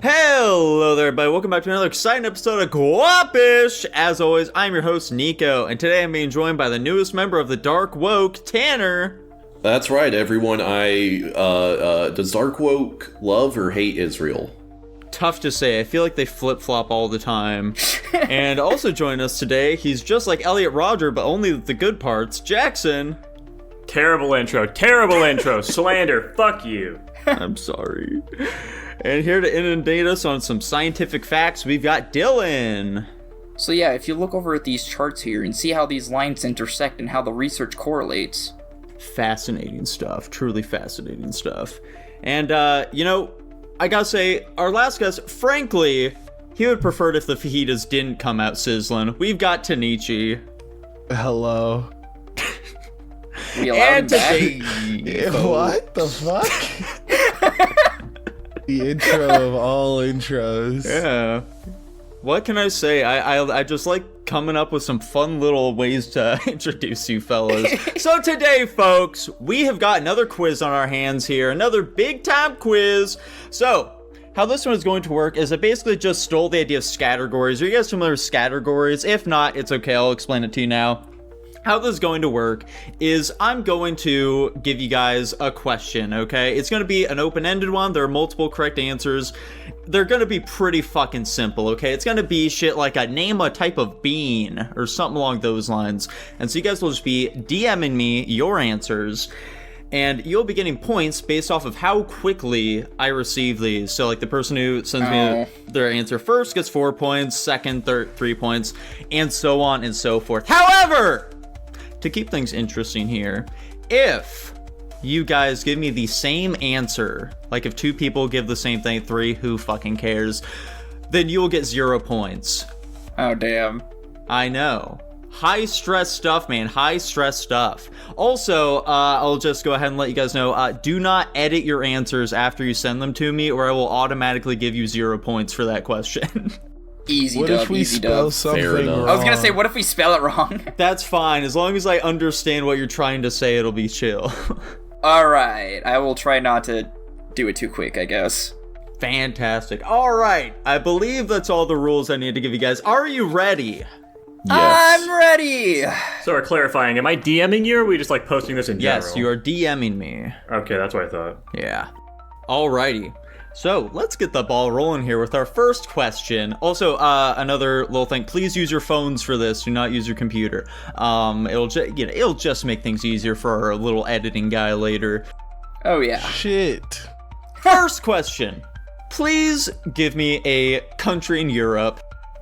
Hello there, everybody. Welcome back to another exciting episode of Guapish. As always, I'm your host, Nico, and today I'm being joined by the newest member of the Dark Woke, Tanner. That's right, everyone. Does Dark Woke love or hate Israel? Tough to say. I feel like they flip-flop all the time. And also joining us today, he's just like Elliot Rodger, but only the good parts, Jackson. Terrible intro, slander, fuck you. I'm sorry. And here to inundate us on some scientific facts, we've got Dylan. So yeah, if you look over at these charts here and see how these lines intersect and how the research correlates. Fascinating stuff. Truly fascinating stuff. And, I gotta say, our last guest, frankly, he would prefer it if the fajitas didn't come out sizzling. We've got Tanichi. Hello. We allowed him today, what the fuck? The intro of all intros. Yeah. What can I say? I just like coming up with some fun little ways to introduce you fellas. So today, folks, we have got another quiz on our hands here. Another big time quiz. So, how this one is going to work is I basically just stole the idea of scattergories. Are you guys familiar with scattergories? If not, it's okay. I'll explain it to you now. How this is going to work is I'm going to give you guys a question, okay? It's going to be an open-ended one. There are multiple correct answers. They're going to be pretty fucking simple, okay? It's going to be shit like name a type of bean or something along those lines. And so you guys will just be DMing me your answers, and you'll be getting points based off of how quickly I receive these. So like the person who sends me their answer first gets 4 points, second, third, 3 points, and so on and so forth. However, to keep things interesting here, if you guys give me the same answer, like if 2 people give the same thing, 3, who fucking cares, then you'll get 0 points. Oh, damn. I know. High stress stuff, man. High stress stuff. Also, I'll just go ahead and let you guys know, do not edit your answers after you send them to me, or I will automatically give you 0 points for that question. Easy what dub, if we easy spell dub. something wrong? I was gonna say, what if we spell it wrong? That's fine. As long as I understand what you're trying to say, it'll be chill. Alright, I will try not to do it too quick, I guess. Fantastic. Alright, I believe that's all the rules I need to give you guys. Are you ready? Yes. I'm ready! So we're clarifying, am I DMing you or are we just like posting this in general? Yes, you are DMing me. Okay, that's what I thought. Yeah. Alrighty. So, let's get the ball rolling here with our first question. Also, another little thing, please use your phones for this, do not use your computer. It'll just make things easier for our little editing guy later. Oh yeah. Shit. First question. Please give me a country in Europe.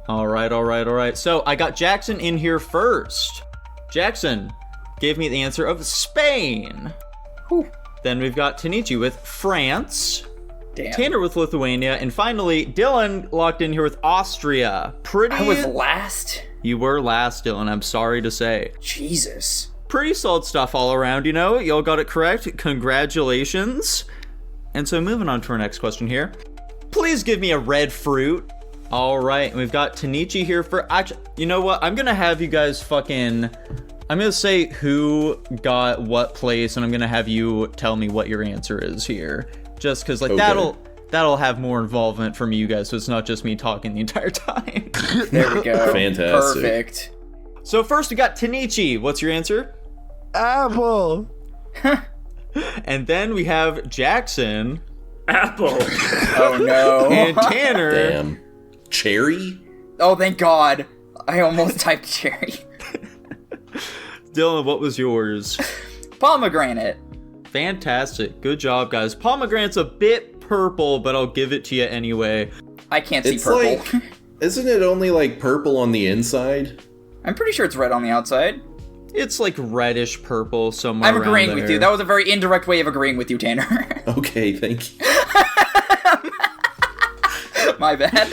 Alright. So, I got Jackson in here first. Jackson gave me the answer of Spain. Whew. Then we've got Tanichi with France. Damn. Tanner with Lithuania, and finally, Dylan locked in here with Austria. I was last? You were last, Dylan, I'm sorry to say. Jesus. Pretty solid stuff all around, you know? Y'all got it correct. Congratulations. And so moving on to our next question here. Please give me a red fruit. Alright, and we've got Tanichi here for... Actually, you know what? I'm gonna have you guys fucking... I'm gonna say who got what place, and I'm gonna have you tell me what your answer is here. Just because, like, Okay. that'll have more involvement from you guys, so it's not just me talking the entire time. There we go. Fantastic. Perfect. So first we got Tanichi. What's your answer? Apple. And then we have Jackson. Apple. Oh no. And Tanner. Damn. Cherry? Oh, thank God. I almost typed cherry. Dylan, what was yours? Pomegranate. Fantastic. Good job, guys. Pomegranate's a bit purple, but I'll give it to you anyway. I can't see It's purple. like, isn't it only like purple on the inside? I'm pretty sure it's red on the outside. It's like reddish purple somewhere I'm around agreeing there. with you. That was a very indirect way of agreeing with you, Tanner. Okay, thank you. My bad.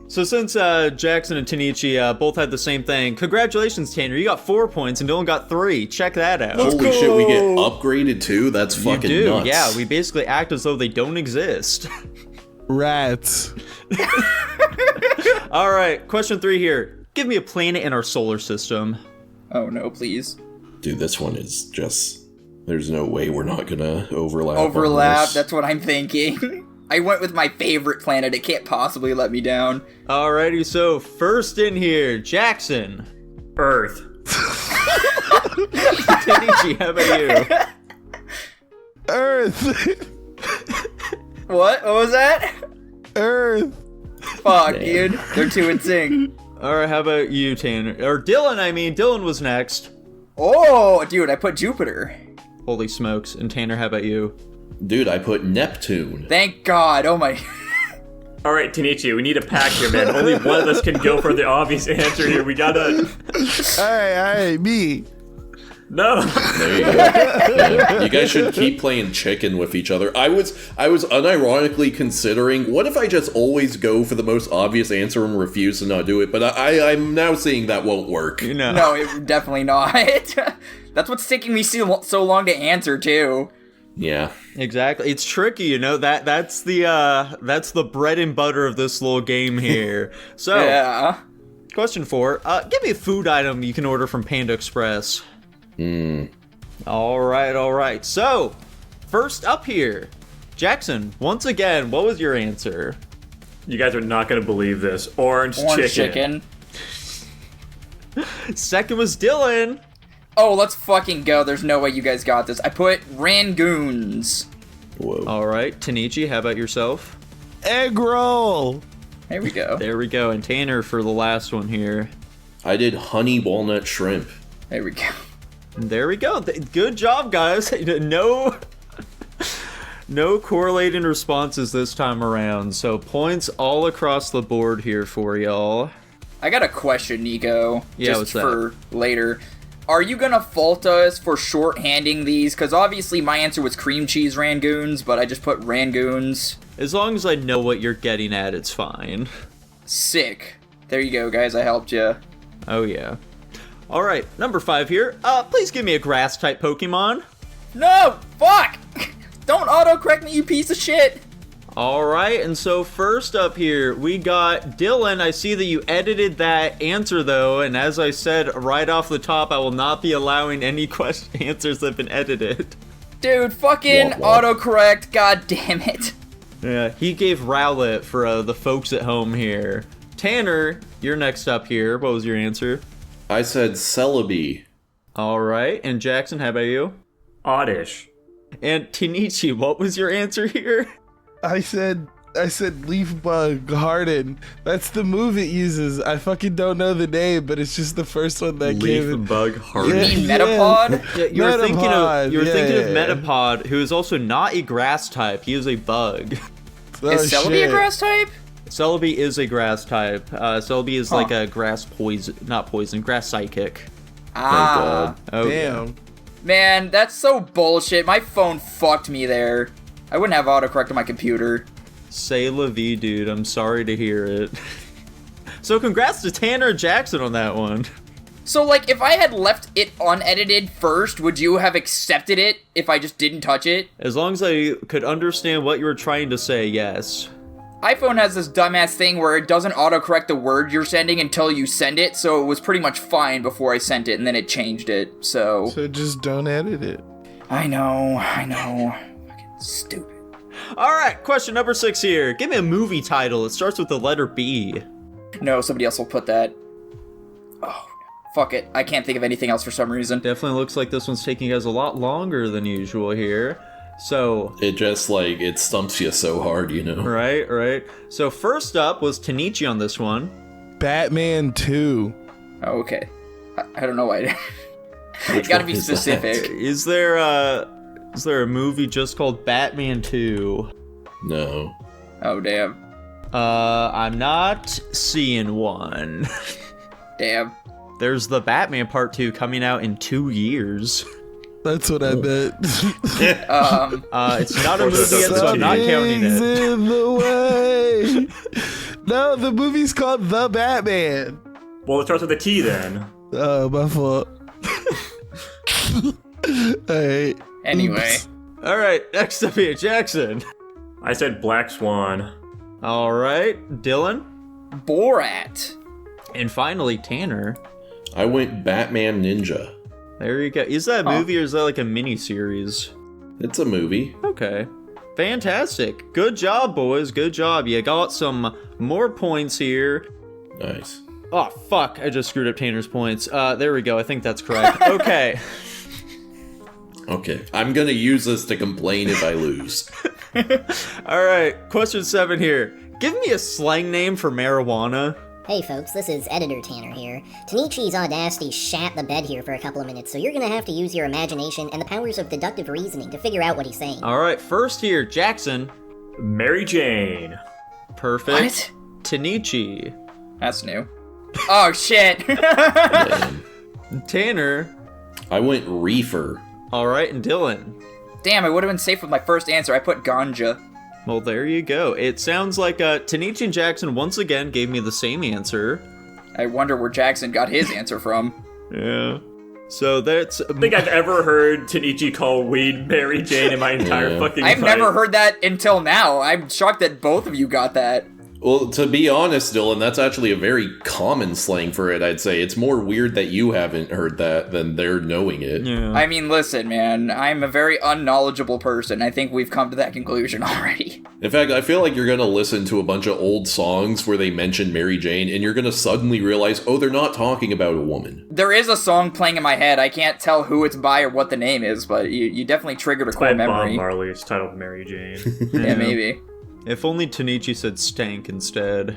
So since Jackson and Tanichi both had the same thing, congratulations, Tanner. You got 4 points and Dylan got 3. Check that out. Holy shit, we get upgraded too? That's You fucking do, nuts. yeah. We basically act as though they don't exist. Rats. All right, question 3 here. Give me a planet in our solar system. Oh no, please. Dude, this one is just... There's no way we're not gonna overlap on Overlap, this. that's what I'm thinking. I went with my favorite planet. It can't possibly let me down. Alrighty, so first in here, Jackson. Earth. Tenichi, how about you? Earth. What? What was that? Earth. Fuck, dude. They're two in sync. Alright, how about you, Tanner? Or Dylan, I mean. Dylan was next. Oh, dude, I put Jupiter. Holy smokes. And Tanner, how about you? Dude, I put Neptune. Thank God. Oh my. All right, Tenichi, we need a pact here, man. Only one of us can go for the obvious answer here. We gotta... All right, me. No. There you go. Yeah, you guys should keep playing chicken with each other. I was unironically considering, what if I just always go for the most obvious answer and refuse to not do it? But I'm now seeing that won't work. You know. No, it definitely not. That's what's taking me so long to answer, too. Yeah. Exactly. It's tricky, you know. That's the bread and butter of this little game here. So, Yeah. question 4. Give me a food item you can order from Panda Express. All right. So, first up here, Jackson. Once again, what was your answer? You guys are not gonna believe this. Orange Chicken. Second was Dylan. Oh, let's fucking go. There's no way you guys got this. I put Rangoons. Whoa. All right, Tenichi, how about yourself? Egg roll. There we go. There we go. And Tanner for the last one here. I did honey walnut shrimp. There we go. There we go. Good job, guys. No correlating responses this time around. So points all across the board here for y'all. I got a question, Nico. Yeah, just what's that? for later. Are you gonna fault us for shorthanding these? Because obviously my answer was cream cheese Rangoons, but I just put Rangoons. As long as I know what you're getting at, it's fine. Sick. There you go, guys. I helped you. Oh, yeah. All right, number 5 here. Please give me a grass-type Pokemon. No! Fuck! Don't autocorrect me, you piece of shit! All right, and so first up here, we got Dylan. I see that you edited that answer, though, and as I said right off the top, I will not be allowing any answers that have been edited. Dude, fucking autocorrect, god damn it. Yeah, he gave Rowlet for the folks at home here. Tanner, you're next up here. What was your answer? I said Celebi. All right, and Jackson, how about you? Oddish. And Tenichi, what was your answer here? I said leaf bug harden. That's the move it uses. I fucking don't know the name, but it's just the first one that came in. Leaf bug hardy. You mean Metapod? Yeah, you were thinking of yeah. Metapod, who is also not a grass type. He is a bug. Oh, Is Celebi shit. a grass type? Celebi is a grass type. Celebi is like a grass grass psychic. Ah. Oh, Damn. Man, that's so bullshit. My phone fucked me there. I wouldn't have autocorrect on my computer. Say la vie, dude. I'm sorry to hear it. So congrats to Tanner Jackson on that one. So, like, if I had left it unedited first, would you have accepted it if I just didn't touch it? As long as I could understand what you were trying to say, yes. iPhone has this dumbass thing where it doesn't autocorrect the word you're sending until you send it, so it was pretty much fine before I sent it, and then it changed it, so... So just don't edit it. I know. Fucking stupid. Alright, question number 6 here. Give me a movie title. It starts with the letter B. No, somebody else will put that. Oh, fuck it. I can't think of anything else for some reason. Definitely looks like this one's taking us a lot longer than usual here. So... It just, like, it stumps you so hard, you know? Right. So first up was Tenichi on this one. Batman 2. Oh, okay. I don't know why. Which Gotta one be is that? Uh, specific. Is there a movie just called Batman 2? No. Oh, damn. I'm not seeing one. Damn. There's the Batman Part 2 coming out in 2 years. That's what I bet. It's not a movie yet, so I'm not counting Something's it. in the way. No, the movie's called The Batman. Well, it starts with a T then. Oh, my fault. Alright. Anyway. Oops. Alright, next up here, Jackson. I said Black Swan. Alright, Dylan. Borat. And finally, Tanner. I went Batman Ninja. There you go. Is that a movie or is that like a mini series? It's a movie. Okay. Fantastic. Good job, boys. Good job. You got some more points here. Nice. Oh, fuck. I just screwed up Tanner's points. There we go. I think that's correct. Okay. Okay. I'm gonna use this to complain if I lose. All right. Question 7 here. Give me a slang name for marijuana. Hey folks, this is Editor Tanner here. Tanichi's audacity shat the bed here for a couple of minutes, so you're gonna have to use your imagination and the powers of deductive reasoning to figure out what he's saying. All right. First here, Jackson. Mary Jane. Perfect. What? Tanichi. That's new. Oh, shit. Damn. Tanner. I went reefer. All right. And Dylan. Damn, I would have been safe with my first answer. I put ganja. Well, there you go. It sounds like Tanichi and Jackson once again gave me the same answer. I wonder where Jackson got his answer from. Yeah. So that's... I think I've ever heard Tanichi call weed Mary Jane in my entire fucking I've life. never heard that until now. I'm shocked that both of you got that. Well, to be honest, Dylan, that's actually a very common slang for it, I'd say. It's more weird that you haven't heard that than they're knowing it. Yeah. I mean, listen, man. I'm a very unknowledgeable person. I think we've come to that conclusion already. In fact, I feel like you're going to listen to a bunch of old songs where they mention Mary Jane, and you're going to suddenly realize, oh, they're not talking about a woman. There is a song playing in my head. I can't tell who it's by or what the name is, but you definitely triggered a By core Bob memory. Marley. It's titled Mary Jane. Yeah, maybe. If only Tanichi said stank instead.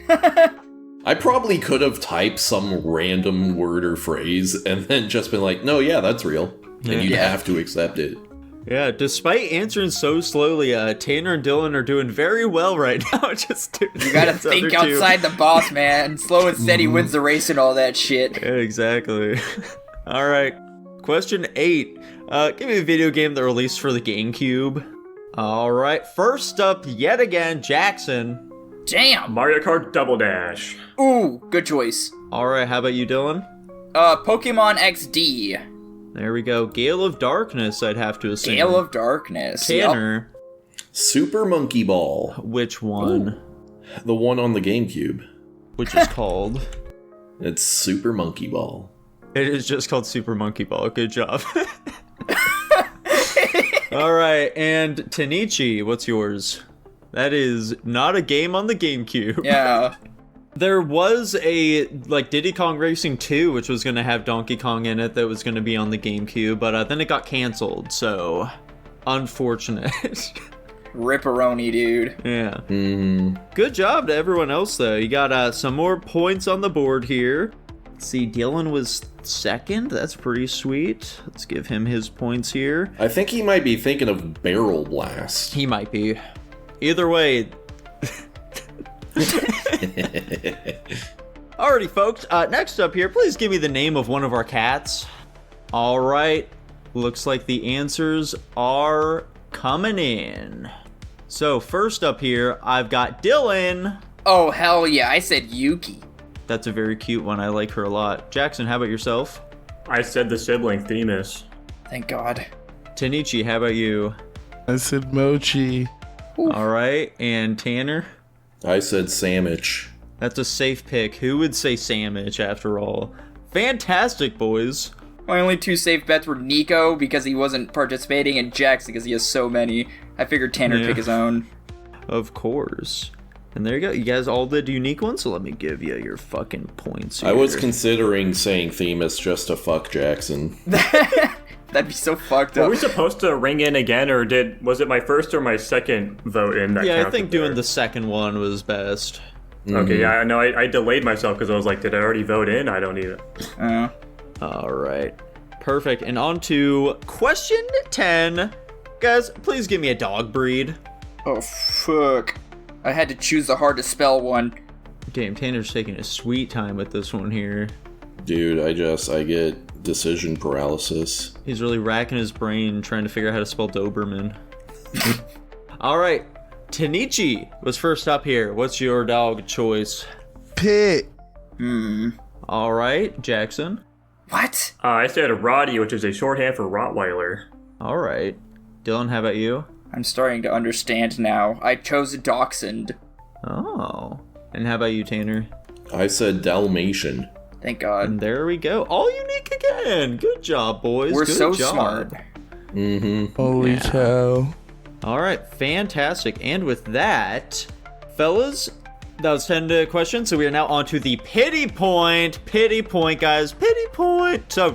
I probably could have typed some random word or phrase and then just been like, no, yeah, that's real. And you'd Yeah. have to accept it. Yeah, despite answering so slowly, Tanner and Dylan are doing very well right now. Just You gotta think outside the box, man. Slow and steady wins the race and all that shit. Yeah, exactly. All right. Question 8. Give me a video game that released for the GameCube. All right. First up, yet again, Jackson. Damn. Mario Kart Double Dash. Ooh, good choice. All right. How about you, Dylan? Pokemon XD. There we go. Gale of Darkness, I'd have to assume. Gale of Darkness. Yup. Tanner. Super Monkey Ball. Which one? The one on the GameCube. Which is called? It's Super Monkey Ball. It is just called Super Monkey Ball. Good job. All right, and Tanichi, what's yours? That is not a game on the GameCube. Yeah. There was a, Diddy Kong Racing 2, which was going to have Donkey Kong in it, that was going to be on the GameCube, but then it got canceled, so unfortunate. Ripperoni, dude. Yeah. Mm. Good job to everyone else, though. You got some more points on the board here. Let's see, Dylan was second. That's pretty sweet. Let's give him his points here. I think he might be thinking of Barrel Blast. He might be. Either way. Alrighty, folks. Next up here, please give me the name of one of our cats. All right. Looks like the answers are coming in. So first up here, I've got Dylan. Oh, hell yeah. I said Yuki. That's a very cute one. I like her a lot. Jackson, how about yourself? I said the sibling Themis. Thank God. Tanichi, how about you? I said Mochi. All right. And Tanner? I said Sandwich. That's a safe pick. Who would say sandwich after all? Fantastic, boys. My only two safe bets were Nico because he wasn't participating and Jackson because he has so many. I figured Tanner would pick his own. Of course. And there you go. You guys all did unique ones, so let me give you your fucking points here. I was considering saying Themis just to fuck Jackson. That'd be so fucked Were up. we supposed to ring in again, or was it my first or my second vote in that Yeah, I counted think doing there? the second one was best. Okay, yeah, I know. I delayed myself because I was like, did I already vote in? I don't need it. All right. Perfect. And on to question 10. Guys, please give me a dog breed. Oh, fuck. I had to choose the hard to spell one. Damn, Tanner's taking a sweet time with this one here. Dude, I get decision paralysis. He's really racking his brain trying to figure out how to spell Doberman. All right. Tanichi was first up here. What's your dog choice? Pit. All right, Jackson. What? I said Roddy, which is a shorthand for Rottweiler. All right. Dylan, how about you? I'm starting to understand now. I chose Dachshund. Oh. And how about you, Tanner? I said Dalmatian. Thank God. And there we go. All unique again. Good job, boys. We're Good so job. smart. Mm-hmm. Holy cow. All right, fantastic. And with that, fellas, that was 10 questions. So we are now on to the pity point. Pity point, guys. Pity point. So,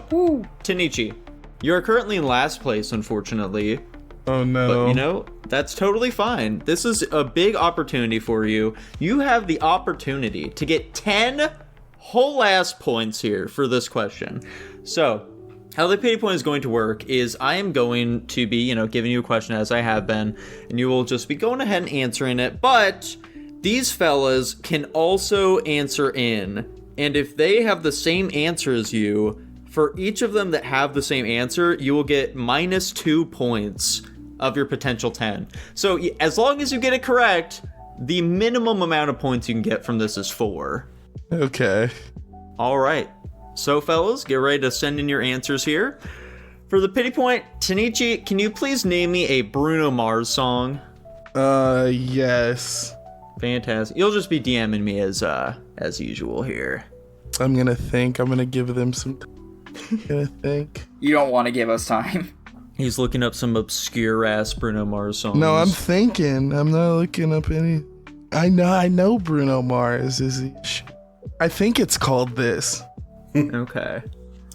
Tanichi, you're currently in last place, unfortunately. Oh no. But, you know, that's totally fine. This is a big opportunity for you. You have the opportunity to get 10 whole ass points here for this question. So, how the pity point is going to work is I am going to be, you know, giving you a question as I have been, and you will just be going ahead and answering it. But these fellas can also answer in. And if they have the same answer as you, for each of them that have the same answer, you will get -2 points of your potential 10. So as long as you get it correct, the minimum amount of points you can get from this is 4. Okay. All right. So fellas, get ready to send in your answers here. For the pity point, Tanichi, can you please name me a Bruno Mars song? Yes. Fantastic. You'll just be DMing me as usual here. I'm gonna think. I'm gonna give them some I'm gonna think. You don't want to give us time. He's looking up some obscure ass Bruno Mars songs. No, I'm thinking. I'm not looking up any. I know Bruno Mars is. I think it's called this. Okay.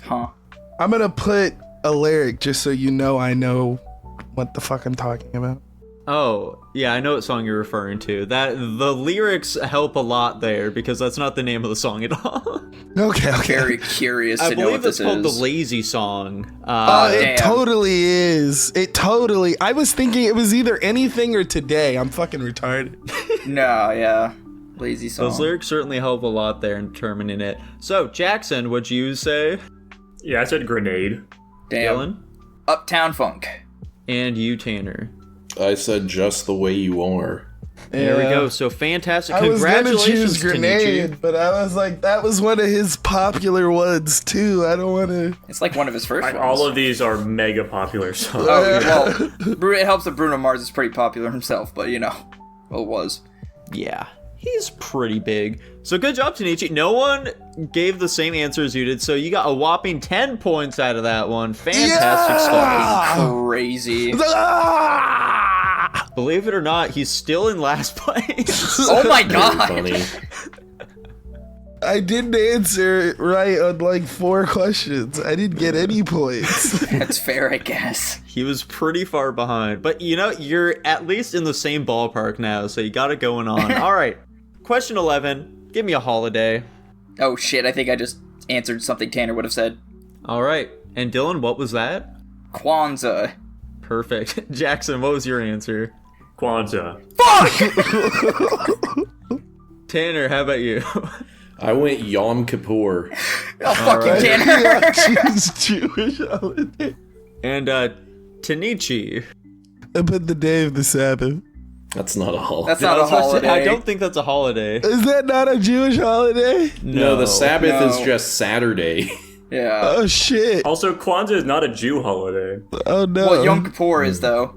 Huh. I'm gonna put a lyric just so you know I know what the fuck I'm talking about. Oh, yeah, I know what song you're referring to. That the lyrics help a lot there because that's not the name of the song at all. Okay. Very curious I to know what believe this it's called is. The Lazy Song. It damn. totally is. It totally. I was thinking it was either anything or today. I'm fucking retarded. No, yeah. Lazy song. Those lyrics certainly help a lot there in determining it. So, Jackson, what'd you say? Yeah, I said grenade. Damn. Dylan? Uptown Funk. And you, Tanner. I said just the way you are. There we Yeah. go. So fantastic. I was gonna Congratulations, choose Grenade, Tanichi. but I was like, that was one of his popular ones tw. I don't want to. It's like one of his first ones. All of these are mega popular songs. Oh, well, it helps that Bruno Mars is pretty popular himself, but you know, well, it was. Yeah, he's pretty big. So good job, Tanichi. No one gave the same answer as you did, so you got a whopping 10 points out of that one. Fantastic stuff. Crazy. Believe it or not, he's still in last place. Oh my Very god. funny. I didn't answer right on like 4 questions. I didn't get any points. That's fair, I guess. He was pretty far behind, but you know, you're at least in the same ballpark now, so you got it going on. All right, question 11. Give me a holiday. Oh shit, I think I just answered something Tanner would have said. All right, and Dylan, what was that? Kwanzaa. Perfect. Jackson, what was your answer? Kwanzaa. Tanner, how about you? I went Yom Kippur. Oh, fuck you, right. Tanner. Choose Jewish holiday. And Tanichi. I put the day of the Sabbath. That's not a holiday. That's not a holiday. I don't think that's a holiday. Is that not a Jewish holiday? No, the Sabbath No. is just Saturday. Yeah. Oh shit. Also, Kwanzaa is not a Jew holiday. Oh no. What Yom Kippur is, though.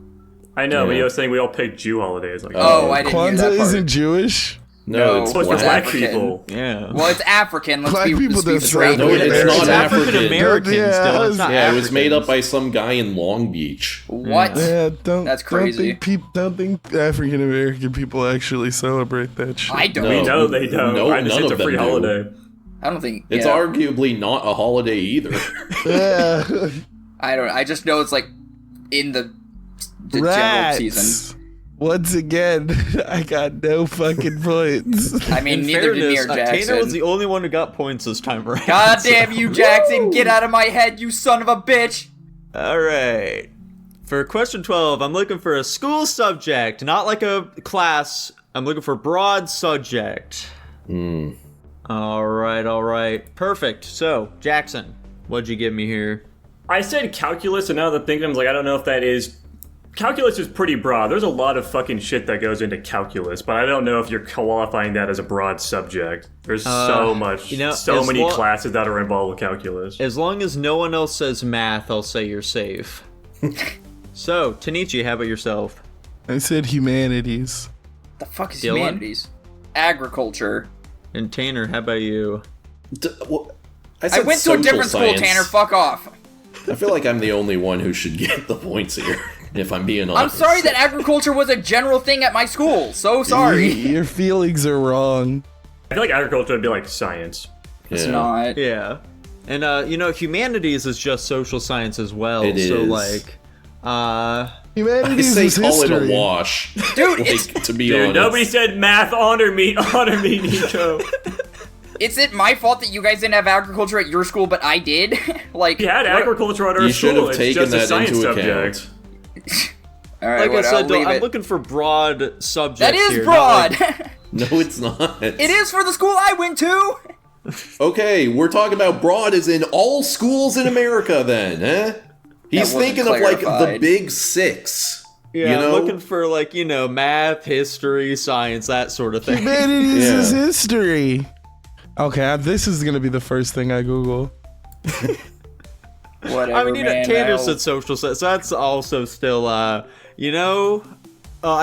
I know, but Yeah. you were saying we all pick Jew holidays. Like, Oh, I didn't hear that Kwanzaa part. isn't Jewish? No, it's it's supposed to be black. black African. people. Yeah. Well, it's African. Let's Black be, people let's be don't straight. No, celebrate it's it. not It's African. African Americans, Yeah, Dylan. It's not Yeah, it was made up African. by some guy in Long Beach. What? Yeah, don't. That's crazy. Don't think African American people actually celebrate that shit. I don't. No. We know they don't. No, I just none it's a of them free do. holiday. I don't think. It's yeah. arguably not a holiday either. Yeah. I don't. I just know it's like in the general Rats. season. Once again, I got no fucking points. I mean, In neither did fairness, Near Jackson. Tanner was the only one who got points this time around. God damn you, Jackson! Get out of my head, you son of a bitch! All right. For question 12, I'm looking for a school subject, not like a class. I'm looking for broad subject. All right. Perfect. So, Jackson, what'd you give me here? I said calculus, and now that I'm thinking, I was like, I don't know if that is. Calculus is pretty broad. There's a lot of fucking shit that goes into calculus, but I don't know if you're qualifying that as a broad subject. There's so much, you know, so as many lo- classes that are involved with calculus. As long as no one else says math, I'll say you're safe. So, Tanichi, how about yourself? I said humanities. The fuck is Dylan? humanities? Agriculture. And Tanner, how about you? I said went to a social different school, science. Tanner. Fuck off. I feel like I'm the only one who should get the points here. if I'm being I'm honest. sorry that agriculture was a general thing at my school. So sorry. Your feelings are wrong. I feel like agriculture would be like science. It's Yeah. not. Yeah. And, humanities is just social science as well. It so, is. like, Humanities I is say call history. it a wash. Dude, like, to be Dude, honest. nobody said math. Honor me, Nico. Is it my fault that you guys didn't have agriculture at your school, but I did? Like, We had agriculture at our You should school. have It's taken just a that science into subject. account. all right, like I whatever, said, I'll leave I'm it. looking for broad subjects That is here, not broad. like- No, it's not. It is for the school I went to. Okay, we're talking about broad as in all schools in America then, eh? He's wasn't thinking of like the clarified. big six. Yeah, you know? I'm looking for, like, math, history, science, that sort of thing. Humanities Yeah. is history. Okay, this is gonna be the first thing I Google. Whatever, I mean, man. Tanner I'll- said social science, so that's also still, I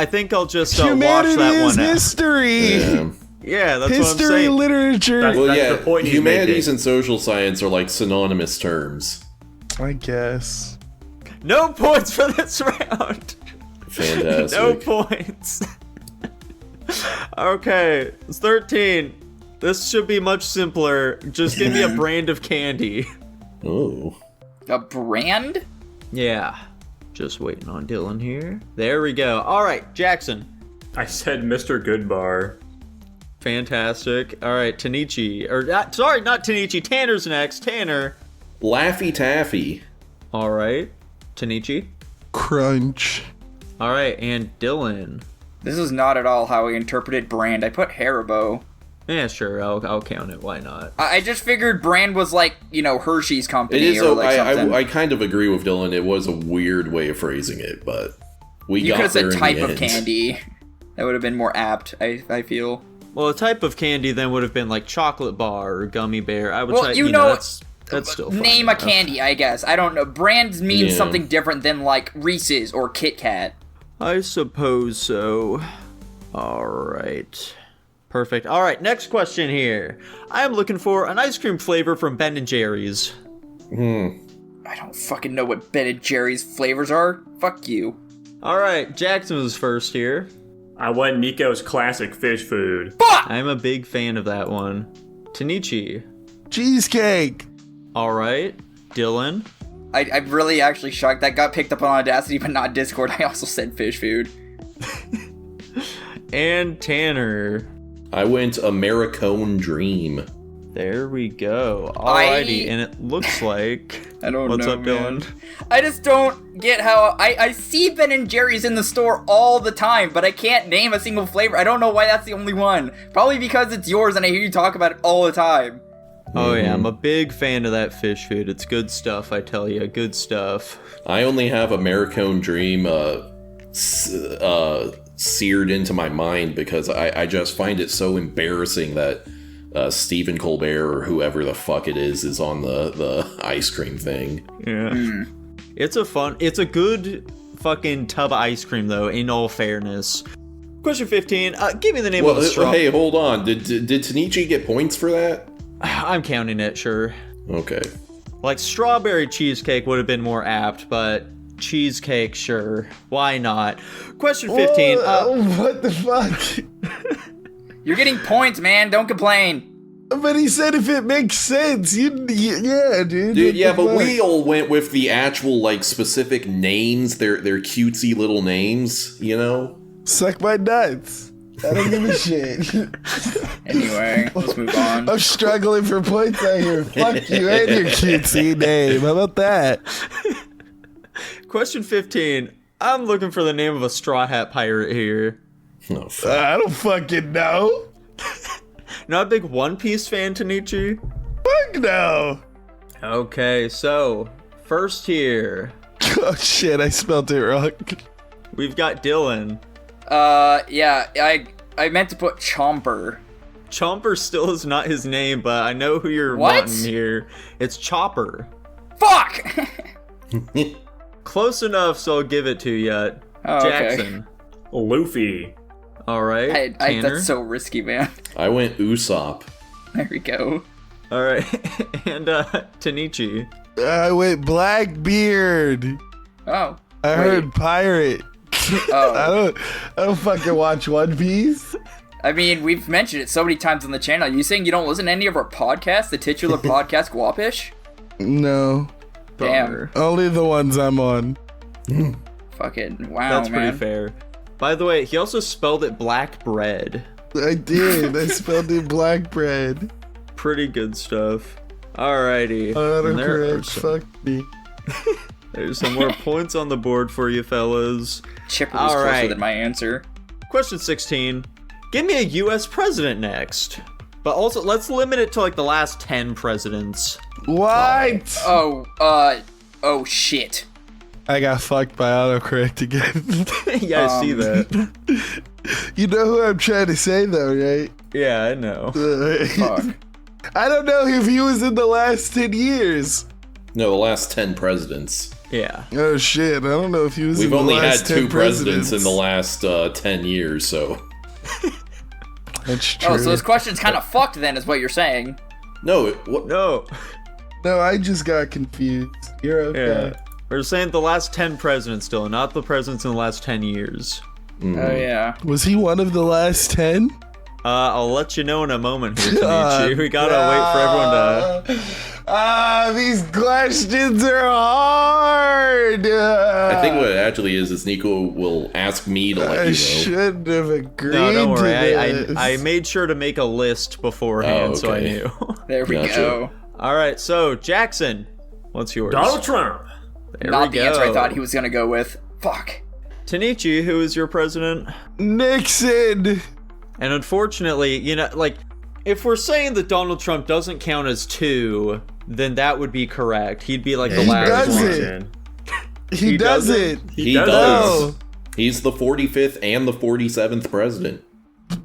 think I'll just watch Humanity that is one out. history. Yeah. Yeah, that's what I'm History, saying. literature. Well, That's yeah, the point he's humanities making. and social science are like synonymous terms. I guess. No points for this round. Fantastic. No points. Okay, it's 13. This should be much simpler. Just give me a brand of candy. Oh. A brand? Yeah. Just waiting on Dylan here. There we go. All right, Jackson. I said Mr. Goodbar. Fantastic. All right, Tanichi. Sorry, not Tanichi. Tanner's next. Tanner. Laffy Taffy. All right. Tanichi. Crunch. All right, and Dylan. This is not at all how I interpreted brand. I put Haribo. Yeah, sure. I'll count it. Why not? I just figured brand was like, Hershey's It company is. or like something. I kind of agree with Dylan. It was a weird way of phrasing it, but we You got could have there said in type the of end. candy. That would have been more apt, I feel. Well, a type of candy then would have been like chocolate bar or gummy bear. I would Well, try, you know, that's still fine Name a enough. candy, I guess. I don't know. Brands mean Yeah. something different than like Reese's or Kit Kat. I suppose so. All right. Perfect. All right, next question here. I am looking for an ice cream flavor from Ben & Jerry's. I don't fucking know what Ben & Jerry's flavors are. Fuck you. All right, Jackson was first here. I went Nico's classic fish food. Fuck! I'm a big fan of that one. Tanichi. Cheesecake. All right. Dylan. I'm really actually shocked that got picked up on Audacity but not Discord. I also said fish food. And Tanner. I went Americone Dream. There we go. Alrighty, and it looks like... I don't What's know, up, man. Dylan? I just don't get how I see Ben & Jerry's in the store all the time, but I can't name a single flavor. I don't know why that's the only one. Probably because it's yours and I hear you talk about it all the time. Oh yeah, I'm a big fan of that fish food. It's good stuff, I tell you. Good stuff. I only have Americone Dream seared into my mind because I just find it so embarrassing that Stephen Colbert or whoever the fuck it is on the ice cream thing. Yeah. It's a good fucking tub of ice cream though, in all fairness. Question 15, give me the name of the straw. Hey, hold on. Did Tanichi get points for that? I'm counting it, sure. Okay. Like, strawberry cheesecake would have been more apt, but cheesecake, sure. Why not? Question 15. What the fuck? You're getting points, man. Don't complain. But he said if it makes sense. Yeah, dude. Dude, what yeah, the but fuck? we all went with the actual, like, specific names. They're cutesy little names, you know? Suck my nuts. I don't give a shit. Anyway, let's move on. I'm struggling for points out here. Fuck you and your cutesy name. How about that? Question 15. I'm looking for the name of a Straw Hat pirate here. Oh, fuck. I don't fucking know. Not a big One Piece fan, Tanichi? Fuck no. Okay, so, first here, Oh shit, I spelled it wrong. we've got Dylan. Yeah, I meant to put Chomper. Chomper still is not his name, but I know who you're What? wanting here. It's Chopper. Fuck! Close enough, so I'll give it to you. Oh, okay. Jackson. Luffy. All right, Tanner. That's so risky, man. I went Usopp. There we go. All right, and Tanichi. I went Blackbeard. Oh. I heard pirate. Oh. I don't fucking watch One Piece. I mean, we've mentioned it so many times on the channel. You saying you don't listen to any of our podcasts? The titular podcast, Guapish? No. Damn. Only the ones I'm on. Fucking wow, That's man. pretty fair. By the way, he also spelled it black bread. I did. I spelled it black bread. Pretty good stuff. Alrighty. And Autocorrect. Fuck me. there's some more points on the board for you fellas. Chipper was All closer right. than my answer. Question 16. Give me a US president next. But also, let's limit it to like the last 10 presidents. What? Oh shit. I got fucked by autocorrect again. Yeah, I see that. You know who I'm trying to say, though, right? Yeah, I know. Fuck. I don't know if he was in the last 10 years. No, the last 10 presidents. Yeah. Oh, shit. I don't know if he was We've in the only had last 10 2 presidents in the last 10 years, so. That's true. Oh, so this question's kind of fucked then, is what you're saying. No, what? No. No, I just got confused. You're okay. Yeah. We're saying the last 10 presidents still, not the presidents in the last 10 years. Oh, yeah. Was he one of the last 10? I'll let you know in a moment here, Tanichi. We gotta wait for everyone to... These questions are hard. I think what it actually is Nico will ask me to let I you know. shouldn't have agreed No, don't to worry. this. I made sure to make a list beforehand, Oh, so I okay. knew. There we Gotcha. go. Alright, so, Jackson, what's yours? Donald Trump. There Not we the answer go. I thought he was gonna go with. Fuck. Tanichi, who is your president? Nixon. And unfortunately, you know, like, if we're saying that Donald Trump doesn't count as 2, then that would be correct. He'd be like the He last doesn't. one. Washington. He doesn't. He does. does. No. He's the 45th and the 47th president.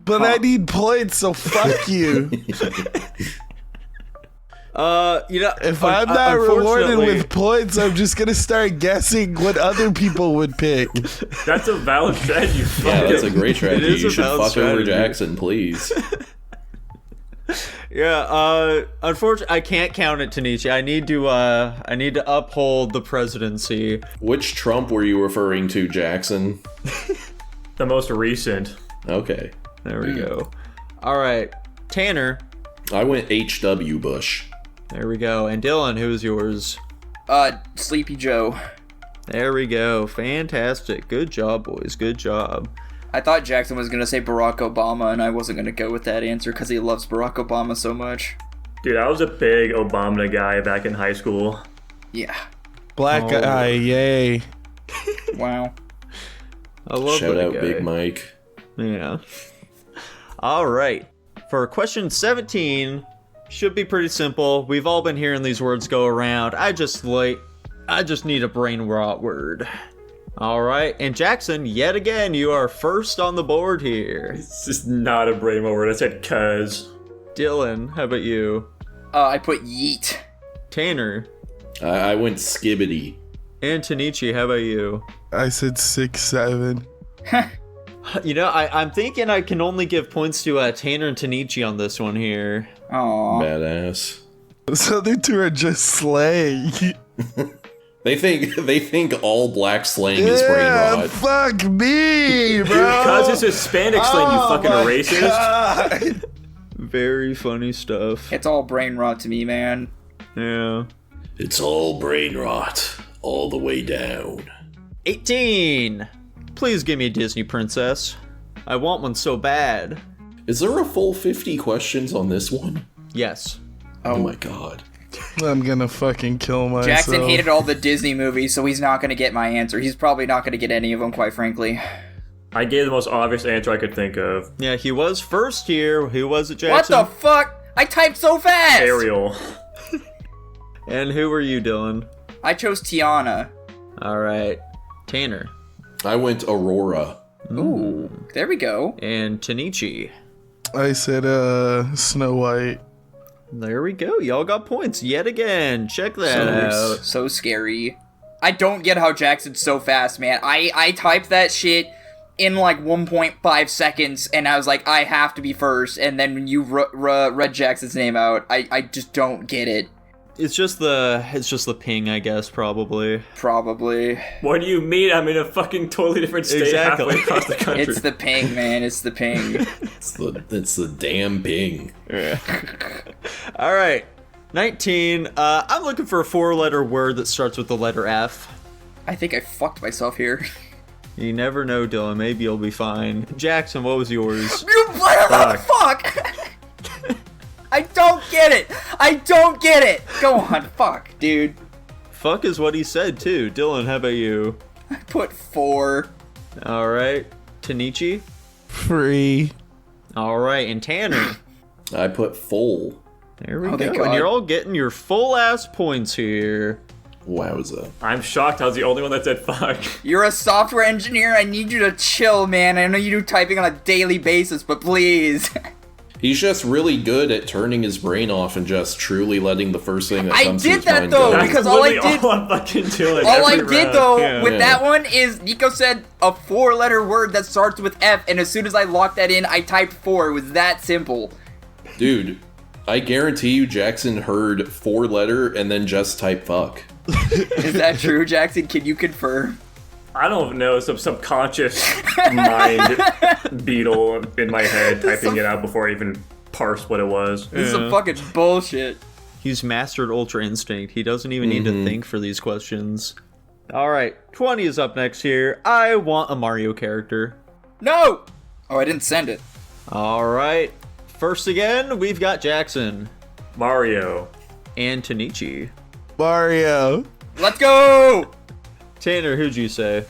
But I need points, so fuck you. You know, If I'm not rewarded unfortunately- with points, I'm just gonna start guessing what other people would pick. That's a valid strategy. You Yeah, that's a fucking- great strategy. is You a should valid fuck over strategy. Jackson, please. Yeah, unfortunately, I can't count it, Tanichi. I need to uphold the presidency. Which Trump were you referring to, Jackson? The most recent. Okay. There we go. All right, Tanner. I went H.W. Bush. There we go. And Dylan, who's yours? Sleepy Joe. There we go. Fantastic. Good job, boys. Good job. I thought Jackson was gonna say Barack Obama, and I wasn't gonna go with that answer because he loves Barack Obama so much. Dude, I was a big Obama guy back in high school. Yeah. Black eye, yay. Wow. I love Shout that out guy. Big Mike. Yeah. All right. For question 17, should be pretty simple. We've all been hearing these words go around. I just need a brain rot word. All right. And Jackson, yet again, you are first on the board here. It's just not a brain word. I said cuz. Dylan, how about you? I put yeet. Tanner. I went Skibbity. And Tanichi, how about you? I said 6, 7. You know, I'm thinking I can only give points to Tanner and Tanichi on this one here. Aww. Badass. So the two are just slaying. They think all black slang is brain Yeah, rot. fuck me, bro. Cuz it's Hispanic slang, you fucking my racist. God. Very funny stuff. It's all brain rot to me, man. Yeah. It's all brain rot, all the way down. 18. Please give me a Disney princess. I want one so bad. Is there a full 50 questions on this one? Yes. Oh my god. I'm gonna fucking kill myself. Jackson hated all the Disney movies, so he's not gonna get my answer. He's probably not gonna get any of them, quite frankly. I gave the most obvious answer I could think of. Yeah, he was first here. Who was it, What Jackson? the fuck? I typed so fast! Ariel. And who were you, Dylan? I chose Tiana. All right. Tanner. I went Aurora. Ooh, there we go. And Tanichi. I said Snow White. There we go. Y'all got points yet again. Check that out. So scary. I don't get how Jackson's so fast, man. I typed that shit in like 1.5 seconds, and I was like, I have to be first. And then when you read Jackson's name out, I just don't get it. It's just the ping, I guess, probably. Probably. What do you mean? I'm in a fucking totally different state halfway across the country. It's the ping, man. It's the ping. It's the damn ping. Yeah. All right. 19. I'm looking for a 4-letter word that starts with the letter F. I think I fucked myself here. You never know, Dylan. Maybe you'll be fine. Jackson, what was yours? You fuck! I don't get it! Go on, fuck, dude. Fuck is what he said, too. Dylan, how about you? I put 4. All right. Tanichi? Free. All right. And Tanner? I put full. There we Oh, thank go. And God. you're all getting your full-ass points here. Wowza. I'm shocked I was the only one that said fuck. You're a software engineer. I need you to chill, man. I know you do typing on a daily basis, but please. He's just really good at turning his brain off and just truly letting the first thing that I comes to did his that, mind though, go. because That's all I literally did- all I'm fucking doing. All I every did, round. though, Yeah. with Yeah. that one is Nico said a 4-letter word that starts with F, and as soon as I locked that in, I typed 4. It was that simple. Dude, I guarantee you Jackson heard 4-letter and then just type fuck. Is that true, Jackson? Can you confirm? I don't know, some subconscious mind beetle in my head typing it out before I even parsed what it was. This is some fucking bullshit. He's mastered Ultra Instinct. He doesn't even need to think for these questions. All right. 20 is up next here. I want a Mario character. No! Oh, I didn't send it. All right. First again, we've got Jackson Mario. and Tanichi. Mario. Let's go! Tanner, who'd you say?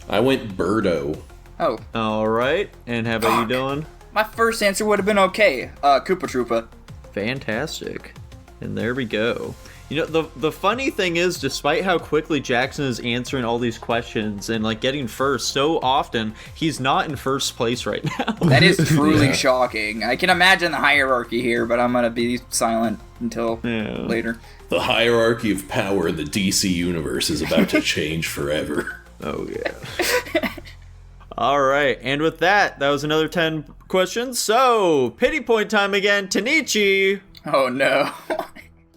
I went Birdo. Oh, All right. And how about you, Dylan? my first answer would have been okay. Koopa Troopa. Fantastic. And there we go. You know, the funny thing is, despite how quickly Jackson is answering all these questions and, like, getting first so often, he's not in first place right now. That is truly Yeah. shocking. I can imagine the hierarchy here, but I'm gonna be silent until Yeah. later. The hierarchy of power in the DC universe is about to change forever. Oh, yeah. All right. And with that, that was another 10 questions. So, pity point time again. Tanichi, Oh no.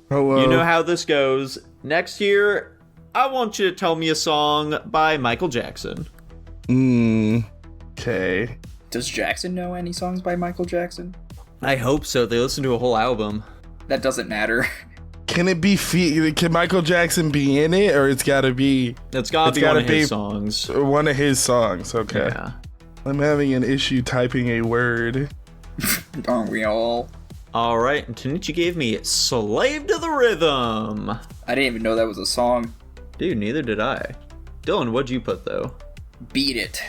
Hello. you know how this goes. Next year, I want you to tell me a song by Michael Jackson. Okay. Does Jackson know any songs by Michael Jackson? I hope so. They listen to a whole album. That doesn't matter. Can it be? Can Michael Jackson be in it, or it's gotta be It's gotta It's be one gotta of his be- songs. one of his songs? Okay. Yeah. I'm having an issue typing a word. Aren't we all? All right. And Tanichi gave me Slave to the Rhythm. I didn't even know that was a song. Dude, neither did I. Dylan, what'd you put, though? Beat It.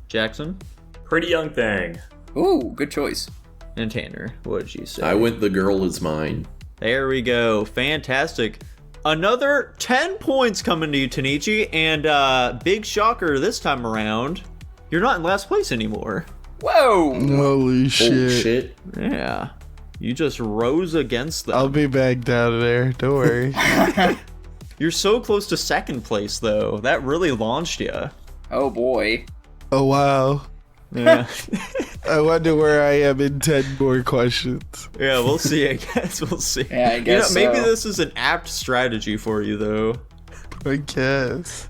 Jackson? Pretty Young Thing. Ooh, good choice. And Tanner, what'd you say? I went The Girl Is Mine. There we go. Fantastic. Another 10 points coming to you, Tanichi. And big shocker this time around, you're not in last place anymore. Whoa! Holy shit. Bullshit. Yeah. You just rose against them. I'll be back down there. Don't worry. You're so close to second place, though. That really launched you. Oh boy. Oh wow. Yeah. I wonder where I am in 10 more questions. Yeah, we'll see, I guess. We'll see. Yeah, I guess maybe so. this is an apt strategy for you, though. I guess.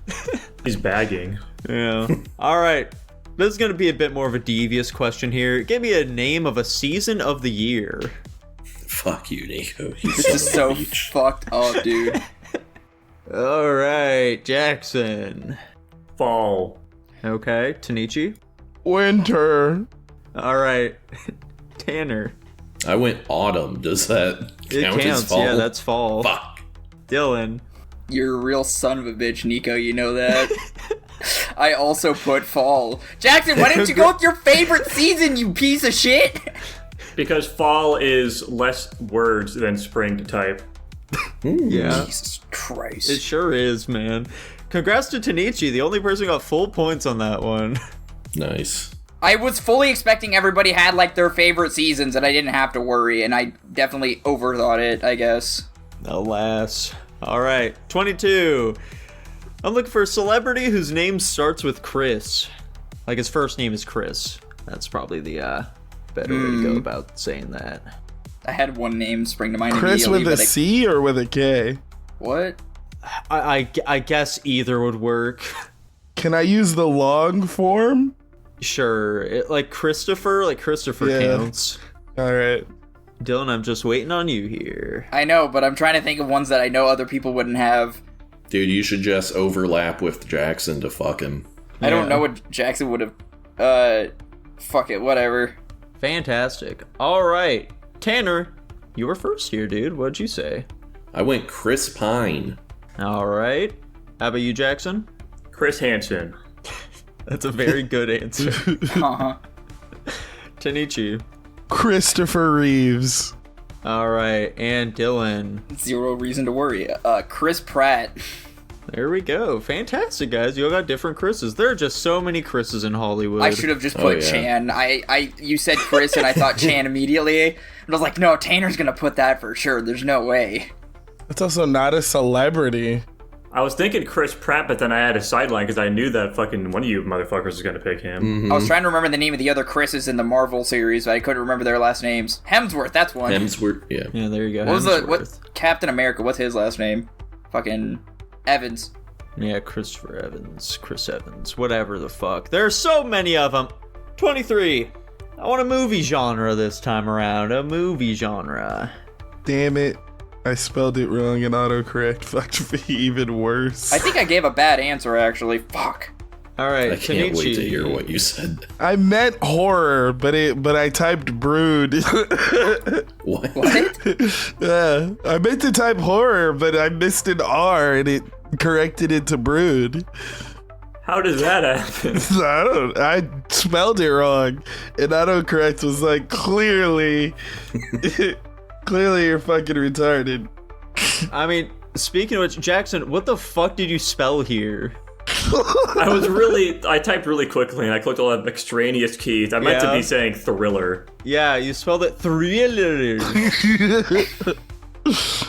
He's bagging. Yeah. All right. This is going to be a bit more of a devious question here. Give me a name of a season of the year. Fuck you, Nico. This is so fucked up, dude. All right, Jackson. Fall. Okay, Tanichi. Winter. All right, Tanner. I went autumn. Does that It count counts. as fall? Yeah, that's fall. Fuck. Dylan. You're a real son of a bitch, Nico. You know that. I also put fall. Jackson, why didn't you go with your favorite season, you piece of shit? Because fall is less words than spring to type. Yeah, Jesus Christ. it sure is, man. Congrats to Tanichi, the only person who got full points on that one. Nice. I was fully expecting everybody had like their favorite seasons and I didn't have to worry, and I definitely overthought it, I guess. Alas. All right, 22. I'm looking for a celebrity whose name starts with Chris. Like his first name is Chris. That's probably the better way to go about saying that. I had one name spring to mind Chris immediately. with a C or with a K? What? I guess either would work. Can I use the long form? Sure. Like Christopher Yeah. counts. All right. Dylan, I'm just waiting on you here. I know, but I'm trying to think of ones that I know other people wouldn't have. Dude, you should just overlap with Jackson to fuck him. I don't Yeah. know what Jackson would have. Fuck it, whatever. Fantastic. All right. Tanner, you were first here, dude. What'd you say? I went Chris Pine. All right. How about you, Jackson? Chris Hansen. That's a very good answer. Uh-huh. Tanichi. Christopher Reeves. All right. And Dylan. Zero reason to worry. Chris Pratt. There we go. Fantastic, guys. You all got different Chris's. There are just so many Chris's in Hollywood. I should have just put yeah. Chan. You said Chris and I thought Chan immediately. And I was like, no, Tanner's gonna put that for sure. There's no way. That's also not a celebrity. I was thinking Chris Pratt, but then I had a sideline because I knew that fucking one of you motherfuckers was gonna pick him. I was trying to remember the name of the other Chris's in the Marvel series, but I couldn't remember their last names. Hemsworth, that's one. Hemsworth, yeah. Yeah, there you go. What was Hemsworth. what Captain America? What's his last name? Fucking Evans. Yeah, Christopher Evans, Chris Evans, whatever the fuck. There are so many of them. 23. I want a movie genre this time around. A movie genre. Damn it. I spelled it wrong and autocorrect fucked me even worse. I think I gave a bad answer actually. Fuck. All right, I can't wait to Tanichi. hear what you said. I meant horror, but I typed brood. What? Yeah, I meant to type horror, but I missed an R and it corrected it to brood. How does that happen? I spelled it wrong, and autocorrect was like, clearly you're fucking retarded. I mean, speaking of which, Jackson, what the fuck did you spell here? I typed really quickly and I clicked all the extraneous keys. I meant to Yeah. be saying thriller. Yeah, you spelled it thriller.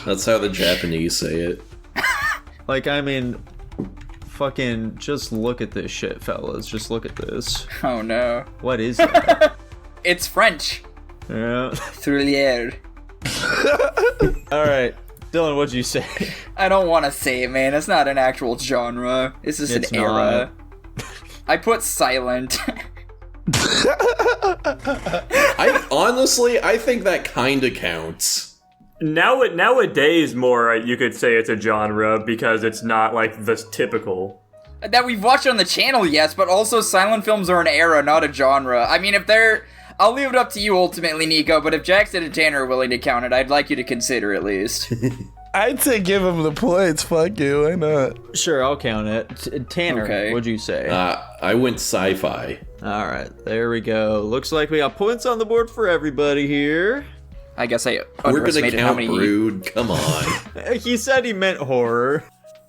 That's how the Japanese say it. Like, I mean, fucking just look at this shit, fellas. Just look at this. Oh no. What is that? It's French. Yeah. Thriller. All right. Dylan, what'd you say? I don't want to say it, man. It's not an actual genre. It's just It's an era. I put silent. I think that kinda counts. Nowadays, more you could say it's a genre because it's not like the typical. That we've watched on the channel, yes, but also silent films are an era, not a genre. I mean, if they're... I'll leave it up to you ultimately, Nico, but if Jackson and Tanner are willing to count it, I'd like you to consider at least. I'd say give him the points. Fuck you. Why not? Sure, I'll count it. Tanner, Okay. what'd you say? I went sci-fi. All right, there we go. Looks like we got points on the board for everybody here. I guess I We're gonna underestimated how count many... Brood. Come on. He said he meant horror.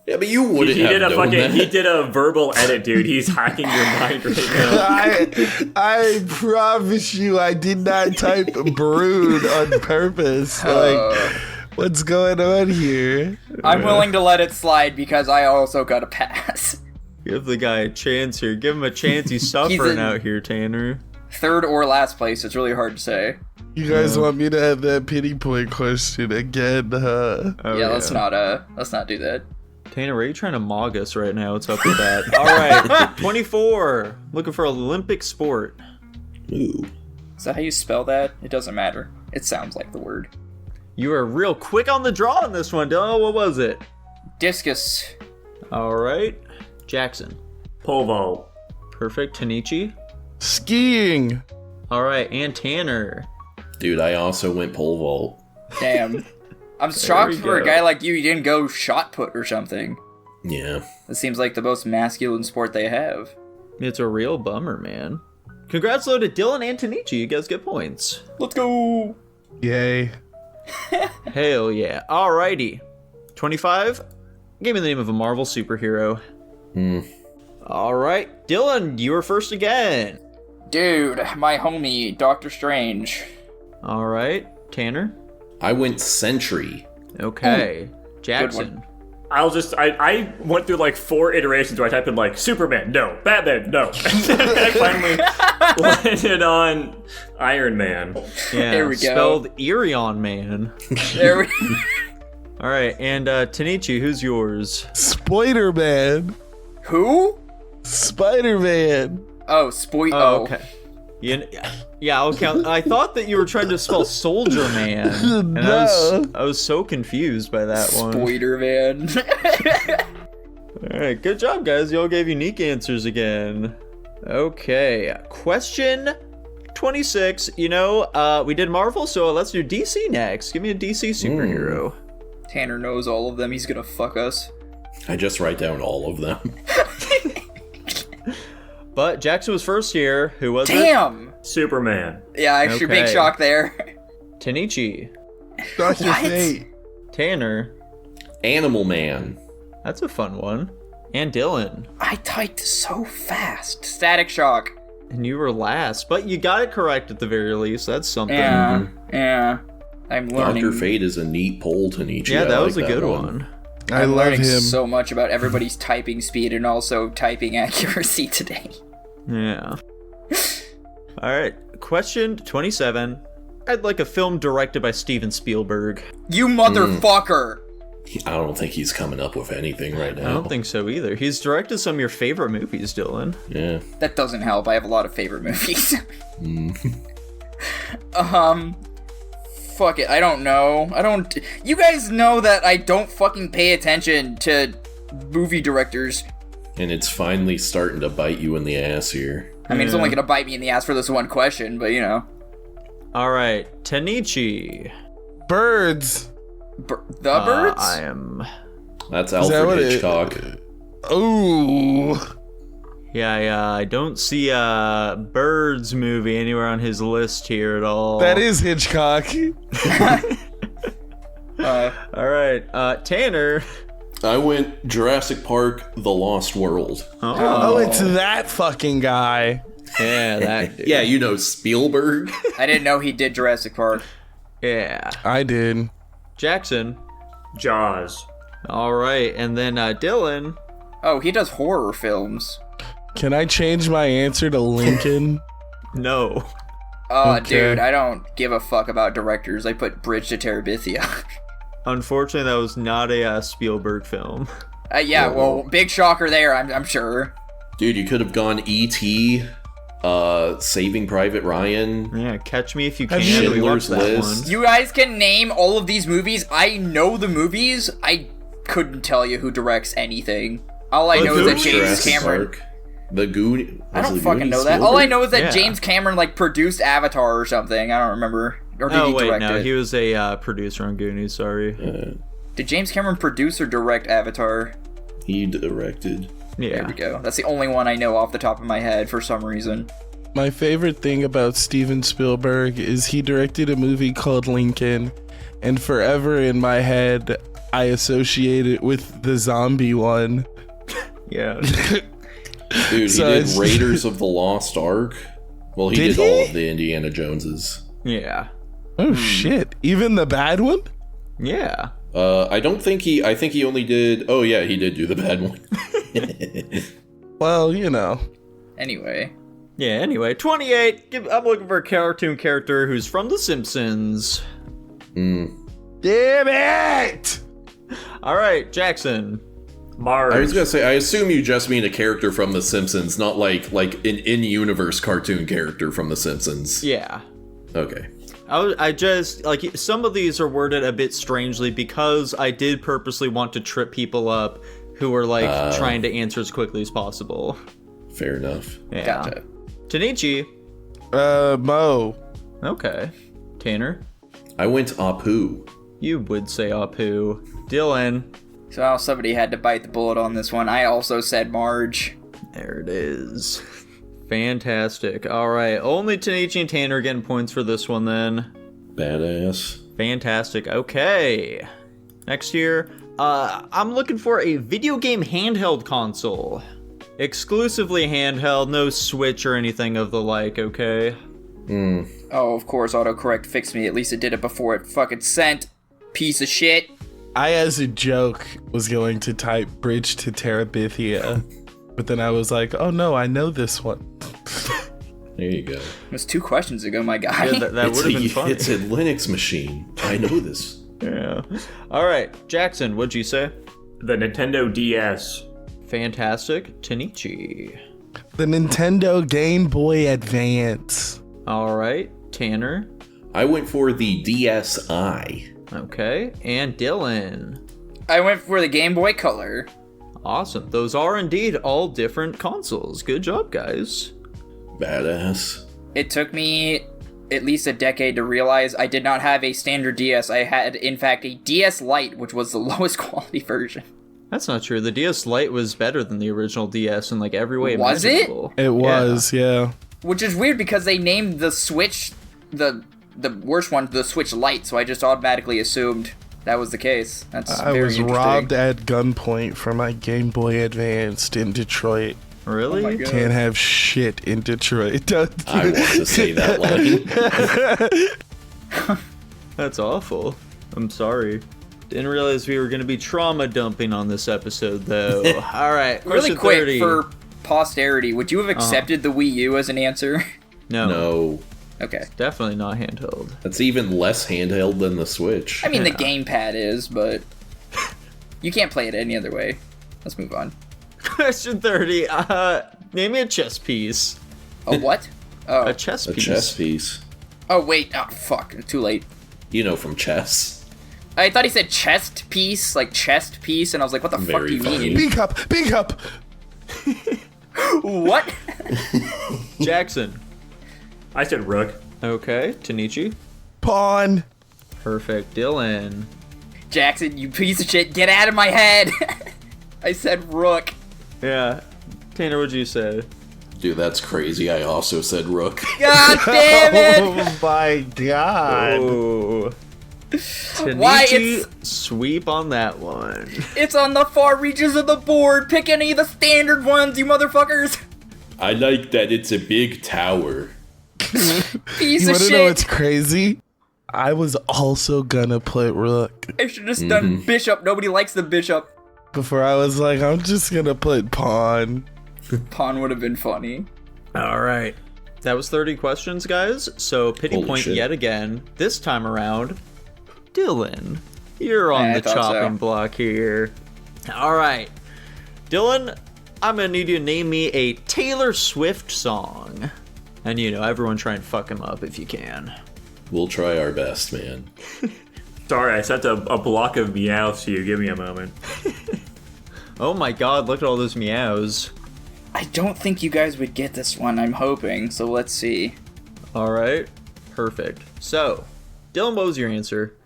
Yeah, but you wouldn't He have did a known that. he did a verbal edit, dude. He's hacking your mind right now. I promise you, I did not type brood on purpose. Like, what's going on here? I'm willing to let it slide because I also got a pass. Give the guy a chance here. Give him a chance. He's suffering out here, Tanner. Third or last place, it's really hard to say. You guys want me to have that pity point question again, huh? Oh, yeah, let's not do that. Tanner, are you trying to mog us right now? What's up with that? All right, 24. Looking for Olympic sport. Ooh. Is that how you spell that? It doesn't matter. It sounds like the word. You were real quick on the draw on this one, Dylan. What was it? Discus. All right, Jackson. Pole vault. Perfect. Tanichi. Skiing. All right, and Tanner. Dude, I also went pole vault. Damn. I'm shocked we for a go. guy like you didn't go shot put or something. Yeah. It seems like the most masculine sport they have. It's a real bummer, man. Congrats, though, to Dylan and Tanichi. You guys get points. Let's go! Yay. Hell yeah. Alrighty. 25. Give me the name of a Marvel superhero. Alright. Dylan, you were first again. Dude, my homie, Doctor Strange. Alright. Tanner. I went Sentry. Okay. Jackson. I went through like 4 iterations where I typed in like Superman, no, Batman, no. And I finally landed on Iron Man. Yeah, There we go. spelled Irion Man. There we All right, and Tanichi, who's yours? Spider-Man. Who? Spider-Man. Oh, Oh, okay. Yeah, okay. I thought that you were trying to spell Soldier Man, and No. I was so confused by that one. Spider-Man. All right, good job, guys. Y'all gave unique answers again. Okay, question 26. You know, we did Marvel, so let's do DC next. Give me a DC superhero. Tanner knows all of them. He's gonna fuck us. I just write down all of them. But Jackson was first here. Who was it? Damn! Superman. Yeah, actually, big Okay. shock there. Tanichi. Dr. What? Fate. Tanner. Animal Man. That's a fun one. And Dylan. I typed so fast. Static Shock. And you were last, but you got it correct at the very least. That's something. Yeah. I'm learning. Dr. Fate is a neat poll, Tanichi. Yeah, I that like was a good one. I I'm love learning him. so much about everybody's typing speed and also typing accuracy today. Yeah. All right. Question 27. I'd like a film directed by Steven Spielberg. You motherfucker! I don't think he's coming up with anything right now. I don't think so either. He's directed some of your favorite movies, Dylan. Yeah. That doesn't help. I have a lot of favorite movies. Fuck it. I don't know. You guys know that I don't fucking pay attention to movie directors. And it's finally starting to bite you in the ass here. I mean, it's only gonna bite me in the ass for this one question, but you know. All right. Tanichi. Birds. The birds? I am. That's that Alfred what it- Hitchcock. Ooh. Yeah, I don't see a Birds movie anywhere on his list here at all. That is Hitchcock. All right. Tanner. I went Jurassic Park, The Lost World. Oh, it's that fucking guy. Yeah, that dude. Yeah, you know Spielberg. I didn't know he did Jurassic Park. Yeah. I did. Jackson. Jaws. All right. And then Dylan. Oh, he does horror films. Can I change my answer to Lincoln? No. Okay. Dude, I don't give a fuck about directors. I put Bridge to Terabithia. Unfortunately, that was not a Spielberg film. Yeah, well, big shocker there, I'm sure. Dude, you could have gone E.T., Saving Private Ryan. Yeah, Catch Me If You Can. Schindler's We watched that List. one. You guys can name all of these movies. I know the movies. I couldn't tell you who directs anything. All I know is that Goonies? James Jurassic Cameron. Park. The Goonies. I don't fucking know that. All I know is that James Cameron like produced Avatar or something. I don't remember. Or did Oh, he wait, direct no. it? He was a producer on Goonies, sorry. Did James Cameron produce or direct Avatar? He directed. Yeah. There we go. That's the only one I know off the top of my head for some reason. My favorite thing about Steven Spielberg is he directed a movie called Lincoln, and forever in my head, I associate it with the zombie one. Yeah. Dude, So he did it's- Raiders of the Lost Ark. Well, he Did did he? all of the Indiana Joneses. Yeah. Oh shit! Even the bad one? Yeah. I think he only did. Oh yeah, he did do the bad one. Well, you know. Anyway. Yeah, anyway, 28. I'm looking for a cartoon character who's from The Simpsons. Damn it! All right, Jackson. Marge. I was gonna say, I assume you just mean a character from The Simpsons, not like an in-universe cartoon character from The Simpsons. Yeah. Okay. I just, like, some of these are worded a bit strangely because I did purposely want to trip people up who were, like, trying to answer as quickly as possible. Fair enough. Yeah. Gotcha. Tanichi. Mo. Okay. Tanner. I went Apu. You would say Apu. Dylan. So somebody had to bite the bullet on this one. I also said Marge. There it is. Fantastic. All right. Only Tanichi and Tanner getting points for this one then. Badass. Fantastic. Okay. Next year, I'm looking for a video game handheld console. Exclusively handheld, no Switch or anything of the like, okay? Oh, of course, autocorrect fixed me. At least it did it before it fucking sent. Piece of shit. I, as a joke, was going to type Bridge to Terabithia, but then I was like, oh no, I know this one. There you go. It was 2 questions ago, my guy. Yeah, that would have been funny. It's a Linux machine. I know this. Yeah. All right, Jackson, what'd you say? The Nintendo DS. Fantastic. Tanichi. The Nintendo Game Boy Advance. All right, Tanner. I went for the DSi. Okay, and Dylan. I went for the Game Boy Color. Awesome. Those are indeed all different consoles. Good job, guys. Badass. It took me at least a decade to realize I did not have a standard DS. I had, in fact, a DS Lite, which was the lowest quality version. That's not true. The DS Lite was better than the original DS in like every way Was it? imaginable. It was, yeah. Which is weird because they named the Switch, the worst one, the Switch Lite, so I just automatically assumed that was the case. That's I very was interesting. robbed at gunpoint for my Game Boy Advance in Detroit. Really? Oh my God. Can't have shit in Detroit. I want to say that line. That's awful. I'm sorry. Didn't realize we were going to be trauma dumping on this episode, though. All right. Really question quick, 30. for posterity, would you have accepted the Wii U as an answer? No, No. Okay. definitely not handheld. That's even less handheld than the Switch. I mean, the gamepad is, but you can't play it any other way. Let's move on. Question 30. Name me a chess piece. A what? Oh. A chess A piece. chess piece. Oh, wait. Oh, fuck. Too late. You know from chess. I thought he said chest piece, like chest piece, and I was like, what the fuck do Very you funny. mean? Big cup, big cup. What? Jackson. I said rook. Okay. Tanichi. Pawn. Perfect. Dylan. Jackson, you piece of shit, get out of my head! I said rook. Yeah. Tanner, what'd you say? Dude, that's crazy. I also said rook. God damn it! Oh my god. Oh. Why, Tanichi, sweep on that one. It's on the far reaches of the board. Pick any of the standard ones, you motherfuckers. I like that it's a big tower. Piece You of wanna shit. know what's crazy? I was also gonna put rook. I should have just done bishop. Nobody likes the bishop. Before I was like, I'm just gonna put pawn. Pawn would have been funny. All right. That was 30 questions, guys. So pity Holy point shit. yet again. This time around, Dylan, you're on Yeah, I the thought chopping so. block here. All right. Dylan, I'm going to need you to name me a Taylor Swift song. And, you know, everyone try and fuck him up if you can. We'll try our best, man. Sorry, I sent a block of meows to you. Give me a moment. Oh my god, look at all those meows. I don't think you guys would get this one, I'm hoping, so let's see. All right. Perfect. So, Dylan, what was your answer?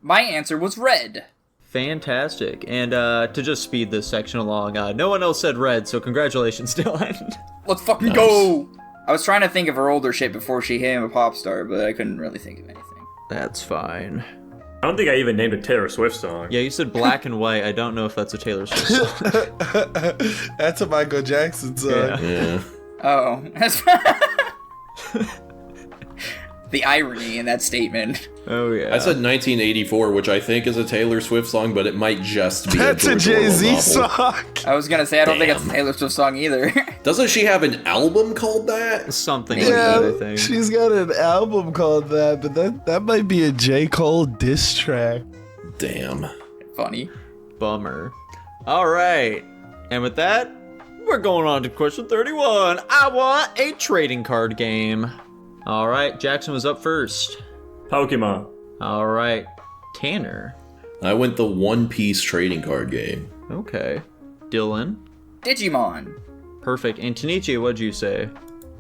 My answer was red. Fantastic. And to just speed this section along, no one else said red, so congratulations, Dylan. Let's fucking Nice. go! I was trying to think of her older shit before she became a pop star, but I couldn't really think of anything. That's fine. I don't think I even named a Taylor Swift song. Yeah, you said black and white. I don't know if that's a Taylor Swift song. That's a Michael Jackson song. Yeah. Yeah. Oh. The irony in that statement. Oh, yeah. I said 1984, which I think is a Taylor Swift song, but it might just be That's a a George Orwell Jay-Z novel. song. I was gonna say, I don't think it's a Damn. Taylor Swift song either. Doesn't she have an album called that? Something like that, I Yeah, think. she's got an album called that, but that might be a J. Cole diss track. Damn. Funny. Bummer. All right. And with that, we're going on to question 31. I want a trading card game. All right, Jackson was up first. Pokemon. All right, Tanner. I went the One Piece trading card game. Okay. Dylan. Digimon. Perfect. And Tanichi, what'd you say?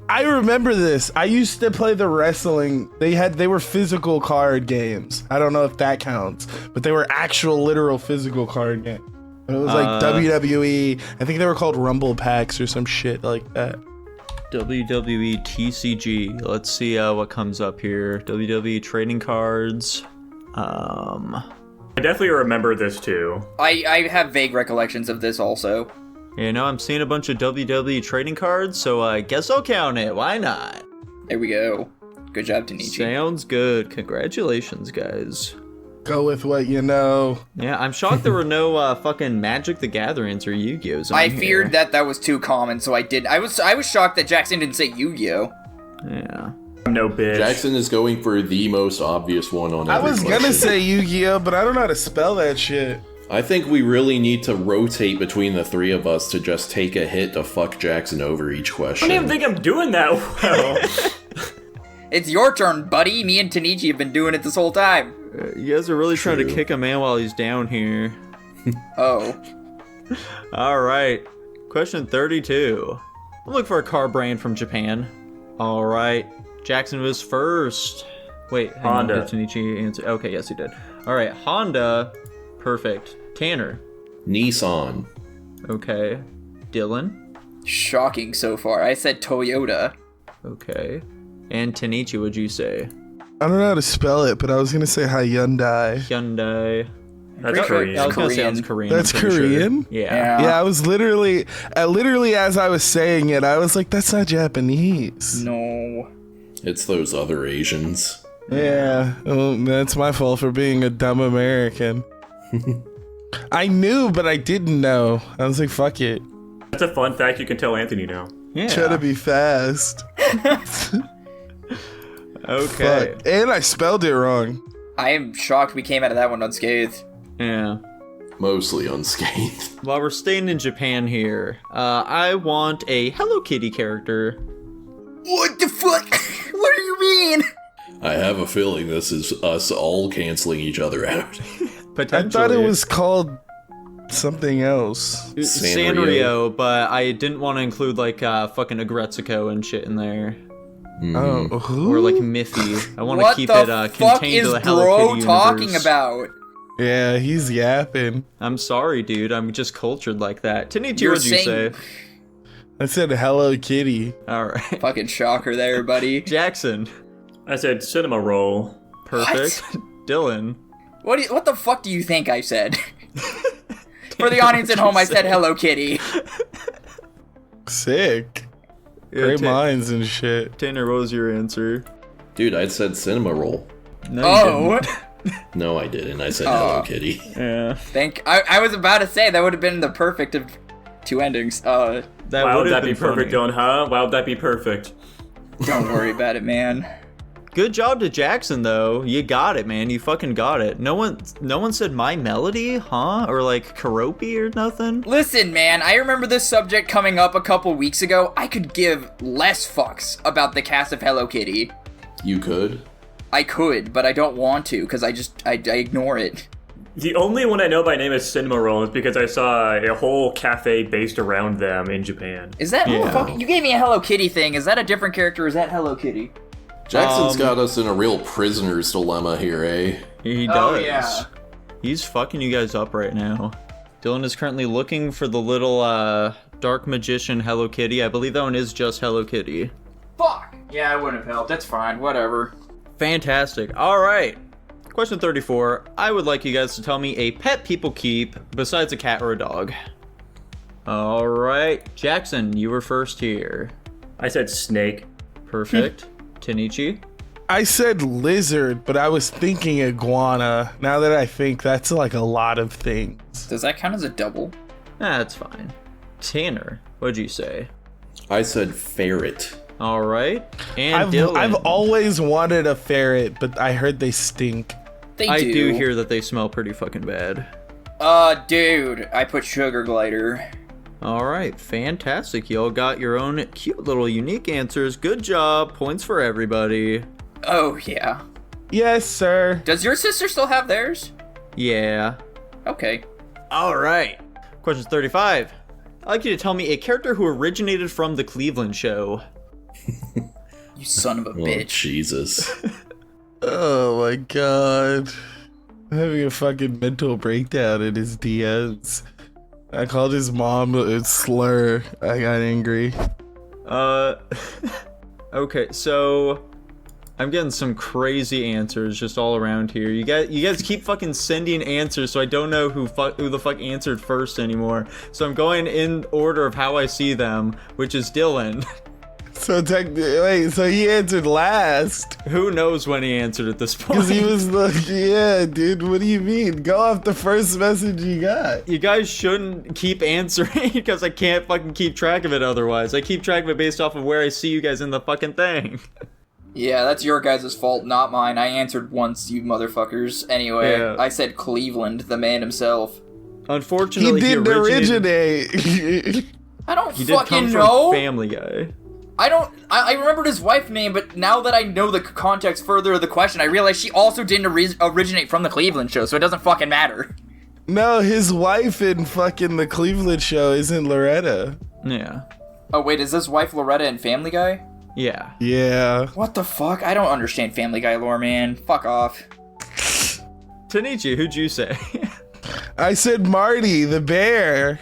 I remember this. I used to play the wrestling. They were physical card games. I don't know if that counts, but they were actual literal physical card games. It was like WWE. I think they were called Rumble Packs or some shit like that. WWE TCG. Let's see what comes up here. WWE trading cards. I definitely remember this too. I have vague recollections of this also. You know, I'm seeing a bunch of WWE trading cards, so I guess I'll count it. Why not? There we go. Good job, Tanichi. Sounds good. Congratulations, guys. Go with what you know. Yeah, I'm shocked there were no fucking Magic the Gatherings or Yu-Gi-Ohs. I feared that was too common, so I did. I was shocked that Jackson didn't say Yu-Gi-Oh. Yeah. No bitch. Jackson is going for the most obvious one on every I was question. gonna say Yu-Gi-Oh, but I don't know how to spell that shit. I think we really need to rotate between the three of us to just take a hit to fuck Jackson over each I question. don't even think I'm doing that well. It's your turn, buddy. Me and Tanichi have been doing it this whole time. You guys are really trying to True. kick a man while he's down here. Oh. All right. Question 32. I'm looking for a car brand from Japan. All right. Jackson was first. Wait, hang on, Honda. did Tanichi answer? Okay, yes, he did. All right, Honda. Perfect. Tanner. Nissan. Okay. Dylan. Shocking so far. I said Toyota. Okay. And Tanichi, what'd you say? I don't know how to spell it, but I was gonna say Hyundai. Hyundai. That's Pretty sure Korean. I was gonna say Korean. that's Korean. That's I'm pretty sure. Korean? Yeah. Yeah, I was literally as I was saying it, I was like, that's not Japanese. No. It's those other Asians. Yeah, well, that's my fault for being a dumb American. I knew, but I didn't know. I was like, fuck it. That's a fun fact you can tell Anthony now. Yeah. Try to be fast. Okay. Fuck. And I spelled it wrong. I am shocked we came out of that one unscathed. Yeah. Mostly unscathed. While we're staying in Japan here, I want a Hello Kitty character. What the fuck? What do you mean? I have a feeling this is us all canceling each other out. I Potentially. thought it was called something else. Sanrio, but I didn't want to include like fucking Agretsuko and shit in there. Oh, who? Or like Miffy. I want to What keep the it fuck contained is to the Hello bro Kitty talking universe. about? Yeah, he's yapping. I'm sorry, dude. I'm just cultured like that. Tanichi, You're what'd you say? saying- I said Hello Kitty. All right. Fucking shocker there, buddy. Jackson. I said cinema roll. Perfect. Dylan. What the fuck do you think I said? For the audience at home, I said Hello Kitty. Sick. Yeah, Great minds and shit. Tanner, what was your answer? Dude, I said cinema roll. No, Oh, you didn't. No, I didn't. I said Hello Kitty. Yeah. I was about to say that would have been the perfect of two endings. That Why would would've that be been perfect, funny. Dylan, huh? Why would that be perfect? Don't worry about it, man. Good job to Jackson, though. You got it, man. You fucking got it. No one said My Melody, huh? Or like Karopi or nothing? Listen, man, I remember this subject coming up a couple weeks ago. I could give less fucks about the cast of Hello Kitty. You could? I could, but I don't want to, because I ignore it. The only one I know by name is cinema roll is because I saw a whole cafe based around them in Japan. Is that Yeah. fuck? You gave me a Hello Kitty thing. Is that a different character? Or is that Hello Kitty? Jackson's got us in a real prisoner's dilemma here, eh? He does. Oh, yeah. He's fucking you guys up right now. Dylan is currently looking for the little dark magician Hello Kitty. I believe that one is just Hello Kitty. Fuck. Yeah, I wouldn't have helped. That's fine. Whatever. Fantastic. All right. Question 34. I would like you guys to tell me a pet people keep besides a cat or a dog. All right. Jackson, you were first here. I said snake. Perfect. Tanichi. I said lizard, but I was thinking iguana. Now that I think, that's like a lot of things. Does that count as a double? That's fine. Tanner, what'd you say? I said ferret. All right. And Dylan. I've always wanted a ferret, but I heard they stink. I do hear that they smell pretty fucking bad. Dude, I put sugar glider. All right, fantastic. Y'all got your own cute little unique answers. Good job. Points for everybody. Oh, yeah. Yes, sir. Does your sister still have theirs? Yeah. Okay. All right. Question 35. I'd like you to tell me a character who originated from the Cleveland show. You son of a Oh, bitch. Jesus. Oh my god. I'm having a fucking mental breakdown in his DMs. I called his mom a slur. I got angry. Okay, so I'm getting some crazy answers just all around here. You guys keep fucking sending answers, so I don't know who the fuck answered first anymore. So I'm going in order of how I see them, which is Dylan. So wait, so he answered last Who knows when he answered at this point? because he was like, yeah, dude. What do you mean? Go off the first message you got. You guys shouldn't keep answering because I can't fucking keep track of it otherwise. I keep track of it based off of where I see you guys in the fucking thing. Yeah, that's your guys' fault, not mine. I answered once, you motherfuckers. Anyway, Yeah. I said Cleveland, the man himself. Unfortunately, He didn't originated. originate. I don't He did come fucking from know. Family Guy. I remembered his wife's name, but now that I know the context further of the question, I realize she also didn't originate from the Cleveland show, so it doesn't fucking matter. No, his wife in fucking the Cleveland show isn't Loretta. Yeah. Oh wait, is this wife Loretta in Family Guy? Yeah. Yeah. What the fuck? I don't understand Family Guy lore, man. Fuck off. Tanichi, who'd you say? I said Marty, the bear.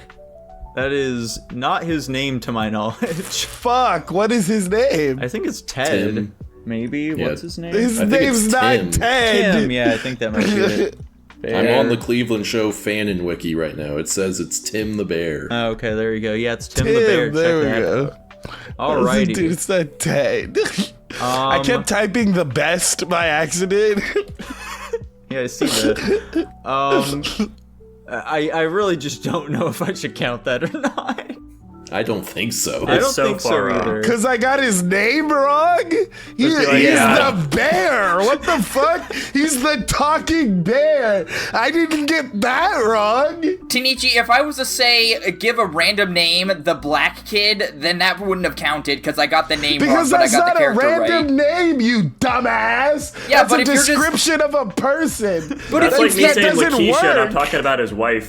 That is not his name to my knowledge. Fuck, what is his name? I think it's Ted. Tim. Maybe. Yeah. What's his name? His I think name's it's not Tim. Ted. Tim. Yeah, I think that might be it. I'm on the Cleveland Show fan and wiki right now. It says it's Tim the Bear. Oh, okay, there you go. Yeah, it's Tim, Tim, the Bear. there we Check that go. out. Alrighty. Dude, it's not Ted. I kept typing the best by accident. Yeah, I see that. I really just don't know if I should count that or not. I don't think so. I don't so think so far off. either. Because I got his name wrong? He's yeah. the bear. What the fuck? He's the talking bear. I didn't get that wrong. Tanichi, if I was to say, give a random name, the black kid, then that wouldn't have counted, because I got the name Because wrong, but I that's got the not a character random right. name, you dumbass. Yeah, that's but a if you're just- description of a person. But That's if like you me that saying doesn't Lakeisha and I'm work. talking about his wife.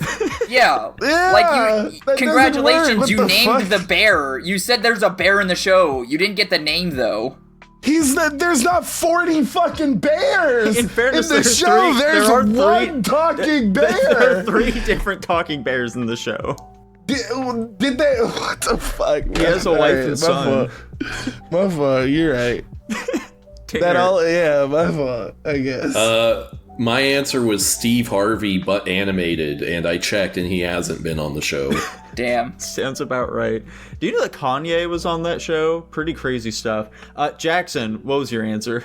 Yeah, Yeah, like that you. doesn't Congratulations, work. What you the named fuck? the bear. You said there's a bear in the show. You didn't get the name though. There's not 40 fucking bears. In fairness, in the there's show, three- there's there are one three- talking There bear. are 3 different talking bears in the show. Did they? What the fuck? He has a wife and son. My fault. You're right. My fault. I guess. My answer was Steve Harvey, but animated, and I checked, and he hasn't been on the show. Damn. Sounds about right. Do you know that Kanye was on that show? Pretty crazy stuff. Jackson, what was your answer?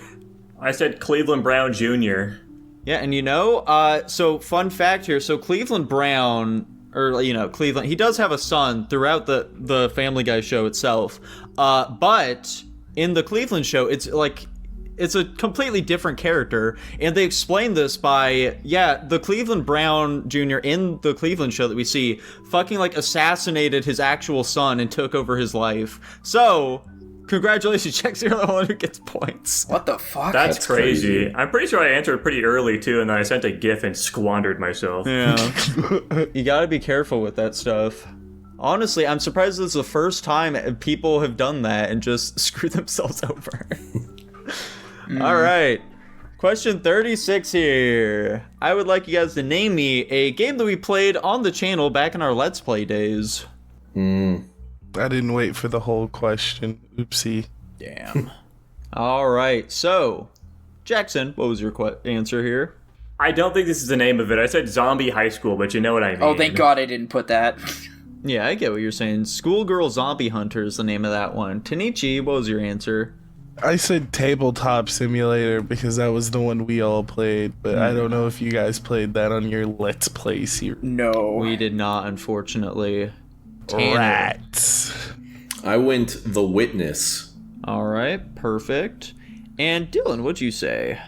I said Cleveland Brown Jr. Yeah, and so fun fact here. So Cleveland Brown, Cleveland, he does have a son throughout the Family Guy show itself. But in the Cleveland show, it's a completely different character, and they explain this by, the Cleveland Brown Jr. in the Cleveland show that we see fucking assassinated his actual son and took over his life. So, congratulations, Jackson, you're the one who gets points. What the fuck? That's crazy. I'm pretty sure I answered pretty early too, and then I sent a GIF and squandered myself. Yeah. You gotta be careful with that stuff. Honestly, I'm surprised this is the first time people have done that and just screwed themselves over. All right. Question 36 here. I would like you guys to name me a game that we played on the channel back in our Let's Play days. I didn't wait for the whole question. Oopsie. Damn. All right. So, Jackson, what was your answer here? I don't think this is the name of it. I said Zombie High School, but you know what I mean. Oh, thank God I didn't put that. Yeah, I get what you're saying. Schoolgirl Zombie Hunter is the name of that one. Tanichi, what was your answer? I said Tabletop Simulator because that was the one we all played, but I don't know if you guys played that on your Let's Play series. No. We did not, unfortunately. Tanner. Rats. I went The Witness. All right, perfect. And Dylan, what'd you say?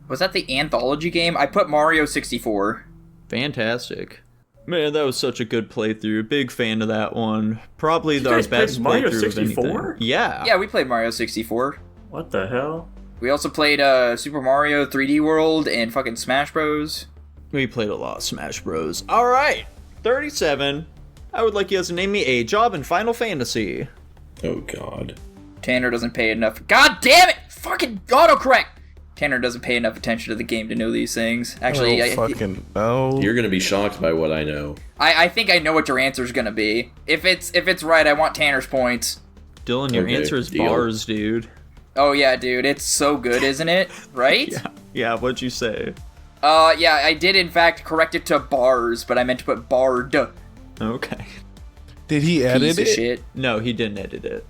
Was that the anthology game? I put Mario 64. Fantastic. Man, that was such a good playthrough. Big fan of that one. Probably You our guys played best Mario playthrough 64? of anything. Yeah. Yeah, we played Mario 64. What the hell? We also played Super Mario 3D World and fucking Smash Bros. We played a lot of Smash Bros. All right, 37. I would like you guys to name me a job in Final Fantasy. Oh, God. Tanner doesn't pay enough. God damn it! Fucking autocorrect! Tanner doesn't pay enough attention to the game to know these things. Actually, I don't fucking know. You're going to be shocked by what I know. I think I know what your answer's gonna be. If it's right, I want Tanner's points. Dylan, your Okay, answer is deal. bars, dude. Oh yeah, dude, it's so good, isn't it? Right? Yeah, what'd you say? Yeah, I did in fact correct it to bars, but I meant to put bard. Okay. Did he edit Piece of it? shit. No, he didn't edit it.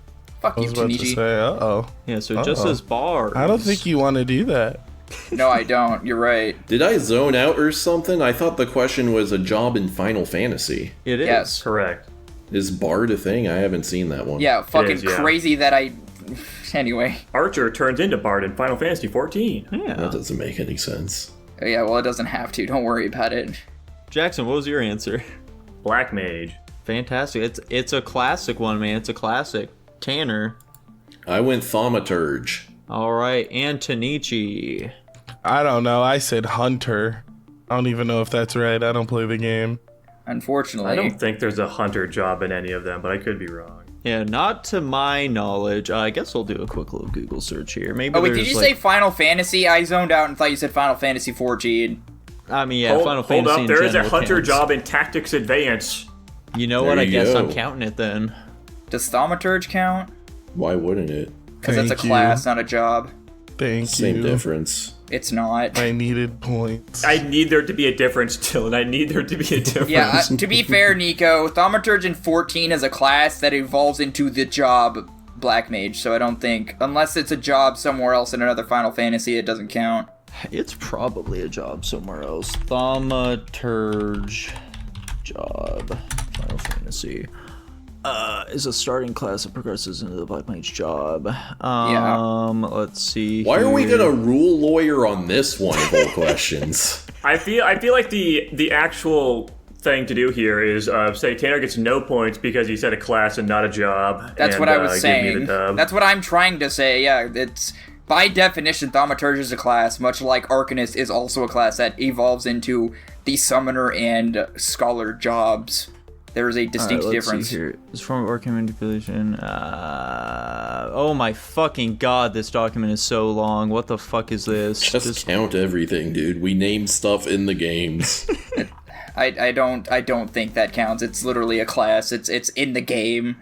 Fuck I you, was about to Tanichi. say, uh-oh. Yeah, so it just says bars. I don't think you want to do that. No, I don't. You're right. Did I zone out or something? I thought the question was a job in Final Fantasy. It is. Yes. Correct. Is Bard a thing? I haven't seen that one. Yeah, fucking is, yeah. crazy that I... Anyway. Archer turns into Bard in Final Fantasy 14. Yeah. That doesn't make any sense. Yeah, well, it doesn't have to. Don't worry about it. Jackson, what was your answer? Black Mage. Fantastic. It's a classic one, man. It's a classic. Tanner. I went Thaumaturge. All right, and Tanichi. I don't know. I said hunter. I don't even know if that's right. I don't play the game. Unfortunately. I don't think there's a hunter job in any of them, but I could be wrong. Yeah, not to my knowledge. I guess we'll do a quick little Google search here. Maybe. Oh, wait, did there's, you say Final Fantasy? I zoned out and thought you said Final Fantasy 14. I mean, yeah, Hold Final Fantasy. up, in there is a general hunter counts. job in Tactics Advance. You know There what? I you guess go. I'm counting it then. Does Thaumaturge count? Why wouldn't it? Because that's a Thank you. class, not a job. Thank Same you. difference. It's not. I needed points. I need there to be a difference, Dylan. I need there to be a difference. Yeah, to be fair, Nico, Thaumaturge in 14 is a class that evolves into the job Black Mage, so I don't think, unless it's a job somewhere else in another Final Fantasy, it doesn't count. It's probably a job somewhere else. Thaumaturge job. Final Fantasy. Is a starting class that progresses into the Black Mage job. Let's see. Why are we here. gonna rule lawyer on this one of all questions? I feel like the actual thing to do here is say Tanner gets no points because he said a class and not a job. That's and, what I was give me saying. the dub. That's what I'm trying to say, yeah. It's, by definition, Thaumaturge is a class, much like Arcanist is also a class that evolves into the Summoner and Scholar jobs. There is a distinct difference. See here. It's from working manipulation. Oh my fucking god, this document is so long. What the fuck is this? Just count everything, dude. We name stuff in the games. I don't think that counts. It's literally a class. It's in the game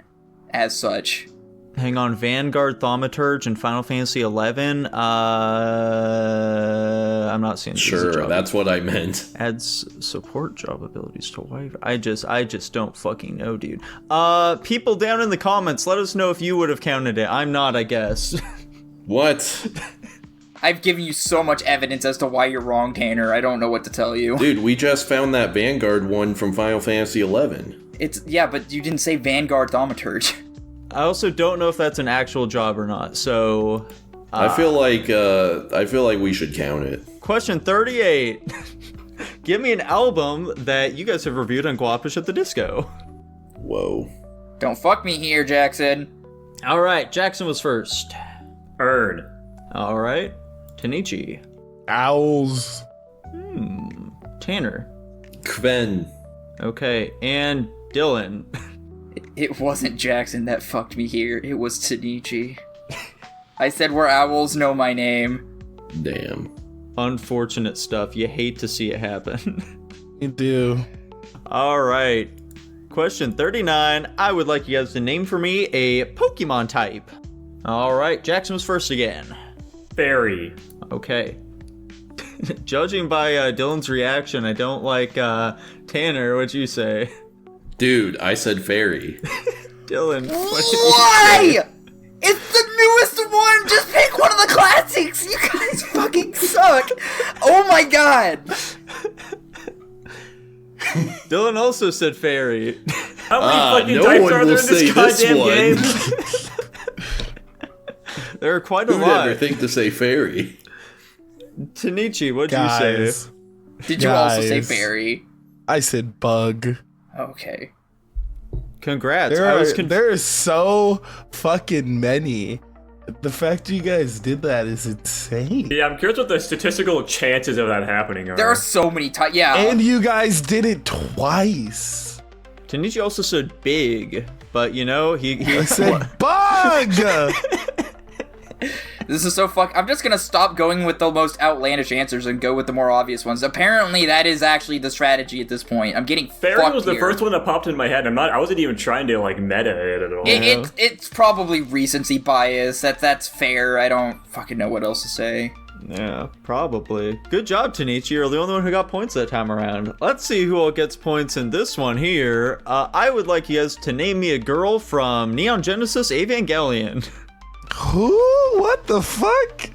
as such. Hang on, Vanguard Thaumaturge in Final Fantasy 11. I'm not seeing this as a Sure, job. that's what I meant. Adds support job abilities to wife. I just don't fucking know, dude. People down in the comments, let us know if you would have counted it. I'm not, I guess. What? I've given you so much evidence as to why you're wrong, Tanner. I don't know what to tell you. Dude, we just found that Vanguard one from Final Fantasy 11. Yeah, but you didn't say Vanguard Thaumaturge. I also don't know if that's an actual job or not. So, I feel like we should count it. question 38. Give me an album that you guys have reviewed on Guapish at the Disco. Whoa. Don't fuck me here, Jackson. All right, Jackson was first. Earn. All right, Tanichi. Owls. Tanner. Kven. Okay, and Dylan. It wasn't Jackson that fucked me here. It was Tanichi. I said where owls know my name. Damn. Unfortunate stuff. You hate to see it happen. You do. All right. Question 39. I would like you guys to name for me a Pokemon type. All right. Jackson was first again. Fairy. Okay. Judging by Dylan's reaction, I don't like Tanner. What'd you say? Dude, I said fairy. Dylan. What did you say? Why? It's the newest one! Just pick one of the classics! You guys fucking suck! Oh my god! Dylan also said fairy. How many fucking no types one are there will in say this this goddamn one. game? There are quite a Who'd lot. ever think to say fairy? Tanichi, what'd you Guys. say? Did you also say Guys. fairy? I said bug. Okay. Congrats. There I are, was there are so fucking many. The fact you guys did that is insane. Yeah, I'm curious what the statistical chances of that happening are. There are so many types. Yeah. And you guys did it twice. Tanichi also said big, but you know, he I said bug! This is so I'm just gonna stop going with the most outlandish answers and go with the more obvious ones. Apparently, that is actually the strategy at this point. I'm getting Fairy fucked was the here. first one that popped in my head. I wasn't even trying to like meta it at all. It's probably recency bias. That's fair. I don't fucking know what else to say. Yeah, probably. Good job, Tanichi. You're the only one who got points that time around. Let's see who all gets points in this one here. I would like you guys to name me a girl from Neon Genesis Evangelion. Who? What the fuck?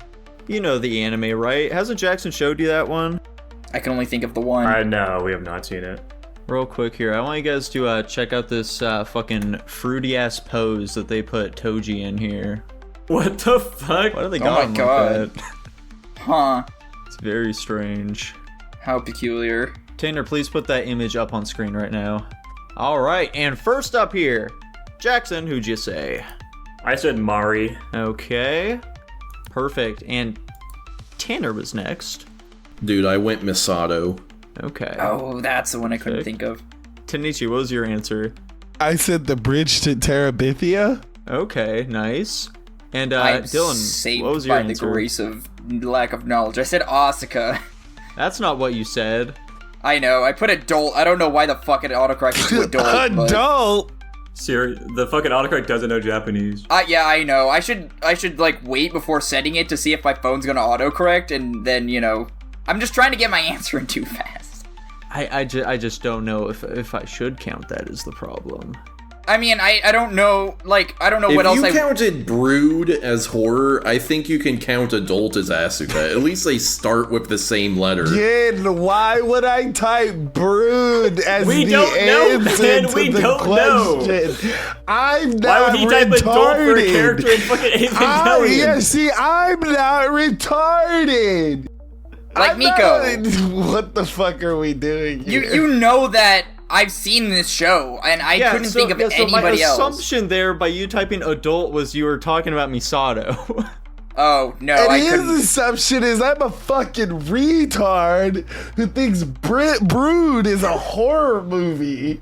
You know the anime, right? Hasn't Jackson showed you that one? I can only think of the one. No, we have not seen it. Real quick here, I want you guys to check out this fucking fruity-ass pose that they put Toji in here. What the fuck? Why do they Oh got my him God. like that? Huh. It's very strange. How peculiar. Tanner, please put that image up on screen right now. All right, and first up here, Jackson, who'd you say? I said Mari. Okay, perfect. And Tanner was next. Dude, I went Misato. Okay. Oh, that's the one I couldn't Sick. think of. Tanichi, what was your answer? I said the bridge to Terabithia. Okay, nice. And I'm Dylan, saved what was your by answer? the grace of lack of knowledge. I said Asuka. That's not what you said. I know. I put adult. I don't know why the fuck it autocorrected to adult. but- Adult. Siri, the fucking autocorrect doesn't know Japanese. Yeah, I know. I should like wait before setting it to see if my phone's gonna autocorrect, and then I'm just trying to get my answer in too fast. I just don't know if I should count that as the problem. I mean, I don't know. Like, I don't know what else If I. you counted Brood as horror, I think you can count Adult as Asuka. At least they start with the same letter. Again, why would I type brood as We the don't know, answer man. to We the don't know. question? I'm not Why would he type adult for a retarded. character in fucking Evangelion? Yeah, see, I'm not retarded. Like I'm Miko. not- what the fuck are we doing here? You know that I've seen this show, and I couldn't think of so anybody my else. assumption there by you typing adult was you were talking about Misato. Oh no, And I his couldn't. assumption is I'm a fucking retard who thinks Brood is a horror movie.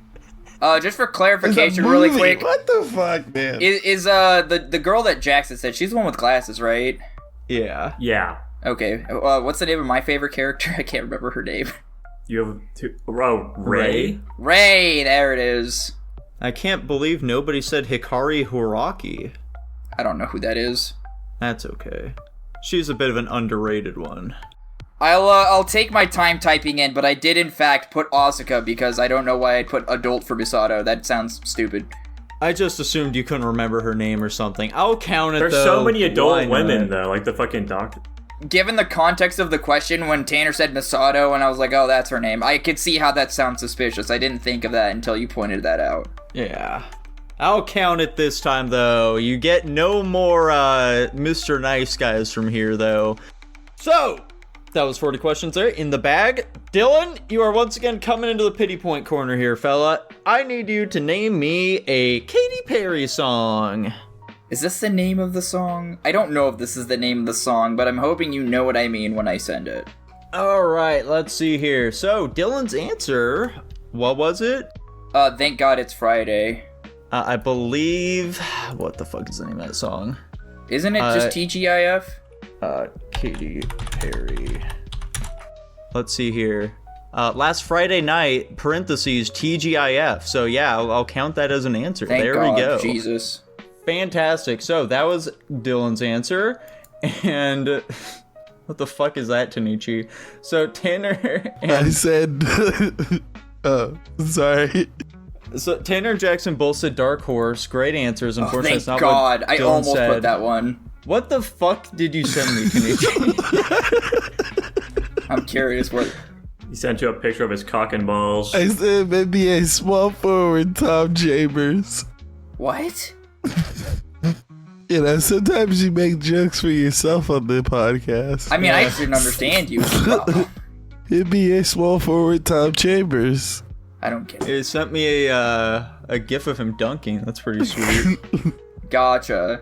Just for It's a clarification, movie. really quick, What the fuck, man? is the girl that Jackson said, she's the one with glasses, right? Yeah. Yeah. Okay. What's the name of my favorite character? I can't remember her name. You have two. Oh, Ray? Ray. There it is. I can't believe nobody said Hikari Horaki. I don't know who that is. That's okay. She's a bit of an underrated one. I'll take my time typing in, but I did in fact put Asuka because I don't know why I put adult for Misato. That sounds stupid. I just assumed you couldn't remember her name or something. I'll count it There's though. so many adult Why women, not? though. Like the fucking doctor. Given the context of the question, when Tanner said Misato and I was like, oh, that's her name, I could see how that sounds suspicious. I didn't think of that until you pointed that out. Yeah. I'll count it this time, though. You get no more Mr. Nice Guys from here, though. So, that was 40 questions there in the bag. Dylan, you are once again coming into the pity point corner here, fella. I need you to name me a Katy Perry song. Is this the name of the song? I don't know if this is the name of the song, but I'm hoping you know what I mean when I send it. Alright, let's see here. So, Dylan's answer, what was it? Thank God It's Friday. I believe... What the fuck is the name of that song? Isn't it just TGIF? Katy Perry. Let's see here. Last Friday night, parentheses, TGIF. So yeah, I'll count that as an answer. Thank there God, we go. Jesus. Fantastic. So that was Dylan's answer. And what the fuck is that, Tanichi? So Tanner I and said, sorry. so Tanner and Jackson both said Dark Horse. Great answers. Unfortunately, Thank it's not God. what I Dylan almost said. put that one. What the fuck did you send me, Tanichi? I'm curious what... He sent you a picture of his cock and balls. I said maybe a small forward Tom Chambers. What? You know, sometimes you make jokes for yourself on the podcast. I mean, I just didn't understand you. It'd be a small forward Tom Chambers. I don't get it. It sent me a gif of him dunking. That's pretty sweet. Gotcha.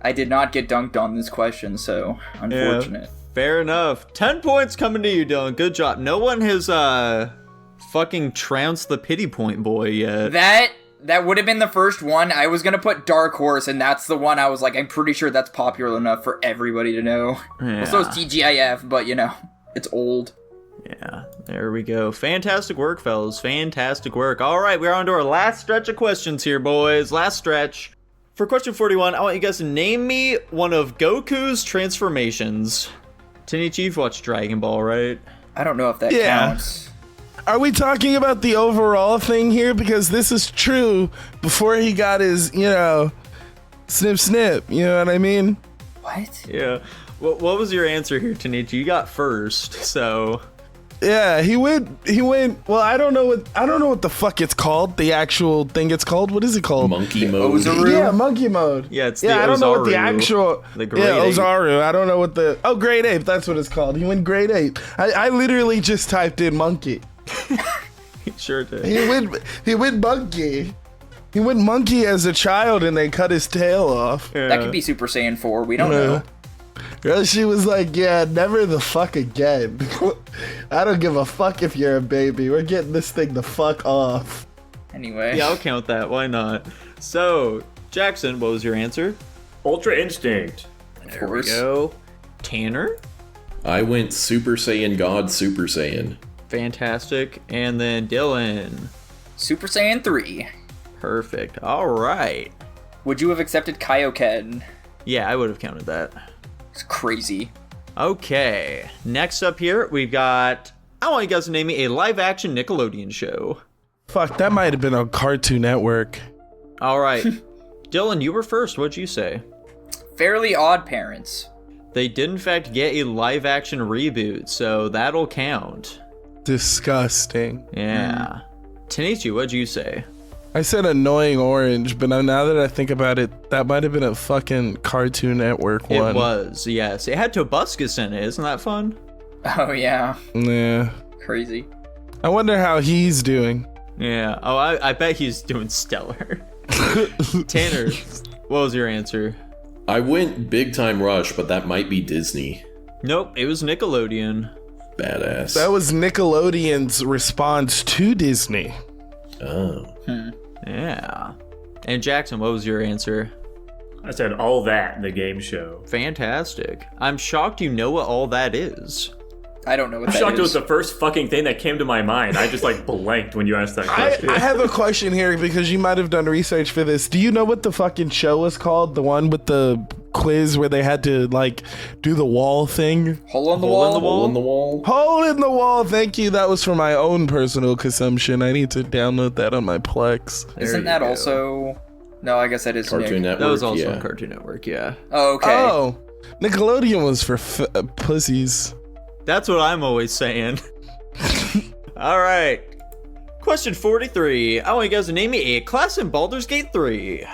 I did not get dunked on this question, so unfortunate. Fair enough. 10 points coming to you, Dylan. Good job. No one has fucking trounced the pity point boy yet. That would have been the first one. I was gonna put Dark Horse, and that's the one I was like, I'm pretty sure that's popular enough for everybody to know. Yeah. Well, so is TGIF, but it's old. Yeah, there we go. Fantastic work, fellas. Fantastic work. All right, we're on to our last stretch of questions here, boys. Last stretch. For question 41, I want you guys to name me one of Goku's transformations. Tanichi, you've watched Dragon Ball, right? I don't know if that Yeah. counts. Are we talking about the overall thing here? Because this is true before he got his, snip snip. You know what I mean? What? Yeah. What was your answer here, Tanichi? You got first, so... Yeah, he went. Well, I don't know what the fuck it's called. The actual thing it's called. What is it called? Monkey mode. Ozaru? Yeah, monkey mode. Yeah, it's the I don't know what the Ozaru. actual. The grade yeah, 8. Ozaru. I don't know what the. Oh, grade 8. That's what it's called. He went grade 8. I literally just typed in monkey. He sure did. He went monkey. He went monkey as a child, and they cut his tail off. Yeah. That could be Super Saiyan 4. We don't know. Girl, she was like, yeah, never the fuck again. I don't give a fuck if you're a baby. We're getting this thing the fuck off. Anyway. Yeah, I'll count that. Why not? So, Jackson, what was your answer? Ultra Instinct. Of course. Go. Tanner? I went Super Saiyan God Super Saiyan. Fantastic. And then Dylan. Super Saiyan 3. Perfect. All right. Would you have accepted Kaioken? Yeah, I would have counted that. It's crazy. Okay. Next up here, we've got... I want you guys to name me a live-action Nickelodeon show. Fuck, that might have been on Cartoon Network. All right. Dylan, you were first. What'd you say? Fairly Odd Parents. They did, in fact, get a live-action reboot, so that'll count. Disgusting. Yeah. Tanichi, what'd you say? I said Annoying Orange, but now that I think about it, that might have been a fucking Cartoon Network one. It was, yes. It had Tobuscus in it. Isn't that fun? Oh, yeah. Yeah. Crazy. I wonder how he's doing. Yeah. Oh, I bet he's doing stellar. Tanner, what was your answer? I went Big Time Rush, but that might be Disney. Nope, it was Nickelodeon. Badass. That was Nickelodeon's response to Disney. Oh. Yeah. And Jackson, what was your answer? I said All That, the game show. Fantastic. I'm shocked you know what all that is. I don't know what I'm that shocked it was is. the first fucking thing that came to my mind. I just blanked when you asked that question. I have a question here because you might have done research for this. Do you know what the fucking show was called? The one with the quiz where they had to do the wall thing? Hole in the Hole in the Wall? Hole in the wall? Hole in the wall. Thank you. That was for my own personal consumption. I need to download that on my Plex. Isn't that also... No, I guess that is Cartoon Nick. Network. That was also yeah. on Cartoon Network, yeah. Oh, okay. Oh, Nickelodeon was for pussies. That's what I'm always saying. All right. Question 43. I want you guys to name me a class in Baldur's Gate 3.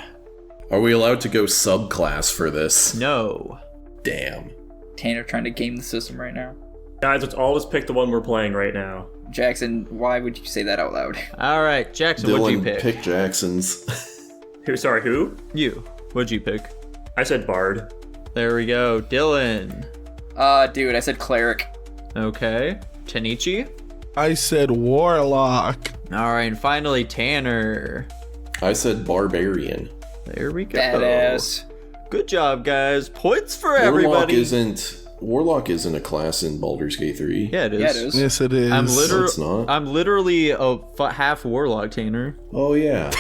Are we allowed to go subclass for this? No. Damn. Tanner trying to game the system right now. Guys, let's all just pick the one we're playing right now. Jackson, why would you say that out loud? All right, Jackson, what'd you Dylan, pick? pick Jackson's. Who? You. What'd you pick? I said Bard. There we go. Dylan. Dude, I said Cleric. Okay. Tanichi. I said Warlock. All right, and finally Tanner. I said Barbarian. There we go. Badass. Good job, guys. Points for everybody. Warlock isn't a class in Baldur's Gate 3. Yeah, it is. Yeah, it is. Yes, it is. It's not. I'm literally a half warlock, Tanner. Oh, yeah.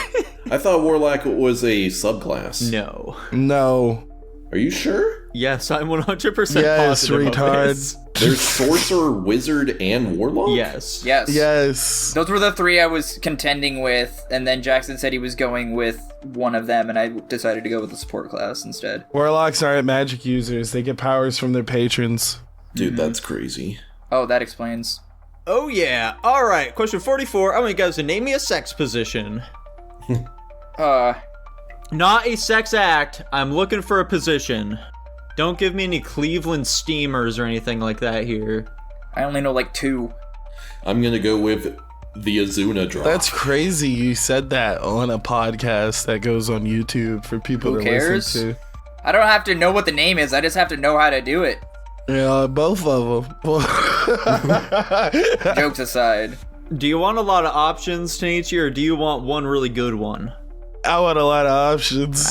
I thought Warlock was a subclass. No. No. Are you sure? Yes, I'm 100% Yes, positive of retard. this. There's Sorcerer, Wizard, and Warlock? Yes. Yes. Yes. Those were the three I was contending with, and then Jackson said he was going with one of them, and I decided to go with the support class instead. Warlocks aren't magic users. They get powers from their patrons. Dude, that's crazy. Oh, that explains. Oh, yeah. All right. Question 44. I want you guys to name me a sex position. Not a sex act. I'm looking for a position. Don't give me any Cleveland Steamers or anything like that here. I only know like two. I'm gonna go with the Azuna drop. That's crazy you said that on a podcast that goes on YouTube for people Who to cares? listen to. I don't have to know what the name is, I just have to know how to do it. Yeah, both of them. Jokes aside. Do you want a lot of options, Tanichi, or do you want one really good one? I want a lot of options.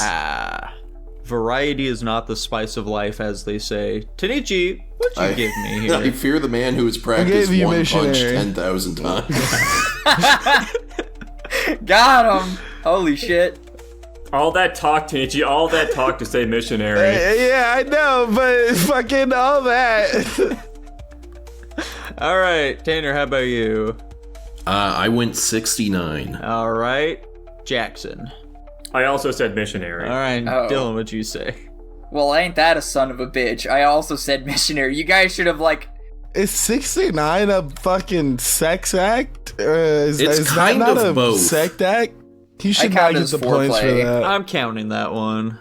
Variety is not the spice of life, as they say. Tanichi, what'd you give me here? I fear the man who has practiced gave you one punch missionary. 10,000 times. Got him! Holy shit. All that talk, Tanichi, all that talk to say missionary. Yeah, I know, but fucking all that. All right, Tanner, how about you? I went 69. All right, Jackson. I also said missionary. All right, Oh. Dylan, what'd you say? Well, ain't that a son of a bitch? I also said missionary. You guys should have, like... Is 69 a fucking sex act? It's is kind that not of a both. Sect act? He should count not get as the points for foreplay. that. I'm counting that one.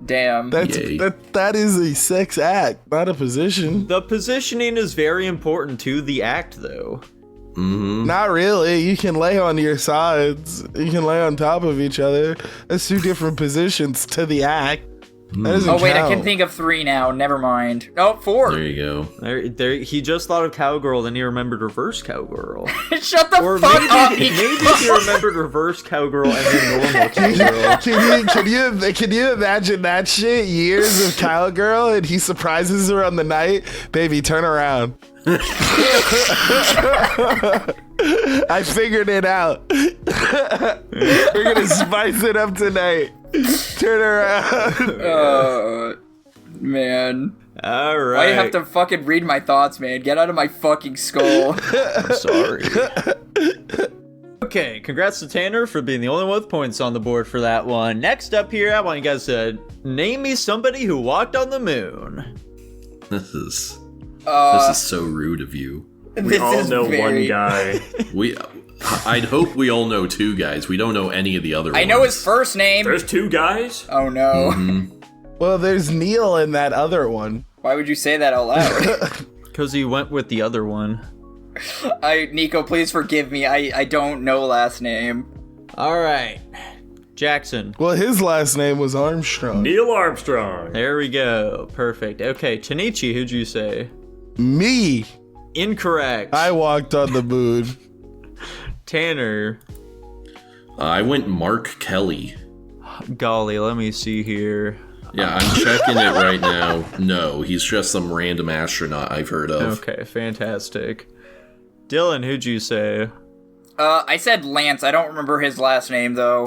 Damn. Yay. That is a sex act, not a position. The positioning is very important to the act, though. Mm-hmm. Not really. You can lay on your sides. You can lay on top of each other. That's two different positions to the act. That doesn't Oh, wait, I count. can think of 3 now. Never mind. Oh, 4. There you go. There, he just thought of cowgirl, then he remembered reverse cowgirl. Shut the Or fuck up, maybe Nico. he remembered reverse cowgirl and then normal cowgirl. Can you imagine that shit? Years of cowgirl, and he surprises her on the night. Baby, turn around. I figured it out. We're gonna spice it up tonight. Turn around. Man. All right. Why do you have to fucking read my thoughts, man? Get out of my fucking skull. I'm sorry. Okay, congrats to Tanner for being the only one with points on the board for that one. Next up here, I want you guys to name me somebody who walked on the moon. This is Uh, so rude of you. We all know one guy. I'd hope we all know 2 guys. We don't know any of the other ones. I know his first name. There's 2 guys? Oh no. Well, there's Neil in that other one. Why would you say that out loud? Because he went with the other one. Nico, please forgive me. I don't know last name. All right. Jackson. Well, his last name was Armstrong. Neil Armstrong. There we go. Perfect. Okay, Tanichi, who'd you say? Me. Incorrect. I walked on the moon. Tanner. I went Mark Kelly. Golly, let me see here. Yeah, I'm checking it right now. No, he's just some random astronaut I've heard of. Okay, fantastic. Dylan, who'd you say? I said Lance. I don't remember his last name though.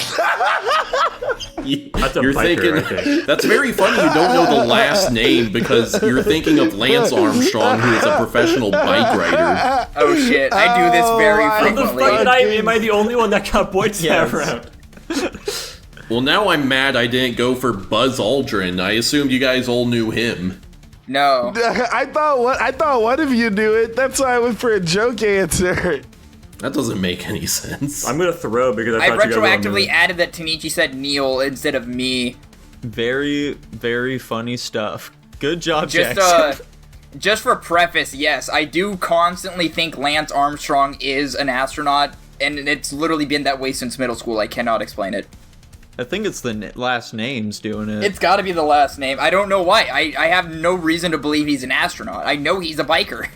That's a You're biker, I thinking think. that's very funny. You don't know the last name because you're thinking of Lance Armstrong, who is a professional bike rider. Oh shit, I do this very Oh, How the frequently. fuck am I the only one that got points Yes. that round? Well, now I'm mad I didn't go for Buzz Aldrin. I assumed you guys all knew him. No. I thought one of you knew it. That's why I went for a joke answer. That doesn't make any sense. I'm gonna throw because I I thought you guys were on retroactively the- added that Tanichi said Neil instead of me. Very, very funny stuff. Good job, Just Jackson. just for preface, yes, I do constantly think Lance Armstrong is an astronaut, and it's literally been that way since middle school. I cannot explain it. I think it's the last names doing it. It's got to be the last name. I don't know why. I have no reason to believe he's an astronaut. I know he's a biker.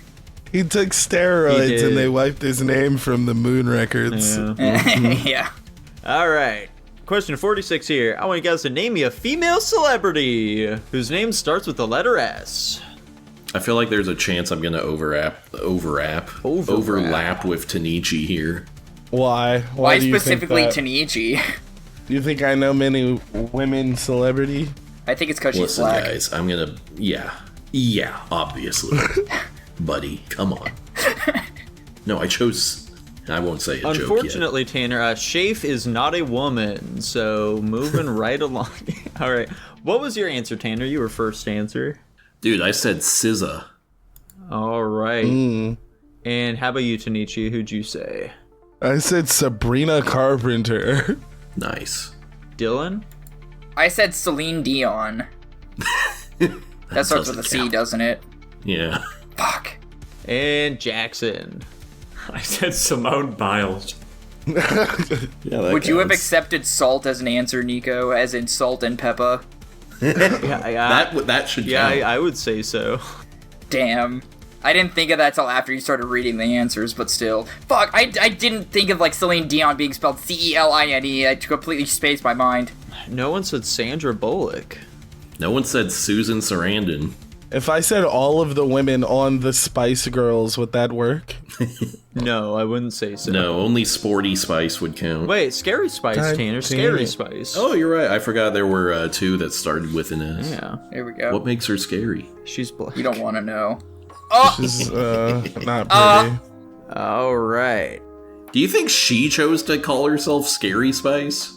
He took steroids He did. and they wiped his name from the moon records. Yeah. Yeah. All right. Question 46 here. I want you guys to name me a female celebrity whose name starts with the letter S. I feel like there's a chance I'm gonna overlap with Tanichi here. Why? Why do you specifically think that? Tanichi? Do you think I know many women celebrity? I think it's because she's Listen, black. guys, I'm gonna obviously, buddy, come on. No, I won't say a joke yet. Unfortunately, Tanner, Shafe is not a woman, so moving right along. All right. What was your answer, Tanner? You were first answer. Dude, I said SZA. All right. And how about you, Tanichi? Who'd you say? I said Sabrina Carpenter. Nice. Dylan? I said Celine Dion. That starts with a C, count. doesn't it? Yeah. Fuck. And Jackson. I said Simone Biles. Yeah, that Would you have counts. accepted salt as an answer, Nico? As in salt and pepper? Yeah, That should yeah, count. I would say so. Damn. I didn't think of that till after you started reading the answers, but still. Fuck, I didn't think of, like, Celine Dion being spelled C-E-L-I-N-E. I completely spaced my mind. No one said Sandra Bullock. No one said Susan Sarandon. If I said all of the women on the Spice Girls, would that work? No, I wouldn't say so. No, only Sporty Spice would count. Wait, Scary Spice, God Tanner. damn Scary it. Spice. Oh, you're right. I forgot there were 2 that started with an S. Yeah. There we go. What makes her scary? She's black. You don't want to know. Oh! This is not pretty. All right. Do you think she chose to call herself Scary Spice?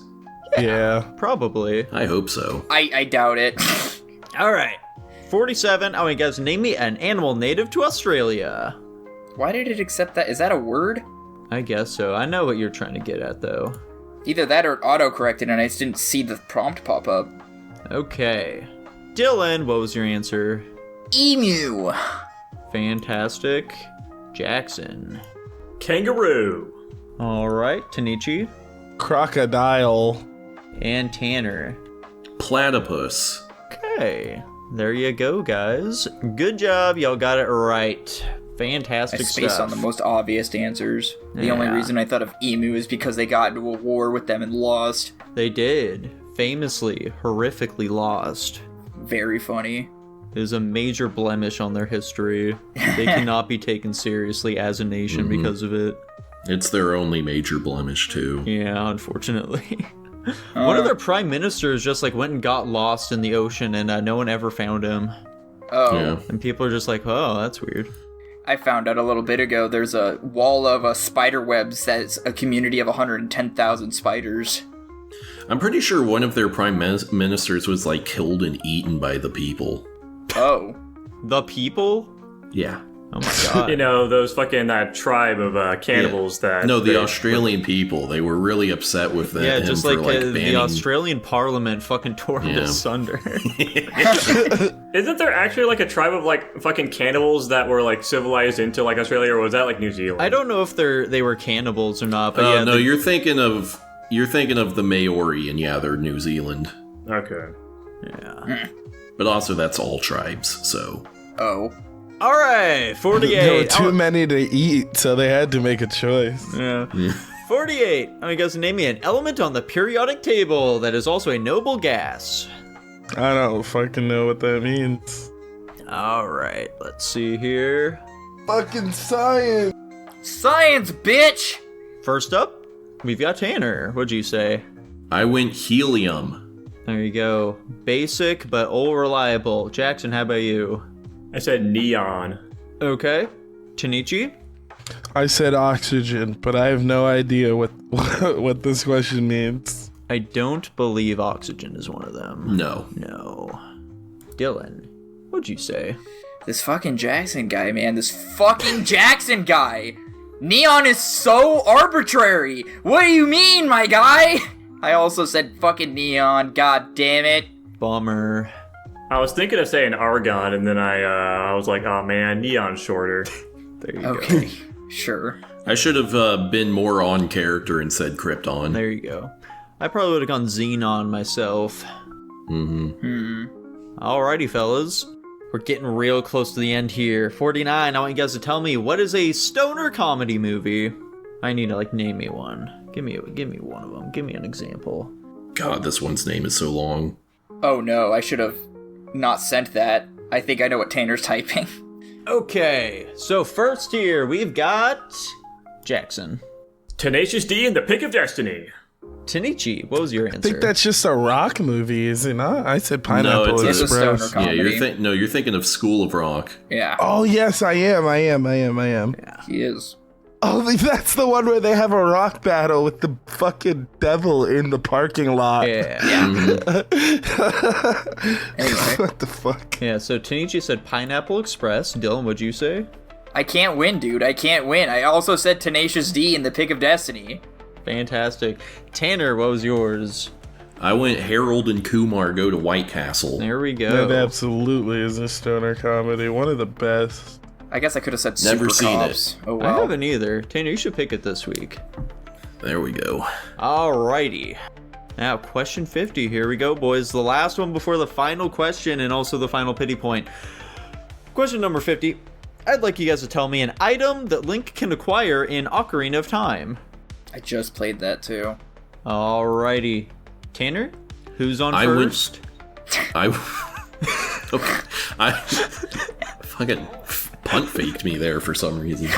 Yeah. Probably. I hope so. I doubt it. All right. 47. Oh, you guys, name me an animal native to Australia. Why did it accept that? Is that a word? I guess so. I know what you're trying to get at, though. Either that or it auto-corrected and I just didn't see the prompt pop up. Okay. Dylan, what was your answer? Emu. Fantastic. Jackson. Kangaroo. All right. Tanichi. Crocodile. And Tanner. Platypus. Okay. There you go, guys. Good job. Y'all got it right. I Fantastic spaced stuff. on the most obvious answers. The only Yeah. reason I thought of emu is because they got into a war with them and lost. They did. Famously, horrifically lost. Very funny. It is a major blemish on their history. They cannot be taken seriously as a nation because of it. It's their only major blemish, too. Yeah, unfortunately. One of their prime ministers just like went and got lost in the ocean and no one ever found him. Oh, Yeah. And people are just like, oh, that's weird. I found out a little bit ago there's a wall of spider webs that's a community of 110,000 spiders. I'm pretty sure one of their prime ministers was, like, killed and eaten by the people. Oh. The people? Yeah. Oh my god. You know, those fucking that tribe of cannibals that... No, the they- Australian people, they were really upset with that. Yeah, him just for, like, banning... the Australian Parliament fucking tore him Yeah. asunder. Isn't there actually like a tribe of like fucking cannibals that were like civilized into like Australia, or was that like New Zealand? I don't know if they were cannibals or not, but Oh, yeah. no, you're thinking of the Maori, and yeah, they're New Zealand. Okay. Yeah. But also, that's all tribes, so... Oh. All right, 48. There were too Oh, many to eat, so they had to make a choice. yeah. 48. Oh, you guys name me an element on the periodic table that is also a noble gas. I don't fucking know what that means. All right, let's see here. Fucking science. Science, bitch! First up, we've got Tanner. What'd you say? I went helium. There you go. Basic, but all reliable. Jackson, how about you? I said neon. Okay. Tanichi? I said oxygen, but I have no idea what what this question means. I don't believe oxygen is one of them. No. No. Dylan, what'd you say? This fucking Jackson guy, man. This fucking Jackson guy! Neon is so arbitrary! What do you mean, my guy? I also said fucking neon, god damn it. Bummer. I was thinking of saying argon, and then I was like, oh man, neon's shorter. There you go. Okay, sure. I should have been more on character and said Krypton. There you go. I probably would have gone Xenon myself. Alrighty, fellas. We're getting real close to the end here. 49, I want you guys to tell me, what is a stoner comedy movie? I need to, name me one. Give me one of them. Give me an example. God, this one's name is so long. Oh no, I should have not sent that. I think I know what Tanner's typing. Okay, so first here, we've got Jackson. Tenacious D and the Pick of Destiny. Tanichi, what was your answer? I think that's just a rock movie, is it not? I said Pineapple it's a stoner Express. comedy. Yeah, you're thinking of School of Rock. Yeah, Oh yes, I am. he is. Oh, that's the one where they have a rock battle with the fucking devil in the parking lot. Yeah. Anyway, What the fuck? Yeah, so Tanichi said Pineapple Express. Dylan, what'd you say? I can't win, dude. I can't win. I also said Tenacious D and the Pick of Destiny. Fantastic. Tanner, what was yours? I went Harold and Kumar Go to White Castle. There we go. That absolutely is a stoner comedy. One of the best. I guess I could have said Never Super seen Cops. Oh I well. haven't either. Tanner, you should pick it this week. There we go. Alrighty. Now, question 50. Here we go, boys. The last one before the final question and also the final pity point. Question number 50. I'd like you guys to tell me an item that Link can acquire in Ocarina of Time. I just played that too. Alrighty. Tanner, who's on I went- first? I fucking punt faked me there for some reason.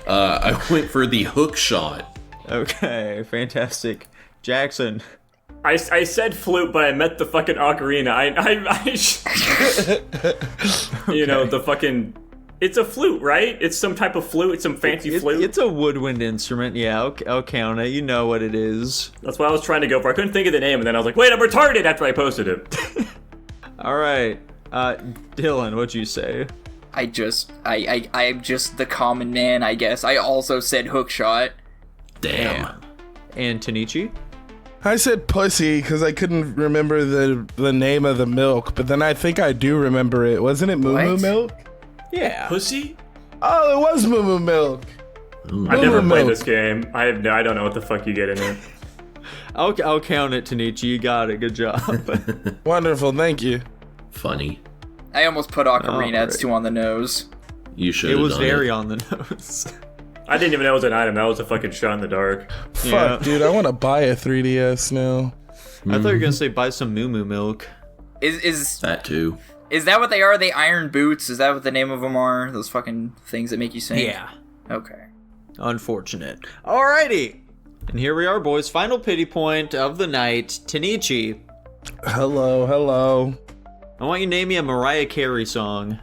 I went for the hook shot. Okay, fantastic. Jackson. I said flute, but I meant the fucking ocarina. You know, the fucking... It's a flute, right? It's some type of flute. It's some fancy flute. It's a woodwind instrument. Yeah, I'll count it. You know what it is. That's what I was trying to go for. I couldn't think of the name, and then I was like, wait, I'm retarded after I posted it. All right. Dylan, what'd you say? I'm just the common man, I guess. I also said hook shot. Damn. And Tanichi? I said pussy because I couldn't remember the name of the milk, but then I think I do remember it. Wasn't it Moo Moo What? Milk? Yeah. Pussy? Oh, it was Moo Moo Milk. I never Moo played Moo. this game. I don't know what the fuck you get in it. I'll count it, Tanichi. You got it. Good job. Wonderful, thank you. Funny. I almost put ocarina. Alright. It's too on the nose. You should It have was done very it. on the nose. I didn't even know it was an item. That was a fucking shot in the dark. Yeah. Fuck, dude, I want to buy a 3DS now. I thought you were gonna say buy some Moo Moo milk. Is That too. that what they are? Are they iron boots? Is that what the name of them are? Those fucking things that make you sing? Yeah. Okay. Unfortunate. Alrighty. And here we are, boys. Final pity point of the night. Tanichi, Hello. I want you to name me a Mariah Carey song.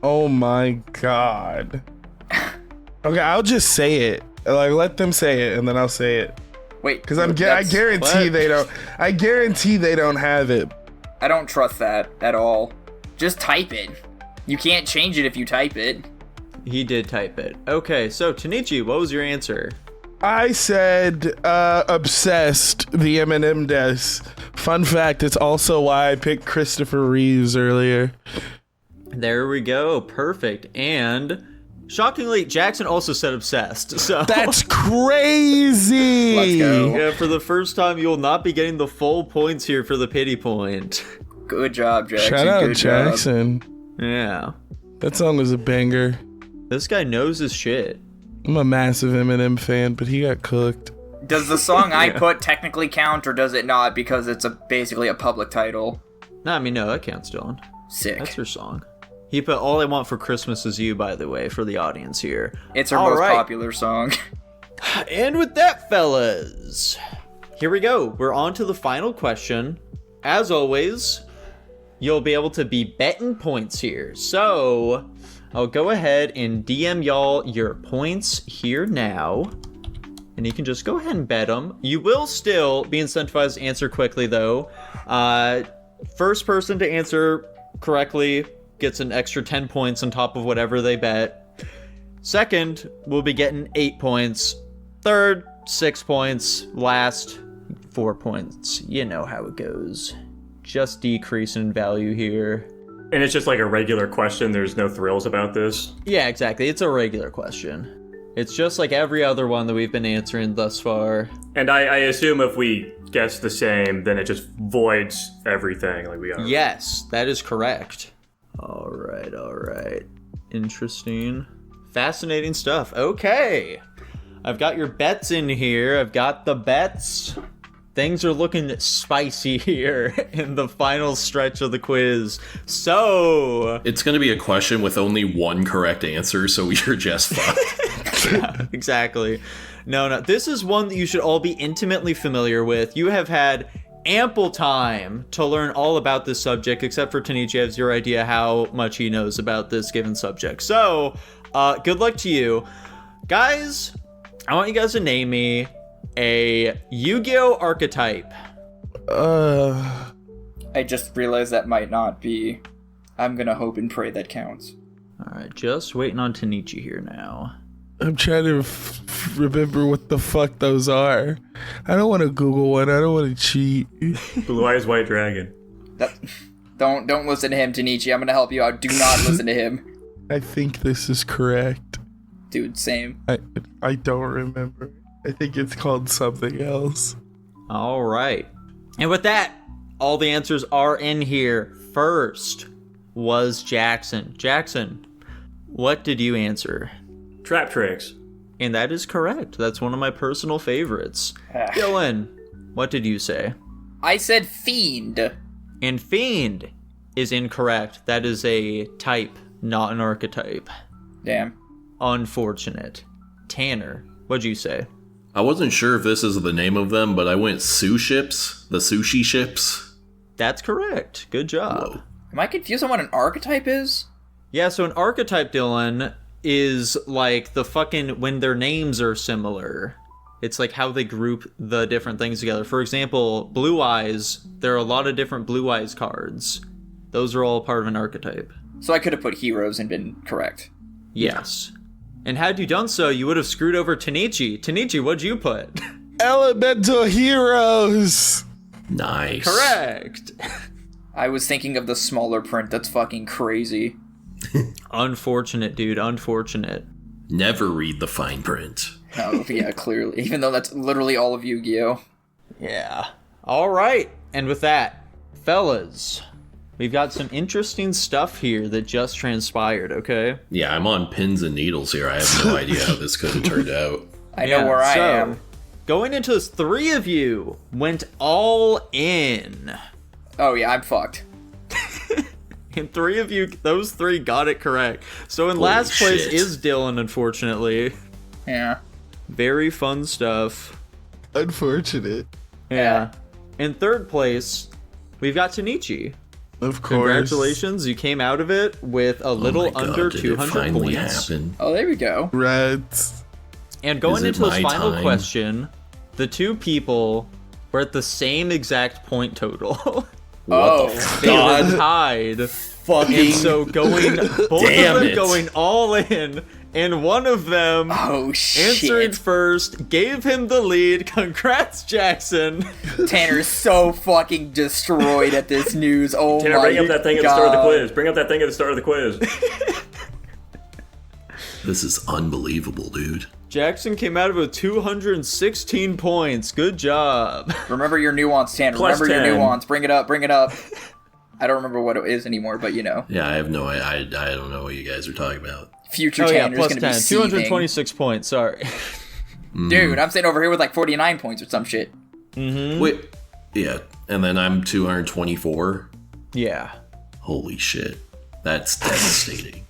Oh my god. Okay, I'll just say it. Like, let them say it, and then I'll say it. Wait. Because I that's- guarantee What? they don't. I guarantee they don't have it. I don't trust that at all. Just type it. You can't change it if you type it. He did type it. Okay, so Tanichi, what was your answer? I said obsessed. The Eminem desk. Fun fact: it's also why I picked Christopher Reeves earlier. There we go. Perfect. And shockingly, Jackson also said obsessed. So That's crazy. Let's go. yeah, for the first time, you'll not be getting the full points here for the pity point. Good job, Jackson. Shout out Good job. Jackson. Yeah. That song was a banger. This guy knows his shit. I'm a massive Eminem fan, but he got cooked. Does the song I put technically count, or does it not because it's basically a public title? No, I mean, no, that counts, Dylan. Sick. That's her song. He put All I Want for Christmas Is You, by the way, for the audience here. It's her All most right. popular song. And with that, fellas, here we go. We're on to the final question. As always, you'll be able to be betting points here. So, I'll go ahead and DM y'all your points here now. And you can just go ahead and bet them. You will still be incentivized to answer quickly, though. First person to answer correctly gets an extra 10 points on top of whatever they bet. Second, we'll be getting 8 points. Third, 6 points. Last, 4 points. You know how it goes. Just decrease in value here. And it's just like a regular question. There's no thrills about this. Yeah, exactly. It's a regular question. It's just like every other one that we've been answering thus far. And I assume if we guess the same, then it just voids everything. Like we are. Yes, that is correct. All right. Interesting. Fascinating stuff. Okay. I've got your bets in here. I've got the bets. Things are looking spicy here in the final stretch of the quiz. So, It's going to be a question with only one correct answer, so you're just fucked. yeah, exactly. No. This is one that you should all be intimately familiar with. You have had ample time to learn all about this subject, except for Tanichi has your idea how much he knows about this given subject. So, good luck to you. Guys, I want you guys to name me a Yu-Gi-Oh! Archetype. I just realized that might not be. I'm gonna hope and pray that counts. Alright, just waiting on Tanichi here now. I'm trying to remember what the fuck those are. I don't want to Google one. I don't want to cheat. Blue Eyes White Dragon. Don't listen to him, Tanichi. I'm gonna help you out. Do not listen to him. I think this is correct. Dude, same. I don't remember. I think it's called something else. Alright. And with that, all the answers are in here. First was Jackson. Jackson, what did you answer? Trap tricks. And that is correct. That's one of my personal favorites. Dylan, what did you say? I said fiend. And Fiend is incorrect. That is a type, not an archetype. Damn. Unfortunate. Tanner, what'd you say? I wasn't sure if this is the name of them, but I went ships, the sushi ships. That's correct. Good job. Whoa. Am I confused on what an archetype is? Yeah, so an archetype, Dylan, is like the fucking when their names are similar. It's like how they group the different things together. For example, Blue Eyes, there are a lot of different Blue Eyes cards. Those are all part of an archetype. So I could have put heroes and been correct. Yes. And had you done so, you would have screwed over Tanichi. Tanichi, what'd you put? Elemental heroes. Nice. Correct. I was thinking of the smaller print. That's fucking crazy. Unfortunate, dude. Unfortunate. Never read the fine print. Oh, yeah, clearly. Even though that's literally all of Yu-Gi-Oh! Yeah. All right. And with that, fellas, we've got some interesting stuff here that just transpired, okay? Yeah, I'm on pins and needles here. I have no idea how this could have turned out. I know where I am. Going into this, 3 of you went all in. Oh, yeah, I'm fucked. And 3 of you, those 3 got it correct. So in Holy last place shit. is Dylan, unfortunately. Yeah. Very fun stuff. Unfortunate. Yeah. In 3rd place, we've got Tanichi. Of course. Congratulations, you came out of it with a little Oh my God, under did 200 it finally points. happen? Oh, there we go. Reds. And going Is it into this my final time? question, the 2 people were at the same exact point total. Oh, They were God. tied. Fucking And so going, both Damn of them it. going all in, and one of them oh answering shit. first, gave him the lead. Congrats, Jackson. Tanner's so fucking destroyed at this news. Oh Tanner, my bring up that thing at the God. start of the quiz. Bring up that thing at the start of the quiz. This is unbelievable, dude. Jackson came out of it with 216 points. Good job. Remember your nuance, Tanner. Plus Remember 10. your nuance. Bring it up. Bring it up. I don't remember what it is anymore, but you know. Yeah, I have no I don't know what you guys are talking about. Future Oh yeah, Tanner's plus gonna 10. be seething. 226 points, sorry. Dude, I'm sitting over here with like 49 points or some shit. Wait, yeah, and then I'm 224. Yeah. Holy shit. That's devastating.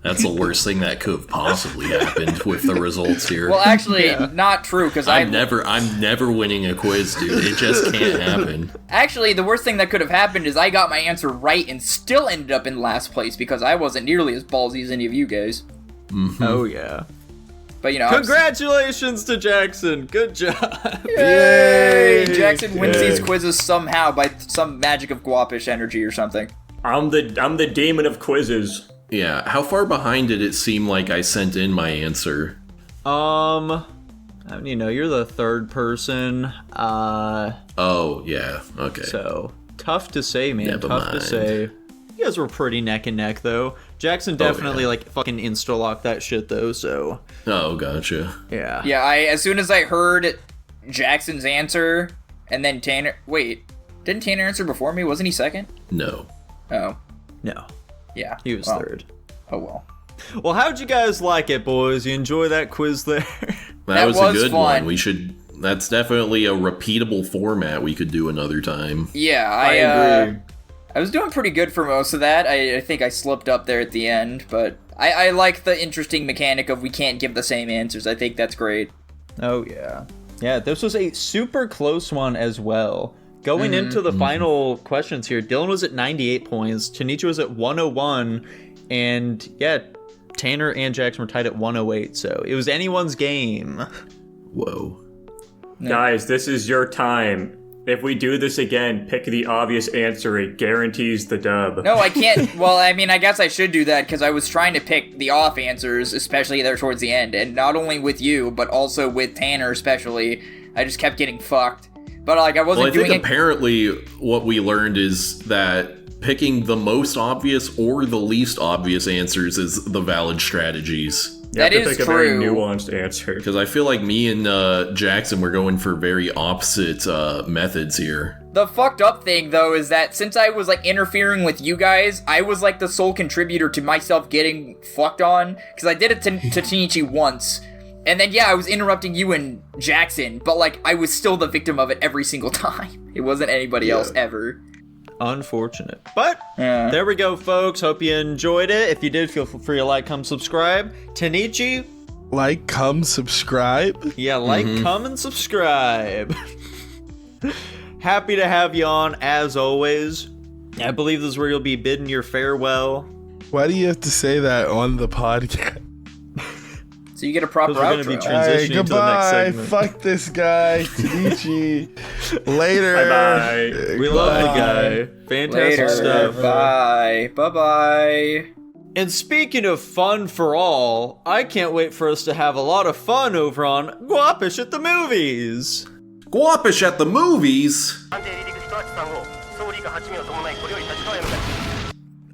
That's the worst thing that could have possibly happened with the results here. Well, actually, not true, because I'm never winning a quiz, dude. It just can't happen. Actually, the worst thing that could have happened is I got my answer right and still ended up in last place because I wasn't nearly as ballsy as any of you guys. Oh yeah. But you know, Congratulations to Jackson. Good job. Yay! Jackson wins these quizzes somehow by some magic of Guapish energy or something. I'm the demon of quizzes. Yeah, how far behind did it seem like I sent in my answer? You're the 3rd person. Oh, yeah, okay. So tough to say, man. Never tough to mind. say. You guys were pretty neck and neck though. Jackson definitely like fucking insta-locked that shit though, so Oh, gotcha. yeah. Yeah, as soon as I heard Jackson's answer, and then Tanner... Wait, didn't Tanner answer before me? Wasn't he second? No. Oh, No. yeah. He was well, 3rd. Oh, well. Well, how'd you guys like it, boys? You enjoy that quiz there? That was a was good fun. one. That's definitely a repeatable format we could do another time. Yeah, I agree. I was doing pretty good for most of that. I think I slipped up there at the end, but I like the interesting mechanic of we can't give the same answers. I think that's great. Oh yeah. Yeah, this was a super close one as well. Going into the final questions here, Dylan was at 98 points, Tanichi was at 101, and yeah, Tanner and Jackson were tied at 108, so it was anyone's game. Whoa. Guys, this is your time. If we do this again, pick the obvious answer. It guarantees the dub. No, I can't. Well, I mean, I guess I should do that because I was trying to pick the off answers, especially there towards the end, and not only with you, but also with Tanner, especially. I just kept getting fucked. But like, I wasn't Well, I think doing it. apparently what we learned is that picking the most obvious or the least obvious answers is the valid strategies. You have That to is pick a very true. nuanced answer. Because I feel like me and Jackson were going for very opposite methods here. The fucked up thing, though, is that since I was, like, interfering with you guys, I was, like, the sole contributor to myself getting fucked on, because I did it to Tanichi once, and then, yeah, I was interrupting you and Jackson, but, like, I was still the victim of it every single time. It wasn't anybody else ever. Unfortunate. But Yeah. there we go, folks. Hope you enjoyed it. If you did, feel free to like, comment, subscribe. Tanichi, Like, come, subscribe. Yeah, like, come, and subscribe. Happy to have you on, as always. I believe this is where you'll be bidding your farewell. Why do you have to say that on the podcast? So you get a proper Because we're going to be transitioning right, to the next goodbye. segment. Fuck this guy. Tanichi. Later. Bye-bye. We love the guy. Fantastic Later. stuff. Bye. Bye-bye. And speaking of fun for all, I can't wait for us to have a lot of fun over on Guapish at the Movies. Guapish at the movies?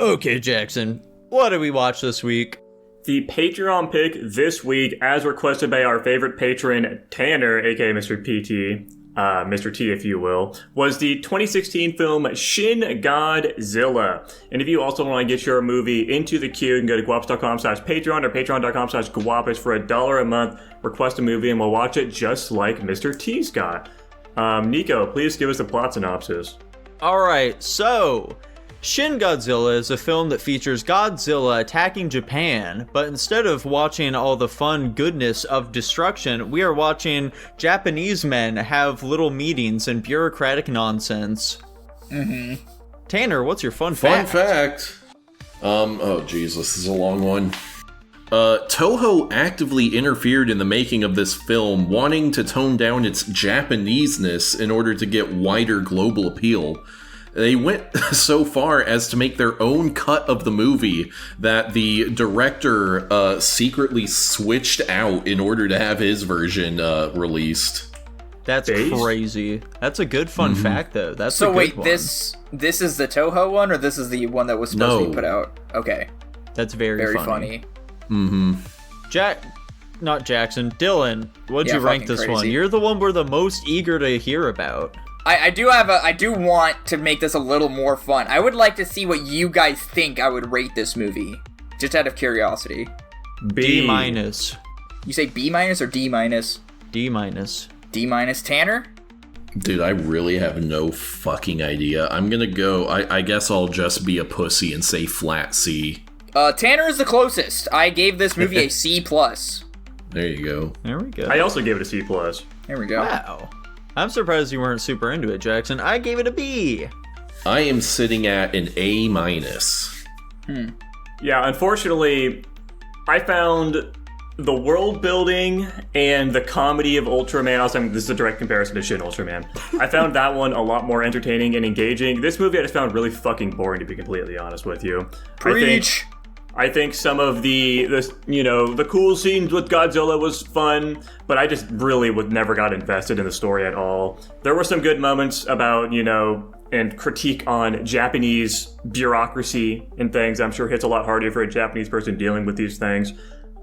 Okay, Jackson, what did we watch this week? The Patreon pick this week, as requested by our favorite patron, Tanner, aka Mr. PT, Mr. T, if you will, was the 2016 film Shin Godzilla. And if you also want to get your movie into the queue, you can go to guapish.com/Patreon or patreon.com/Guapish for $1 a month. Request a movie and we'll watch it just like Mr. T's got. Nico, please give us the plot synopsis. Alright, so Shin Godzilla is a film that features Godzilla attacking Japan, but instead of watching all the fun goodness of destruction, we are watching Japanese men have little meetings and bureaucratic nonsense. Tanner, what's your fun fact? Fun fact. Oh jeez, this is a long one. Toho actively interfered in the making of this film, wanting to tone down its Japaneseness in order to get wider global appeal. They went so far as to make their own cut of the movie that the director secretly switched out in order to have his version released. That's crazy. That's a good fun fact, though. That's So a good wait, one. this is the Toho one, or this is the one that was supposed to be put out? Okay. That's very funny. Not Jackson. Dylan, what'd you rank fucking this one? crazy. You're the one we're the most eager to hear about. I do want to make this a little more fun. I would like to see what you guys think I would rate this movie. Just out of curiosity. D minus. You say B minus or D minus? D minus. D minus. Tanner? Dude, I really have no fucking idea. I'm gonna go, I guess I'll just be a pussy and say flat C. Tanner is the closest. I gave this movie a C+. There you go. There we go. I also gave it a C+. There we go. Wow. I'm surprised you weren't super into it, Jackson. I gave it a B. I am sitting at an A minus. Yeah, unfortunately, I found the world building and the comedy of Ultraman, also, this is a direct comparison to Shin Ultraman. I found that one a lot more entertaining and engaging. This movie I just found really fucking boring, to be completely honest with you. Preach! I think some of the cool scenes with Godzilla was fun, but I just really never got invested in the story at all. There were some good moments about, and critique on Japanese bureaucracy and things. I'm sure hits a lot harder for a Japanese person dealing with these things.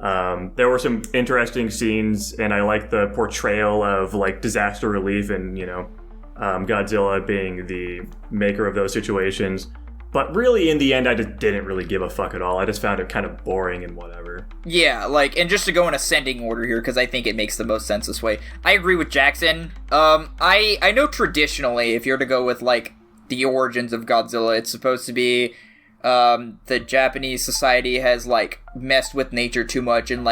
There were some interesting scenes, and I like the portrayal of disaster relief and Godzilla being the maker of those situations. But really, in the end, I just didn't really give a fuck at all. I just found it kind of boring and whatever. Yeah, and just to go in ascending order here, because I think it makes the most sense this way. I agree with Jackson. I know traditionally, if you're to go with, the origins of Godzilla, it's supposed to be, the Japanese society has, messed with nature too much and,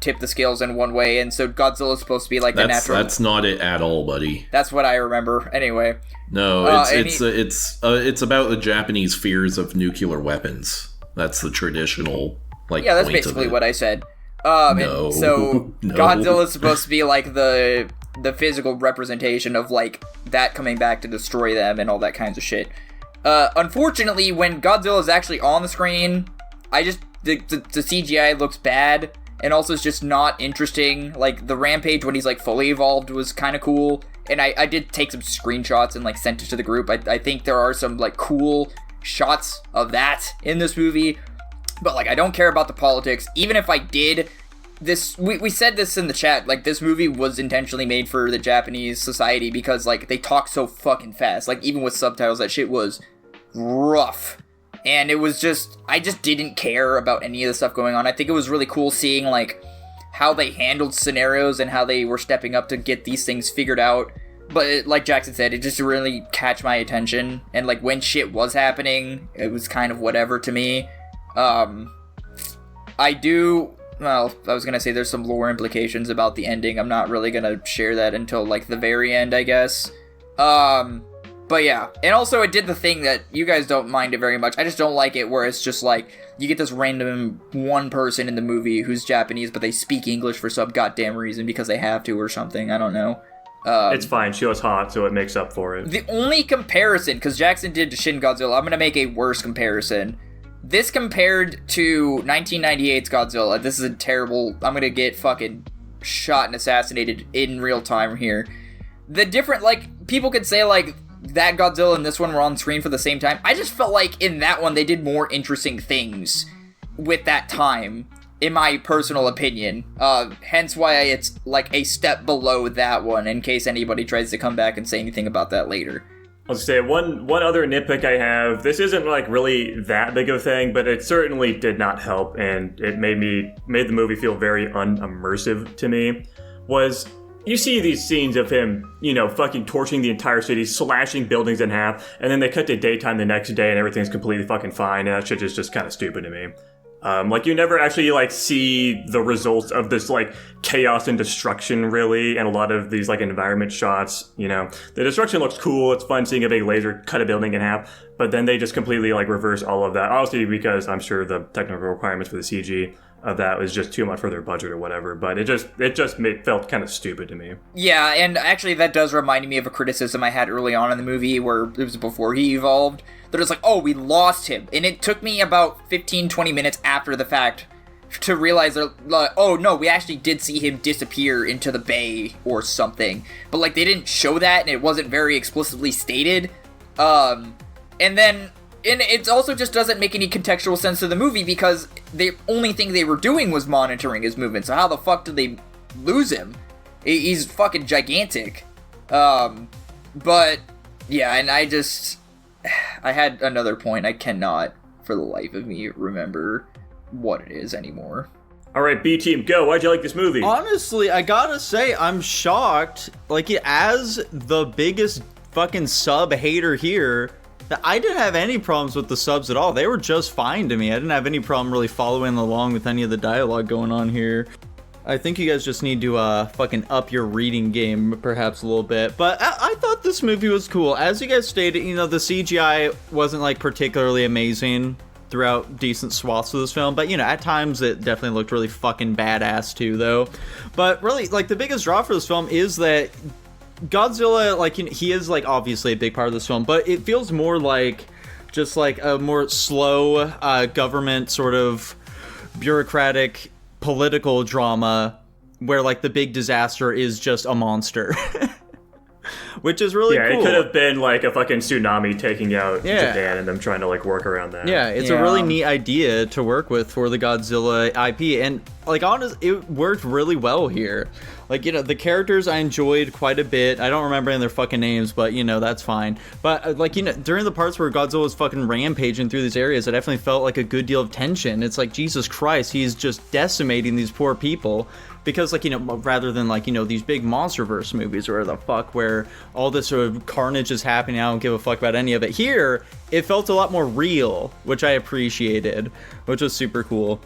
tipped the scales in one way, and so Godzilla's supposed to be, the natural... That's not it at all, buddy. That's what I remember. Anyway. No, it's about the Japanese fears of nuclear weapons. That's the traditional yeah, that's point basically of it. what I said. No, And so no. Godzilla's supposed to be the physical representation of that coming back to destroy them and all that kinds of shit. Unfortunately, when Godzilla is actually on the screen, the CGI looks bad, and also it's just not interesting. The rampage when he's fully evolved was kind of cool. And I did take some screenshots and sent it to the group. I think there are some cool shots of that in this movie. But I don't care about the politics. Even if I did, we said this in the chat, this movie was intentionally made for the Japanese society because they talk so fucking fast. Even with subtitles, that shit was rough. And it was I just didn't care about any of the stuff going on. I think it was really cool seeing how they handled scenarios and how they were stepping up to get these things figured out. But like Jackson said, it just really catch my attention. And when shit was happening, it was kind of whatever to me. I do well, I was gonna say there's some lore implications about the ending. I'm not really gonna share that until, like, the very end, I guess. But yeah, and also it did the thing that you guys don't mind it very much. I just don't like it where it's just like, you get this random one person in the movie who's Japanese, but they speak English for some goddamn reason because they have to or something. I don't know. It's fine. She was hot, so it makes up for it. The only comparison, because Jackson did to Shin Godzilla, I'm going to make a worse comparison. This compared to 1998's Godzilla. This is a terrible... I'm going to get fucking shot and assassinated in real time here. The different, like, people could say, like, that Godzilla and this one were on screen for the same time. I just felt like in that one they did more interesting things with that time, in my personal opinion. Hence why it's like a step below that one, in case anybody tries to come back and say anything about that later. I'll say one other nitpick I have. This isn't like really that big of a thing, but it certainly did not help, and it made the movie feel very unimmersive to me. Was you see these scenes of him, you know, fucking torching the entire city, slashing buildings in half, and then they cut to daytime the next day and everything's completely fucking fine, and that shit is just kind of stupid to me. Like, you never actually, like, see the results of this, like, chaos and destruction, really, and a lot of these, like, environment shots, you know. The destruction looks cool, it's fun seeing a big laser cut a building in half, but then they just completely, like, reverse all of that, obviously because I'm sure the technical requirements for the CG of that was just too much for their budget or whatever, but it just felt kind of stupid to me. Yeah, and actually that does remind me of a criticism I had early on in the movie where it was before he evolved. They're just like, oh, we lost him. And it took me about 15-20 minutes after the fact to realize that, like, oh no, we actually did see him disappear into the bay or something. But, like, they didn't show that and it wasn't very explicitly stated. And it also just doesn't make any contextual sense to the movie because the only thing they were doing was monitoring his movements. So how the fuck did they lose him? He's fucking gigantic. But, yeah, and I had another point. I cannot, for the life of me, remember what it is anymore. All right, B team, go. Why'd you like this movie? Honestly, I gotta say, I'm shocked. Like, as the biggest fucking sub hater here, that I didn't have any problems with the subs at all. They were just fine to me. I didn't have any problem really following along with any of the dialogue going on here. I think you guys just need to fucking up your reading game perhaps a little bit. But I thought this movie was cool. As you guys stated, you know, the CGI wasn't like particularly amazing throughout decent swaths of this film. But, you know, at times it definitely looked really fucking badass too, though. But really, like, the biggest draw for this film is that Godzilla, like, he is, like, obviously a big part of this film, but it feels more like just, like, a more slow government sort of bureaucratic political drama where, like, the big disaster is just a monster. Which is really cool. Yeah, it could have been, like, a fucking tsunami taking out Japan and them trying to, like, work around that. Yeah, it's a really neat idea to work with for the Godzilla IP, and, like, honestly, it worked really well here. Like, you know, the characters I enjoyed quite a bit. I don't remember any of their fucking names, but, you know, that's fine. But, like, you know, during the parts where Godzilla was fucking rampaging through these areas, I definitely felt like a good deal of tension. It's like, Jesus Christ, he's just decimating these poor people. Because, like, you know, rather than, like, you know, these big Monsterverse movies or the fuck where all this sort of carnage is happening, I don't give a fuck about any of it. Here, it felt a lot more real, which I appreciated, which was super cool.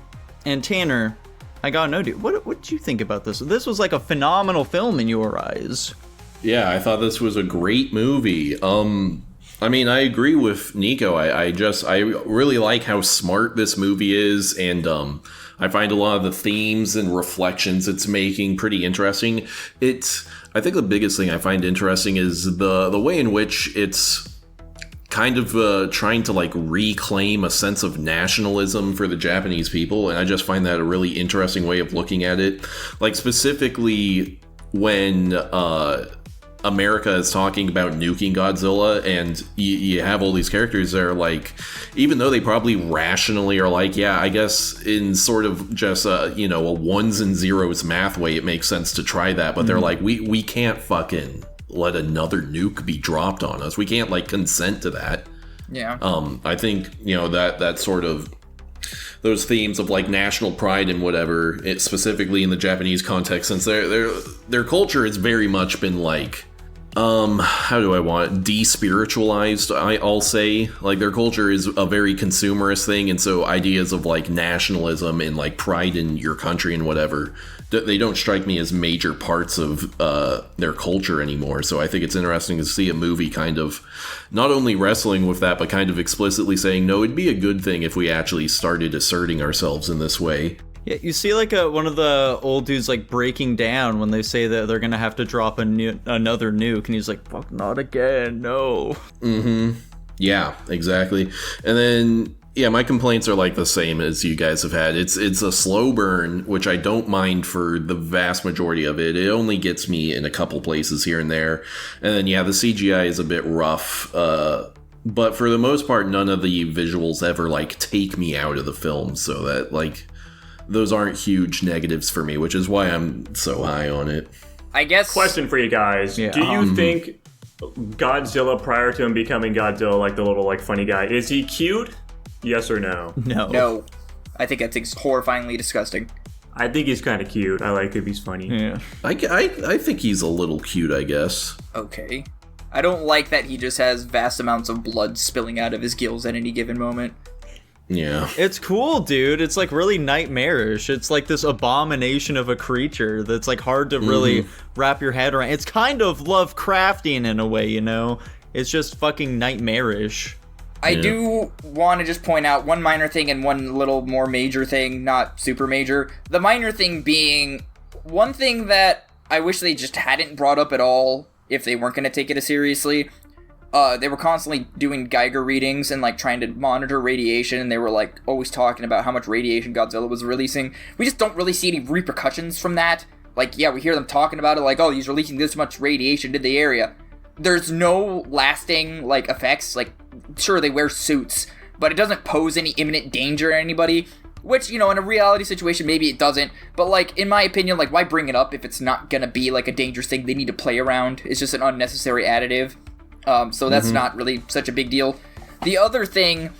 And Tanner, I gotta know, dude, what did you think about this? This was like a phenomenal film in your eyes. Yeah, I thought this was a great movie. I mean, I agree with Nico. I really like how smart this movie is, and I find a lot of the themes and reflections it's making pretty interesting. I think the biggest thing I find interesting is the way in which it's kind of trying to, like, reclaim a sense of nationalism for the Japanese people, and I just find that a really interesting way of looking at it. Like, specifically when America is talking about nuking Godzilla, and you have all these characters that are like, even though they probably rationally are like, yeah, I guess in sort of just a ones and zeros math way, it makes sense to try that, but they're like, we can't fucking let another nuke be dropped on us. We can't, like, consent to that. Yeah. I think, you know, that sort of those themes of, like, national pride and whatever, specifically in the Japanese context, since their culture has very much been, like, how do I want it? De-spiritualized, I'll say. Like, their culture is a very consumerist thing, and so ideas of, like, nationalism and, like, pride in your country and whatever, they don't strike me as major parts of their culture anymore. So I think it's interesting to see a movie kind of not only wrestling with that, but kind of explicitly saying, no, it'd be a good thing if we actually started asserting ourselves in this way. Yeah, you see like one of the old dudes like breaking down when they say that they're gonna have to drop another nuke, and he's like, "Fuck, not again, no." Mm-hmm. Yeah, exactly. And then, yeah, my complaints are like the same as you guys have had. It's a slow burn, which I don't mind for the vast majority of it. It only gets me in a couple places here and there. And then, yeah, the CGI is a bit rough. But for the most part, none of the visuals ever like take me out of the film, so that like those aren't huge negatives for me, which is why I'm so high on it. I guess. Question for you guys: Yeah. Do you think Godzilla, prior to him becoming Godzilla, like the little like funny guy, is he cute? Yes or no? No. No. I think that's horrifyingly disgusting. I think he's kind of cute. I like if he's funny. Yeah. I think he's a little cute, I guess. Okay. I don't like that he just has vast amounts of blood spilling out of his gills at any given moment. Yeah. It's cool, dude. It's like really nightmarish. It's like this abomination of a creature that's like hard to really wrap your head around. It's kind of Lovecraftian in a way, you know? It's just fucking nightmarish. I do want to just point out one minor thing and one little more major thing, not super major. The minor thing being one thing that I wish they just hadn't brought up at all if they weren't going to take it as seriously. They were constantly doing Geiger readings and like trying to monitor radiation, and they were like always talking about how much radiation Godzilla was releasing. We just don't really see any repercussions from that. Like, yeah, we hear them talking about it like, oh, he's releasing this much radiation to the area. There's no lasting like effects. Like, sure, they wear suits, but it doesn't pose any imminent danger to anybody. Which, you know, in a reality situation, maybe it doesn't. But, like, in my opinion, like, why bring it up if it's not gonna be, like, a dangerous thing they need to play around? It's just an unnecessary additive. So that's not really such a big deal. The other thing,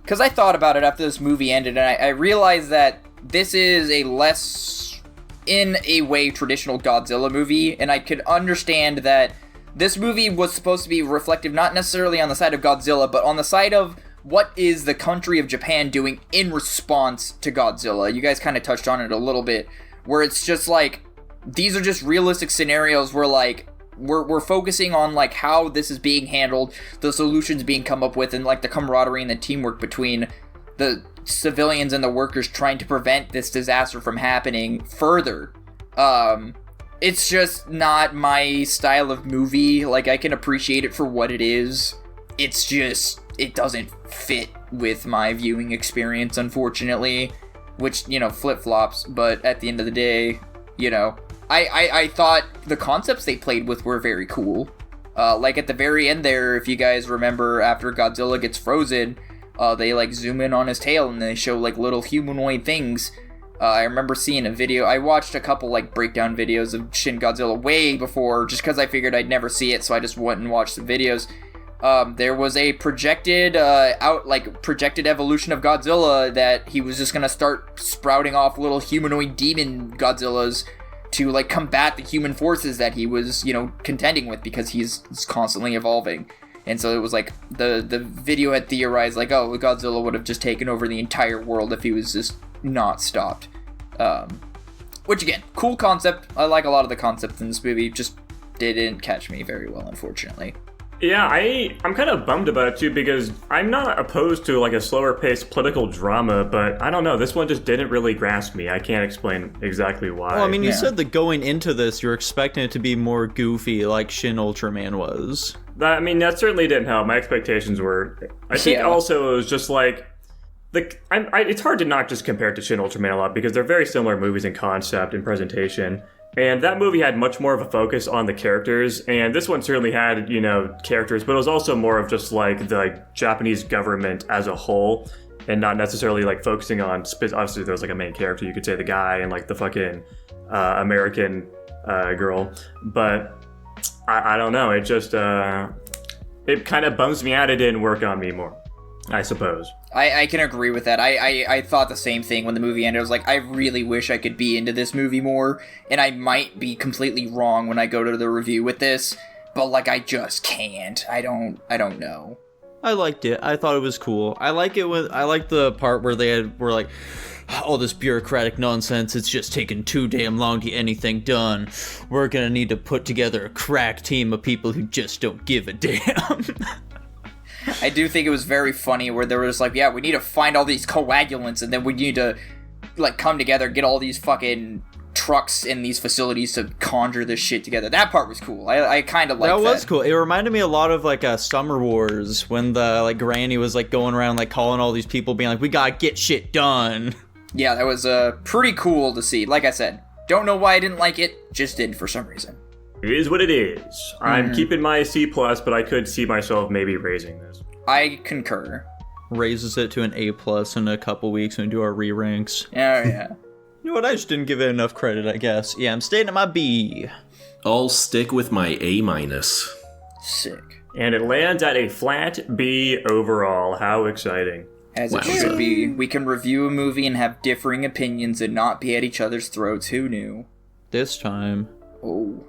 because I thought about it after this movie ended, and I realized that this is a less, in a way, traditional Godzilla movie, and I could understand that this movie was supposed to be reflective not necessarily on the side of Godzilla, but on the side of what is the country of Japan doing in response to Godzilla. You guys kind of touched on it a little bit, where it's just like, these are just realistic scenarios where, like, we're focusing on, like, how this is being handled, the solutions being come up with, and, like, the camaraderie and the teamwork between the civilians and the workers trying to prevent this disaster from happening further. It's just not my style of movie. Like, I can appreciate it for what it is. It's just, it doesn't fit with my viewing experience, unfortunately. Which, you know, flip-flops, but at the end of the day, you know, I thought the concepts they played with were very cool. Like, at the very end there, if you guys remember, after Godzilla gets frozen, they, like, zoom in on his tail, and they show, like, little humanoid things. I remember seeing a video. I watched a couple, like, breakdown videos of Shin Godzilla way before, just because I figured I'd never see it, so I just went and watched the videos. There was a projected, projected evolution of Godzilla that he was just gonna start sprouting off little humanoid demon Godzillas to, like, combat the human forces that he was, you know, contending with, because he's constantly evolving. And so it was like, the video had theorized, like, oh, Godzilla would have just taken over the entire world if he was just not stopped. Which, again, cool concept. I like a lot of the concepts in this movie, just didn't catch me very well, unfortunately. Yeah, I'm kind of bummed about it too, because I'm not opposed to like a slower paced political drama, but I don't know, this one just didn't really grasp me. I can't explain exactly why. Well, I mean, you Yeah. said that going into this, you're expecting it to be more goofy like Shin Ultraman was. That certainly didn't help. My expectations were. I think also it was just like it's hard to not just compare it to Shin Ultraman a lot, because they're very similar movies in concept and presentation. And that movie had much more of a focus on the characters, and this one certainly had, you know, characters, but it was also more of just like the Japanese government as a whole, and not necessarily like focusing on obviously there was like a main character, you could say the guy, and like the fucking American girl, but I don't know, it just it kind of bums me out. It didn't work on me more, I suppose. I can agree with that. I thought the same thing when the movie ended. I was like, I really wish I could be into this movie more, and I might be completely wrong when I go to the review with this, but like I just can't. I don't know. I liked it. I thought it was cool. I like the part where were like, all this bureaucratic nonsense, it's just taking too damn long to get anything done. We're gonna need to put together a crack team of people who just don't give a damn. I do think it was very funny where there was like, yeah, we need to find all these coagulants, and then we need to like come together, get all these fucking trucks in these facilities to conjure this shit together. That part was cool. I kind of liked that. That was cool. It reminded me a lot of like Summer Wars when the like Granny was like going around like calling all these people, being like, we gotta get shit done. Yeah, that was pretty cool to see. Like I said, don't know why I didn't like it, just did for some reason. It is what it is. I'm keeping my C+, but I could see myself maybe raising this. I concur. Raises it to an A+ in a couple weeks when we do our re-ranks. Yeah. You know what? I just didn't give it enough credit, I guess. Yeah, I'm staying at my B. I'll stick with my A-. Sick. And it lands at a flat B overall. How exciting. As it should be. We can review a movie and have differing opinions and not be at each other's throats. Who knew? This time. Oh.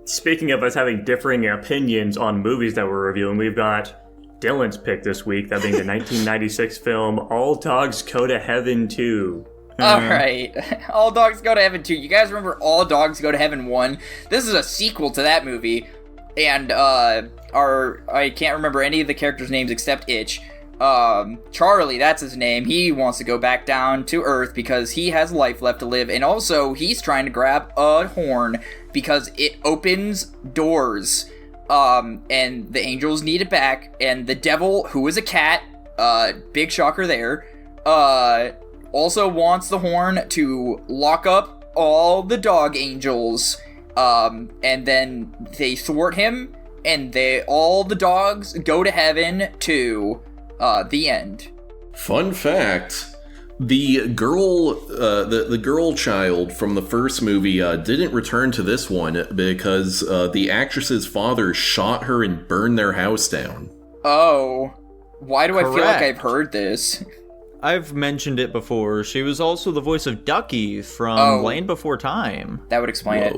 Speaking of us having differing opinions on movies that we're reviewing, we've got Dylan's pick this week, that being the 1996 film All Dogs Go to Heaven 2. Alright. All Dogs Go to Heaven 2. You guys remember All Dogs Go to Heaven 1? This is a sequel to that movie. And, I can't remember any of the characters' names except Itch. Charlie, that's his name. He wants to go back down to Earth because he has life left to live. And also, he's trying to grab a horn because it opens doors. And the angels need it back. And the devil, who is a cat, big shocker there, also wants the horn to lock up all the dog angels. And then they thwart him, and all the dogs go to heaven too. The end. Fun fact: the girl, the girl child from the first movie didn't return to this one because the actress's father shot her and burned their house down. Oh, why do I feel like Correct. I've heard this? I've mentioned it before. She was also the voice of Ducky from Land Before Time. That would explain it.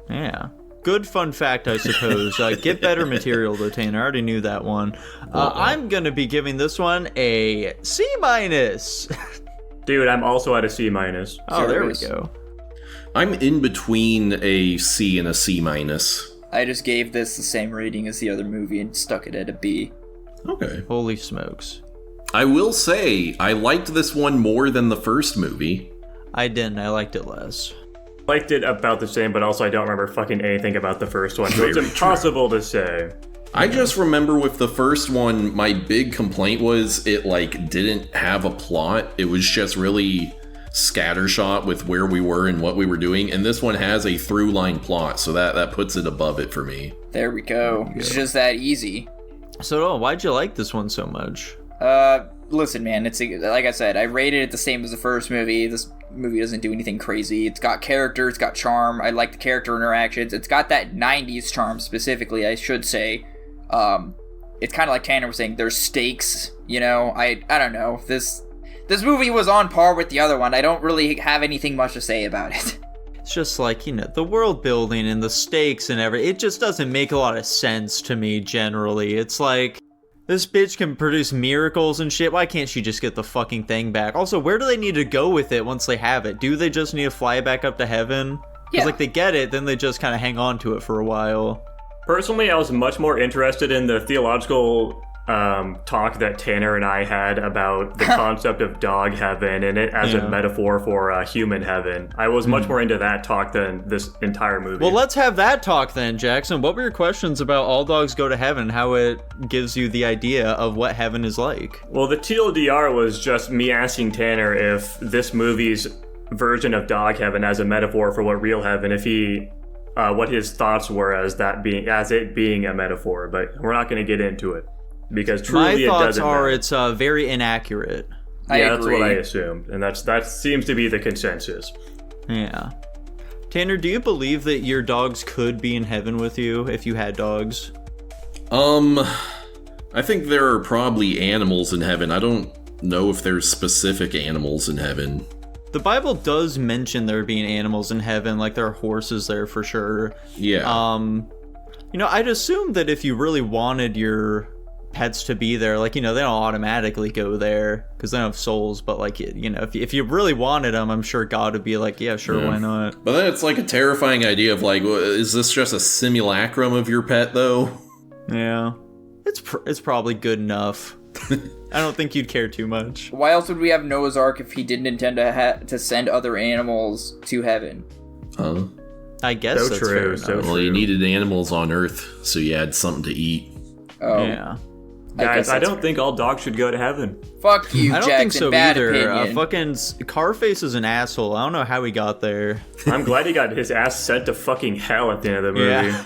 Yeah. Good fun fact, I suppose. Get better material, though, Tanner. I already knew that one. I'm going to be giving this one a C-. Dude, I'm also at a C-. Oh, there we go. I'm in between a C and a C-. I just gave this the same rating as the other movie and stuck it at a B. Okay. Holy smokes. I will say, I liked this one more than the first movie. I didn't. I liked it less. Liked it about the same, but also I don't remember fucking anything about the first one, so it's impossible to say. I just remember with the first one, my big complaint was it, didn't have a plot. It was just really scattershot with where we were and what we were doing, and this one has a through-line plot, so that puts it above it for me. There we go. It's just that easy. So, why'd you like this one so much? Listen, man, like I said, I rated it the same as the first movie. This movie doesn't do anything crazy. It's got character, it's got charm. I like the character interactions. It's got that 90s charm specifically, I should say. It's kind of like Tanner was saying, there's stakes, you know? I don't know. This movie was on par with the other one. I don't really have anything much to say about it. It's just like, the world building and the stakes and everything. It just doesn't make a lot of sense to me, generally. It's like, this bitch can produce miracles and shit. Why can't she just get the fucking thing back? Also, where do they need to go with it once they have it? Do they just need to fly it back up to heaven? Because, they get it, then they just kind of hang on to it for a while. Personally, I was much more interested in the theological talk that Tanner and I had about the concept of dog heaven and it as a metaphor for human heaven. I was much more into that talk than this entire movie. Well, let's have that talk then, Jackson. What were your questions about All Dogs Go to Heaven, how it gives you the idea of what heaven is like? Well, the TLDR was just me asking Tanner if this movie's version of dog heaven as a metaphor for what real heaven, if he what his thoughts were as it being a metaphor, but we're not going to get into it. Because truly, my thoughts it doesn't are matter. It's very inaccurate. Yeah, that's what I assumed, and that seems to be the consensus. Yeah. Tanner, do you believe that your dogs could be in heaven with you if you had dogs? I think there are probably animals in heaven. I don't know if there's specific animals in heaven. The Bible does mention there being animals in heaven, like there are horses there for sure. Yeah. I'd assume that if you really wanted your pets to be there, like, they don't automatically go there because they don't have souls, but like, if you really wanted them, I'm sure God would be like, yeah, sure, why not? But then it's like a terrifying idea of like, is this just a simulacrum of your pet though? Yeah, it's probably good enough. I don't think you'd care too much. Why else would we have Noah's Ark if he didn't intend to send other animals to heaven? Huh? I guess that's fair enough. Well, you needed animals on Earth, so you had something to eat. Oh. Yeah. Guys, I don't think all dogs should go to heaven. Fuck you, I don't Jackson. think so Bad either. opinion. Fucking Carface is an asshole. I don't know how he got there. I'm glad he got his ass sent to fucking hell at the end of the movie. Yeah.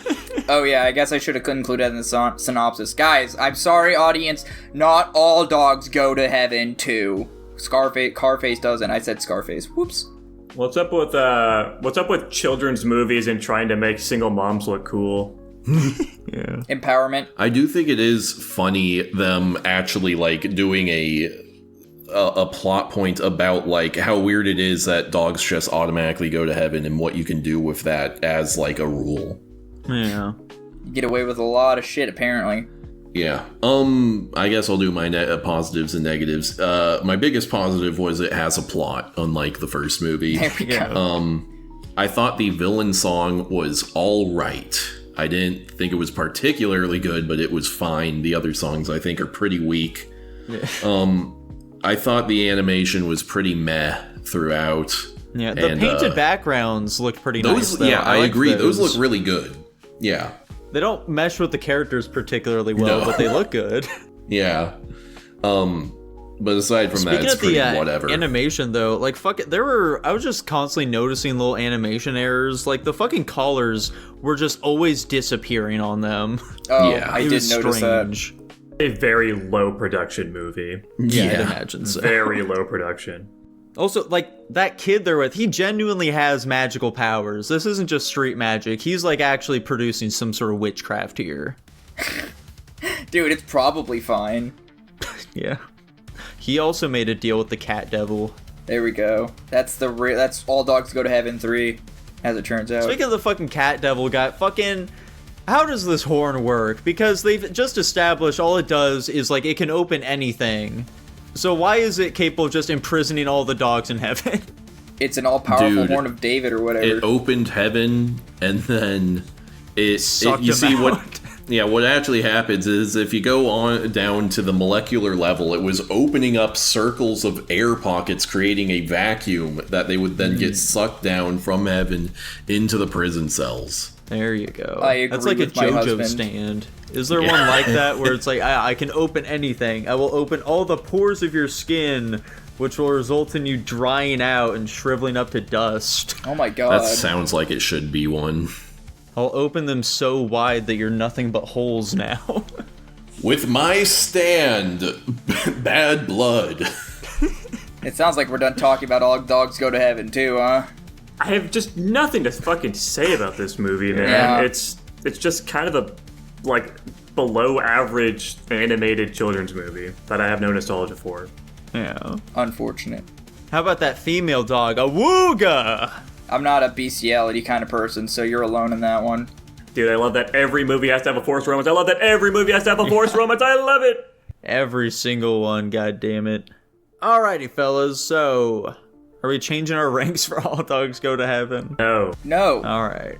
Oh yeah, I guess I should have included that in the synopsis. Guys, I'm sorry, audience. Not all dogs go to heaven too. Carface doesn't. I said Scarface. Whoops. What's up with children's movies and trying to make single moms look cool? Yeah. Empowerment. I do think it is funny them actually like doing a plot point about like how weird it is that dogs just automatically go to heaven and what you can do with that as like a rule. Yeah. You get away with a lot of shit apparently. Yeah. I guess I'll do my positives and negatives. My biggest positive was it has a plot, unlike the first movie. There we go. I thought the villain song was all right. I didn't think it was particularly good, but it was fine. The other songs I think are pretty weak. Yeah. I thought the animation was pretty meh throughout. Yeah, the painted backgrounds looked pretty nice, though. Yeah, I like agree. Those look really good. Yeah. They don't mesh with the characters particularly well, but they look good. Yeah. But aside from that, it's pretty whatever. Animation, though, like, fuck it, I was just constantly noticing little animation errors. Like, the fucking collars were just always disappearing on them. Oh, yeah. I did notice that. A very low production movie. Yeah, I'd imagine so. Very low production. Also, like, that kid they're with, he genuinely has magical powers. This isn't just street magic. He's, like, actually producing some sort of witchcraft here. Dude, it's probably fine. Yeah. He also made a deal with the cat devil. There we go. That's All Dogs Go to Heaven 3, as it turns out. Speaking of the fucking cat devil guy, fucking... How does this horn work? Because they've just established all it does is, like, it can open anything. So why is it capable of just imprisoning all the dogs in heaven? It's an all-powerful horn of David or whatever. It opened heaven, and then you see out. what actually happens is if you go on down to the molecular level, it was opening up circles of air pockets, creating a vacuum that they would then get sucked down from heaven into the prison cells. There you go. I agree That's like with a my JoJo husband. stand. Is there one like that where it's like, I can open anything. I will open all the pores of your skin, which will result in you drying out and shriveling up to dust. Oh my god. That sounds like it should be one. I'll open them so wide that you're nothing but holes now. With my stand, bad blood. It sounds like we're done talking about All Dogs Go to Heaven too, huh? I have just nothing to fucking say about this movie, man. Yeah. It's just kind of a, like, below average animated children's movie that I have no nostalgia for. Yeah. Unfortunate. How about that female dog, Awooga? I'm not a bestiality kind of person, so you're alone in that one. Dude, I love that every movie has to have a forced romance. I love that every movie has to have a forced romance. I love it! Every single one, god damn it. Alrighty, fellas, so... Are we changing our ranks for All Dogs Go to Heaven? No. No. Alright.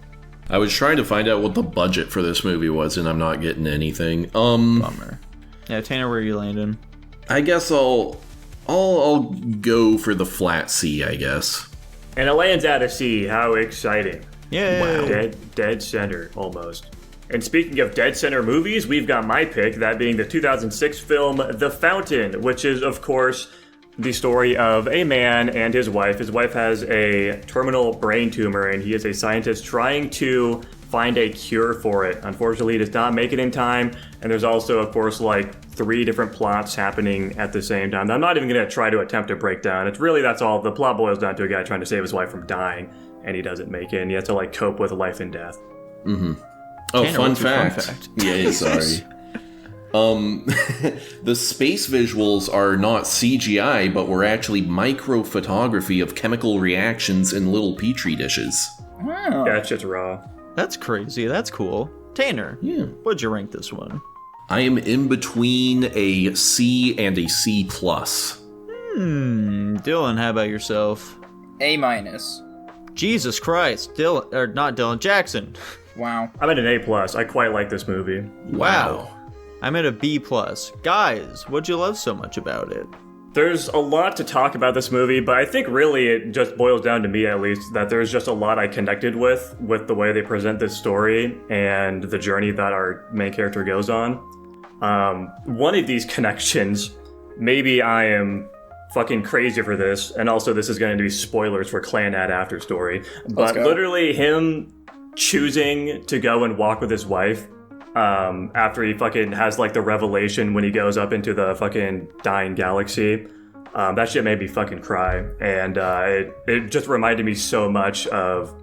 I was trying to find out what the budget for this movie was, and I'm not getting anything. Bummer. Yeah, Tanner, where are you landing? I guess I'll go for the flat C, I guess. And it lands out of sea. How exciting. Yeah. Wow. Dead center, almost. And speaking of dead center movies, we've got my pick, that being the 2006 film The Fountain, which is, of course, the story of a man and his wife. His wife has a terminal brain tumor, and he is a scientist trying to find a cure for it. Unfortunately, he does not make it in time, and there's also, of course, like 3 different plots happening at the same time. I'm not even going to try to attempt to break down. It's really, that's all. The plot boils down to a guy trying to save his wife from dying, and he doesn't make it, and he has to, like, cope with life and death. Mm-hmm. Oh, Tanner, fun what's your fact. Yeah, sorry. The space visuals are not CGI, but were actually microphotography of chemical reactions in little petri dishes. Oh. Yeah, that shit's raw. That's crazy. That's cool. Tanner, Yeah. what'd you rank this one? I am in between a C and a C+. Dylan, how about yourself? A-. Jesus Christ, Dylan, or not Dylan, Jackson. Wow. I'm at an A+. I quite like this movie. Wow. I'm at a B+. Guys, what'd you love so much about it? There's a lot to talk about this movie, but I think really it just boils down to me, at least, that there's just a lot I connected with the way they present this story and the journey that our main character goes on. One of these connections, maybe I am fucking crazy for this, and also this is going to be spoilers for Clan Ad After Story, but literally him choosing to go and walk with his wife after he fucking has like the revelation when he goes up into the fucking dying galaxy. That shit made me fucking cry, and it just reminded me so much of.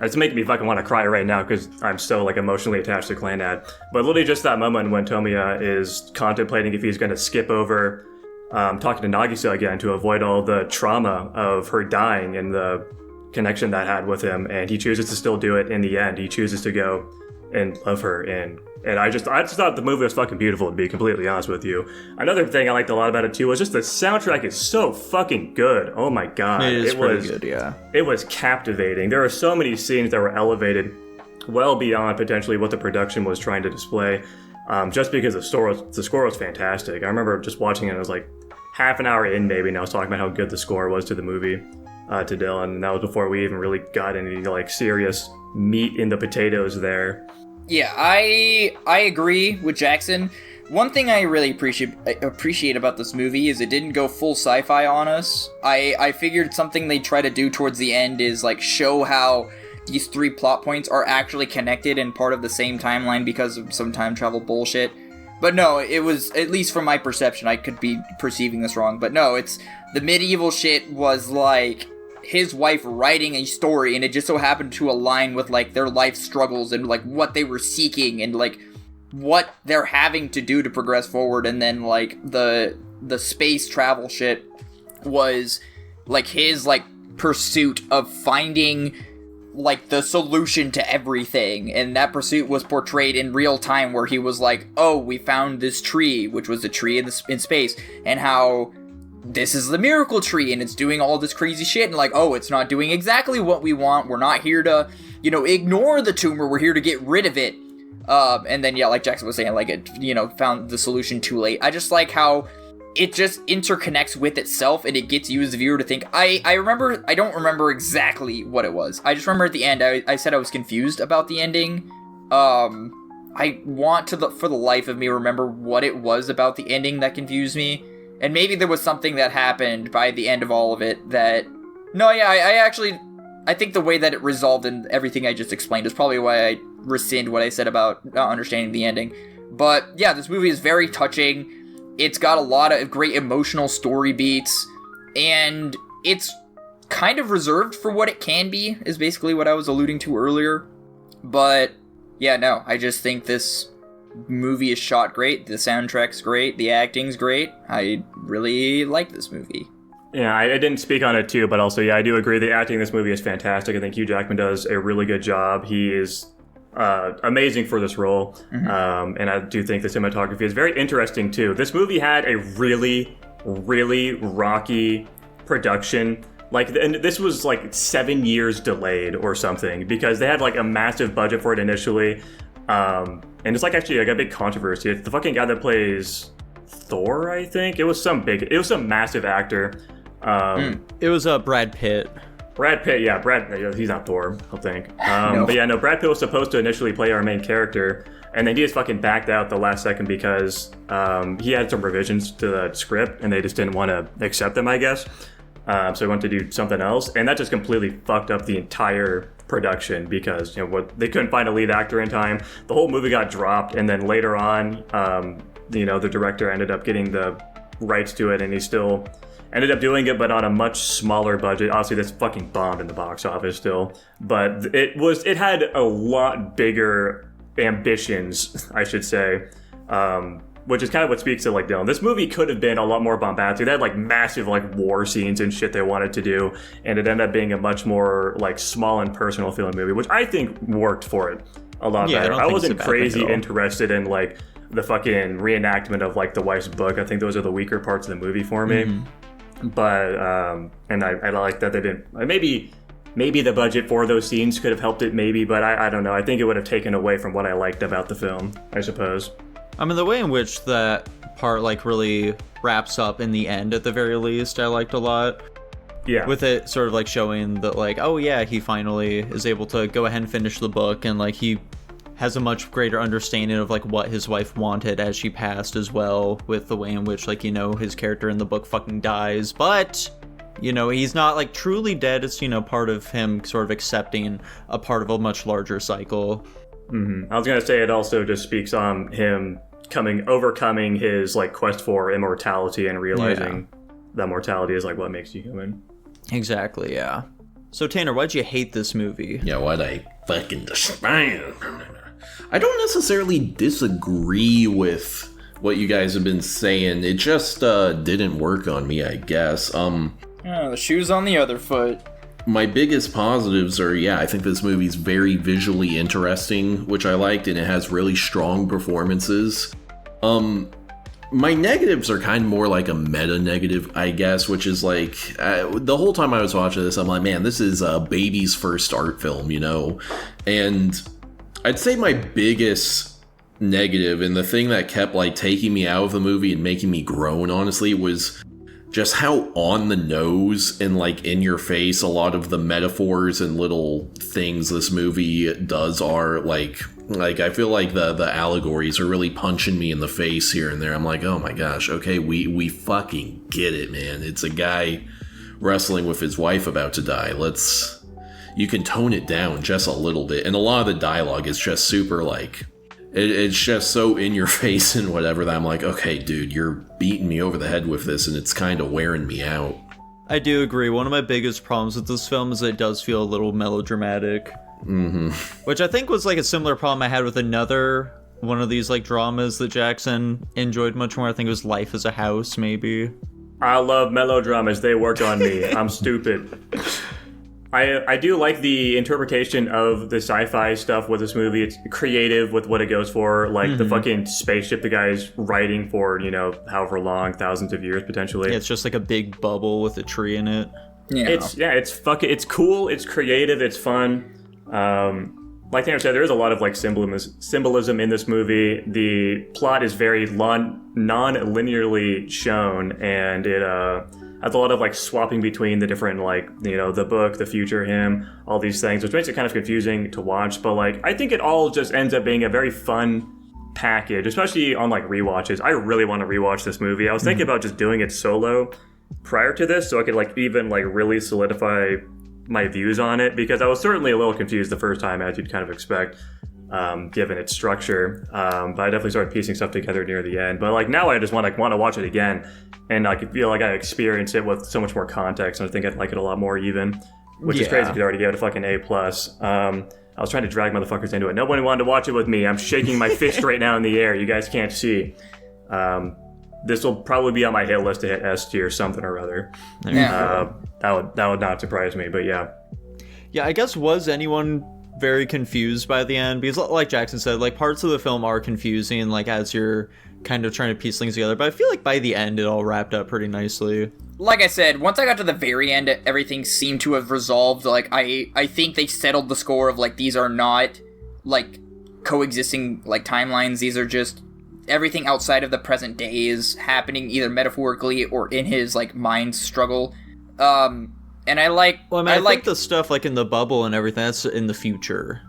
It's making me fucking want to cry right now because I'm so like emotionally attached to Clan Ad. But literally just that moment when Tomiya is contemplating if he's going to skip over talking to Nagisa again to avoid all the trauma of her dying and the connection that had with him, and he chooses to still do it in the end. He chooses to go and love her, and I just thought the movie was fucking beautiful, to be completely honest with you. Another thing I liked a lot about it too was just the soundtrack is so fucking good. Oh my god. It is pretty good, yeah. It was captivating. There were so many scenes that were elevated well beyond potentially what the production was trying to display, just because the score was fantastic. I remember just watching it, I was like half an hour in maybe, and I was talking about how good the score was to the movie to Dylan, and that was before we even really got any like serious meat in the potatoes there. Yeah, I agree with Jackson. One thing I really appreciate about this movie is it didn't go full sci-fi on us. I figured something they try to do towards the end is like show how these three plot points are actually connected and part of the same timeline because of some time travel bullshit. But no, it was, at least from my perception, I could be perceiving this wrong, but no, it's, the medieval shit was like his wife writing a story, and it just so happened to align with like their life struggles and like what they were seeking and like what they're having to do to progress forward. And then like the space travel shit was like his like pursuit of finding like the solution to everything, and that pursuit was portrayed in real time where he was like, oh, we found this tree, which was a tree in space, and how this is the miracle tree and it's doing all this crazy shit, and like, oh, it's not doing exactly what we want, we're not here to, you know, ignore the tumor, we're here to get rid of it. And then yeah, like Jackson was saying, like it, you know, found the solution too late. I just like how it just interconnects with itself, and it gets you as the viewer to think. I don't remember exactly what it was. I just remember at the end, I said I was confused about the ending. I want to, for the life of me, remember what it was about the ending that confused me. And maybe there was something that happened by the end of all of it that... No, yeah, I think the way that it resolved and everything I just explained is probably why I rescind what I said about not understanding the ending. But yeah, this movie is very touching. It's got a lot of great emotional story beats, and it's kind of reserved for what it can be, is basically what I was alluding to earlier. But yeah, no, I just think this movie is shot great, the soundtrack's great, the acting's great. I really like this movie. Yeah, I didn't speak on it too, but also, yeah, I do agree the acting in this movie is fantastic. I think Hugh Jackman does a really good job. He is amazing for this role. Mm-hmm. And I do think the cinematography is very interesting too. This movie had a really, really rocky production. Like, and this was like 7 years delayed or something, because they had like a massive budget for it initially. And it's like actually like a big controversy. It's the fucking guy that plays Thor, I think. It was some massive actor. It was Brad Pitt. Brad Pitt, yeah, he's not Thor, I think. No. But yeah, no, Brad Pitt was supposed to initially play our main character, and then he just fucking backed out the last second because he had some revisions to the script, and they just didn't want to accept them, I guess. So he wanted to do something else, and that just completely fucked up the entire production because, you know, they couldn't find a lead actor in time. The whole movie got dropped, and then later on, you know, the director ended up getting the rights to it, and he still ended up doing it, but on a much smaller budget. Obviously, this fucking bombed in the box office still, but it had a lot bigger ambitions, I should say, which is kind of what speaks to like Dylan. This movie could have been a lot more bombastic. They had like massive like war scenes and shit they wanted to do, and it ended up being a much more like small and personal feeling movie, which I think worked for it. a lot Yeah, I better. don't I think it's a wasn't bad thing crazy at all. interested in like the fucking reenactment of like the wife's book. I think those are the weaker parts of the movie for me. But and I like that they didn't. Maybe the budget for those scenes could have helped it, maybe, but I don't know. I think it would have taken away from what I liked about the film, I suppose. I mean, the way in which that part like really wraps up in the end, at the very least, I liked a lot. Yeah. With it sort of like showing that like, oh yeah, he finally is able to go ahead and finish the book, and like he has a much greater understanding of like what his wife wanted as she passed as well, with the way in which like, you know, his character in the book fucking dies, but you know, he's not like truly dead. It's, you know, part of him sort of accepting a part of a much larger cycle. I was gonna say it also just speaks on him overcoming his like quest for immortality and realizing that mortality is like what makes you human. Exactly, yeah. So Tanner, why'd you hate this movie? Yeah, why'd I fucking despise? I don't necessarily disagree with what you guys have been saying. It just didn't work on me, I guess. The shoe's on the other foot. My biggest positives are, I think this movie's very visually interesting, which I liked, and it has really strong performances. My negatives are kind of more like a meta-negative, I guess, which is like, the whole time I was watching this, I'm like, man, this is a baby's first art film, you know? And I'd say my biggest negative, and the thing that kept like taking me out of the movie and making me groan, honestly, was just how on the nose and like in your face a lot of the metaphors and little things this movie does are. Like I feel like the allegories are really punching me in the face here and there. I'm like, oh my gosh, okay, we fucking get it, man. It's a guy wrestling with his wife about to die. You can tone it down just a little bit. And a lot of the dialogue is just super like, it's just so in your face and whatever that I'm like, okay, dude, you're beating me over the head with this and it's kind of wearing me out. I do agree. One of my biggest problems with this film is that it does feel a little melodramatic. Which I think was like a similar problem I had with another one of these like dramas that Jackson enjoyed much more. I think it was Life as a House, maybe. I love melodramas. They work on me. I'm stupid. I do like the interpretation of the sci-fi stuff with this movie. It's creative with what it goes for. Like the fucking spaceship the guy's riding for, you know, however long, thousands of years potentially. Yeah, it's just like a big bubble with a tree in it. It's cool, it's creative, it's fun. Like Tanner said, there is a lot of like symbolism in this movie. The plot is very non-linearly shown, and it has a lot of like swapping between the different, like, you know, the book, the future him, all these things, which makes it kind of confusing to watch. But like, I think it all just ends up being a very fun package, especially on like rewatches. I really want to rewatch this movie. I was thinking about just doing it solo prior to this, so I could like even like really solidify my views on it, because I was certainly a little confused the first time, as you'd kind of expect, given its structure. But I definitely started piecing stuff together near the end. But like now, I just want to watch it again, and I feel like I experienced it with so much more context, and I think I'd like it a lot more even, which is crazy because I already gave it a fucking A+. I was trying to drag motherfuckers into it. Nobody wanted to watch it with me. I'm shaking my fist right now in the air. You guys can't see. This will probably be on my hit list to hit S tier something or other. That would not surprise me, but yeah. Yeah, I guess, was anyone very confused by the end? Because like Jackson said, like parts of the film are confusing, like as you're kind of trying to piece things together, but I feel like by the end it all wrapped up pretty nicely. Like I said, once I got to the very end, everything seemed to have resolved. Like, I think they settled the score of, like, these are not, like, coexisting, like, timelines. These are just, everything outside of the present day is happening either metaphorically or in his, like, mind struggle. And I like... Well, I think the stuff, like, in the bubble and everything, that's in the future.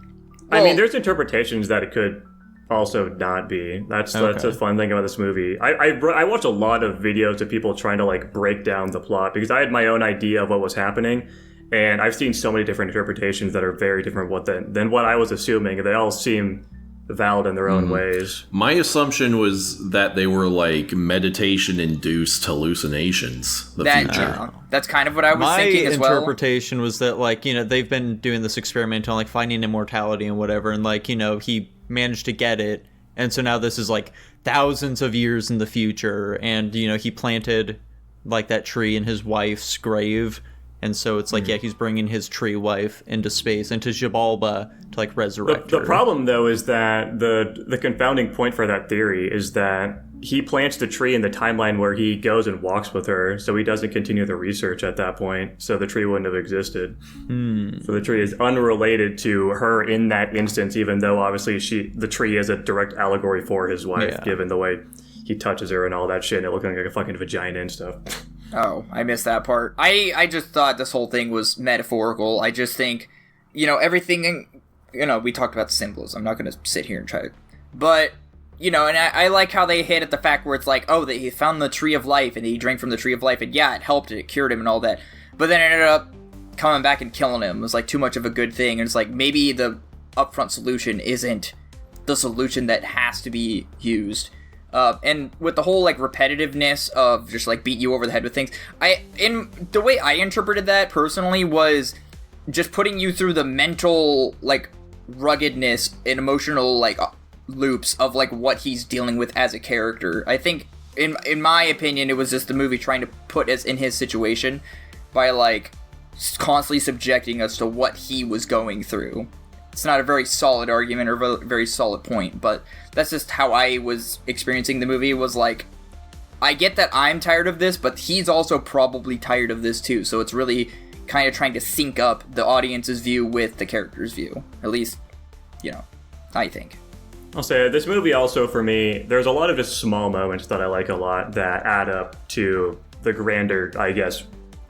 I mean, there's interpretations that it could also not be. That's a fun thing about this movie. I watched a lot of videos of people trying to like break down the plot, because I had my own idea of what was happening, and I've seen so many different interpretations that are very different than what I was assuming. They all seem valid in their own ways. My assumption was that they were like meditation-induced hallucinations. Future. That's kind of what I was thinking as well. My interpretation was that, like, you know, they've been doing this experiment on like finding immortality and whatever, and like, you know, he managed to get it, and so now this is like thousands of years in the future, and you know, he planted like that tree in his wife's grave, And so it's like, yeah, he's bringing his tree wife into space, into Xibalba to like resurrect her. The problem, though, is that the confounding point for that theory is that he plants the tree in the timeline where he goes and walks with her, so he doesn't continue the research at that point, so the tree wouldn't have existed. So the tree is unrelated to her in that instance, even though obviously the tree is a direct allegory for his wife, given the way he touches her and all that shit, and it looking like a fucking vagina and stuff. Oh, I missed that part. I just thought this whole thing was metaphorical. I just think, everything, we talked about the symbolism. I'm not going to sit here and try to... But, and I like how they hit at the fact where it's like, oh, he found the tree of life, and he drank from the tree of life, and yeah, it helped, it cured him and all that. But then it ended up coming back and killing him. It was like too much of a good thing, and it's like, maybe the upfront solution isn't the solution that has to be used. And with the whole, like, repetitiveness of just, like, beat you over the head with things, the way I interpreted that, personally, was just putting you through the mental, like, ruggedness and emotional, like, loops of, like, what he's dealing with as a character. I think, in my opinion, it was just the movie trying to put us in his situation by, like, constantly subjecting us to what he was going through. It's not a very solid argument or a very solid point, but that's just how I was experiencing the movie, was like, I get that I'm tired of this, but he's also probably tired of this too, so it's really kind of trying to sync up the audience's view with the character's view. At least, I think. I'll say, this movie also, for me, there's a lot of just small moments that I like a lot that add up to the grander, I guess,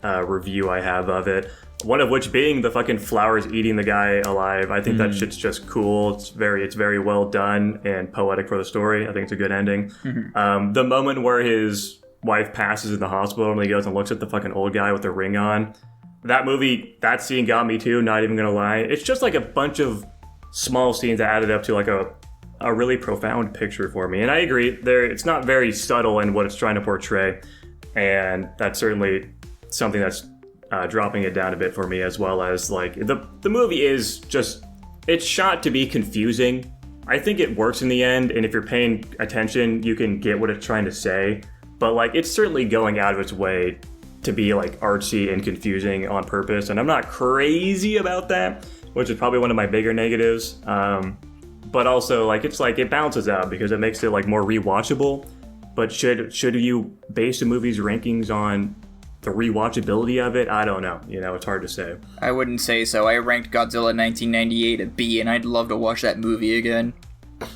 review I have of it. One of which being the fucking flowers eating the guy alive. I think that shit's just cool. It's very well done and poetic for the story. I think it's a good ending. The moment where his wife passes in the hospital and he goes and looks at the fucking old guy with the ring on. That scene got me too, not even gonna lie. It's just like a bunch of small scenes that added up to like a really profound picture for me. And I agree, it's not very subtle in what it's trying to portray. And that's certainly something that's dropping it down a bit for me, as well as like the movie is just, it's shot to be confusing. I think it works in the end, and if you're paying attention, you can get what it's trying to say. But like, it's certainly going out of its way to be like artsy and confusing on purpose, and I'm not crazy about that, which is probably one of my bigger negatives. But also, like, it's like it balances out because it makes it like more rewatchable. But should you base a movie's rankings on the rewatchability of it? I don't know. It's hard to say. I wouldn't say so. I ranked Godzilla 1998 at B, and I'd love to watch that movie again.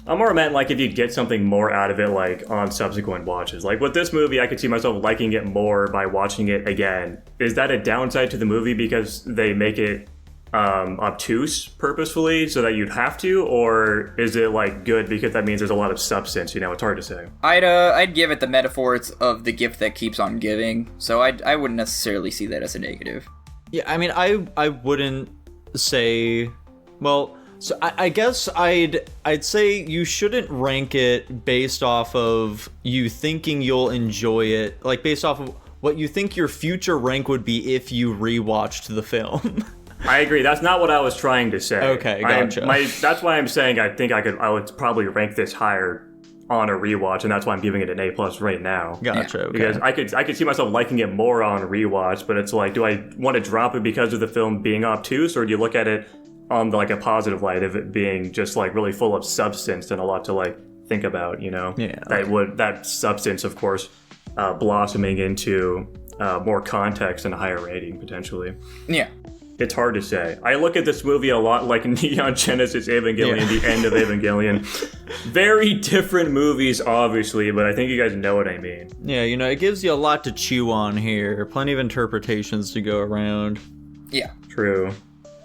I'm more meant like if you get something more out of it, like on subsequent watches. Like with this movie, I could see myself liking it more by watching it again. Is that a downside to the movie because they make it obtuse purposefully so that you'd have to, or is it like good because that means there's a lot of substance? It's hard to say. I'd give it the metaphors of the gift that keeps on giving, so I wouldn't necessarily see that as a negative. Yeah, I mean, I wouldn't say, well, so I guess I'd say you shouldn't rank it based off of you thinking you'll enjoy it, like based off of what you think your future rank would be if you rewatched the film. I agree. That's not what I was trying to say. Okay, gotcha. That's why I'm saying I think I would probably rank this higher on a rewatch, and that's why I'm giving it an A+ right now. Gotcha. Okay. Because I could see myself liking it more on rewatch, but it's like, do I want to drop it because of the film being obtuse, or do you look at it on like a positive light of it being just like really full of substance and a lot to like think about? Yeah. That substance, of course, blossoming into more context and a higher rating potentially. Yeah. It's hard to say. I look at this movie a lot like Neon Genesis Evangelion, the end of Evangelion. Very different movies, obviously, but I think you guys know what I mean. Yeah, it gives you a lot to chew on here. Plenty of interpretations to go around. Yeah. True.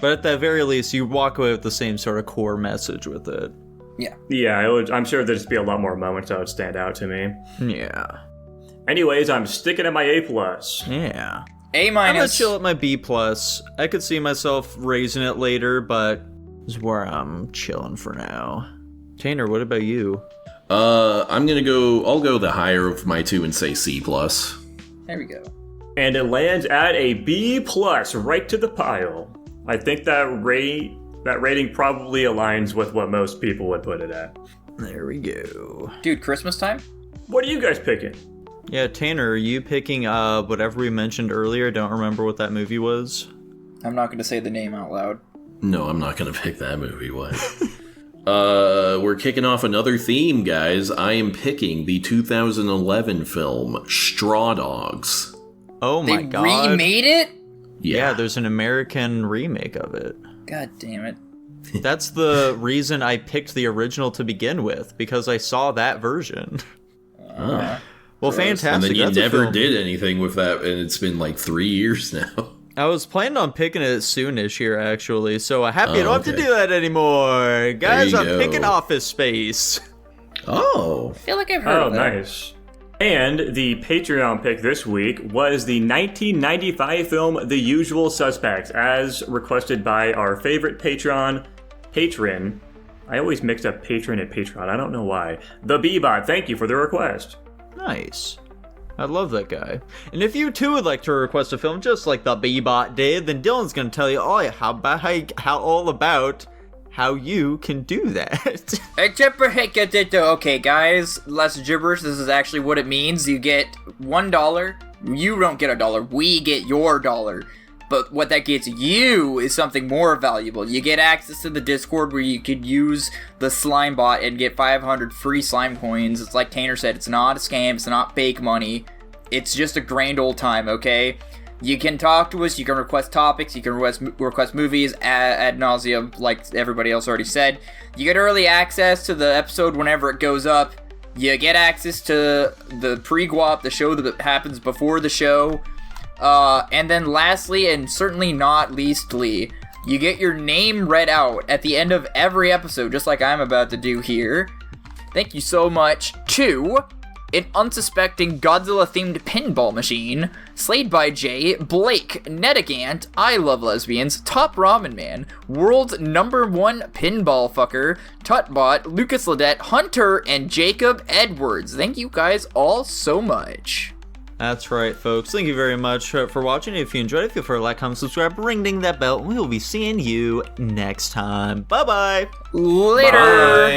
But at the very least, you walk away with the same sort of core message with it. Yeah. Yeah, I'm sure there'd just be a lot more moments that would stand out to me. Yeah. Anyways, I'm sticking at my A+. Yeah. A-. I'm gonna chill at my B+. I could see myself raising it later, but this is where I'm chilling for now. Tanner, what about you? I'll go the higher of my two and say C+. There we go. And it lands at a B+, right to the pile. I think that rating probably aligns with what most people would put it at. There we go. Dude, Christmas time? What are you guys picking? Yeah, Tanner, are you picking whatever we mentioned earlier? Don't remember what that movie was. I'm not going to say the name out loud. No, I'm not going to pick that movie. What? We're kicking off another theme, guys. I am picking the 2011 film Straw Dogs. Oh my god. They remade it? Yeah, there's an American remake of it. God damn it. That's the reason I picked the original to begin with, because I saw that version. Well, fantastic. And then you That's a never film. did anything with that, and it's been like 3 years now. I was planning on picking it soonish here, actually, so happy I don't have to do that anymore. Guys, I'm picking Office Space. Oh. I feel like I've heard of that. Oh, nice. And the Patreon pick this week was the 1995 film The Usual Suspects, as requested by our favorite patron. I always mix up patron and Patreon. I don't know why. The Bebot, thank you for the request. Nice. I love that guy. And if you too would like to request a film just like the Bebot did, then Dylan's going to tell you all about how you can do that. Okay, guys, less gibberish. This is actually what it means. You get $1. You don't get $1. We get your dollar. But what that gets you is something more valuable. You get access to the Discord where you could use the slime bot and get 500 free slime coins. It's like Tanner said, it's not a scam, it's not fake money. It's just a grand old time, okay? You can talk to us, you can request topics, you can request movies ad nauseum, like everybody else already said. You get early access to the episode whenever it goes up. You get access to the pre-guap, the show that happens before the show. And then lastly, and certainly not leastly, you get your name read out at the end of every episode, just like I'm about to do here. Thank you so much to an unsuspecting Godzilla-themed pinball machine, Slayed by Jay, Blake, Netigant, I Love Lesbians, Top Ramen Man, World's #1 pinball fucker, Tutbot, Lucas Ledette, Hunter, and Jacob Edwards. Thank you guys all so much. That's right, folks. Thank you very much for watching. If you enjoyed it, feel free to like, comment, subscribe, ring ding that bell, and we will be seeing you next time. Bye-bye. Later. Bye.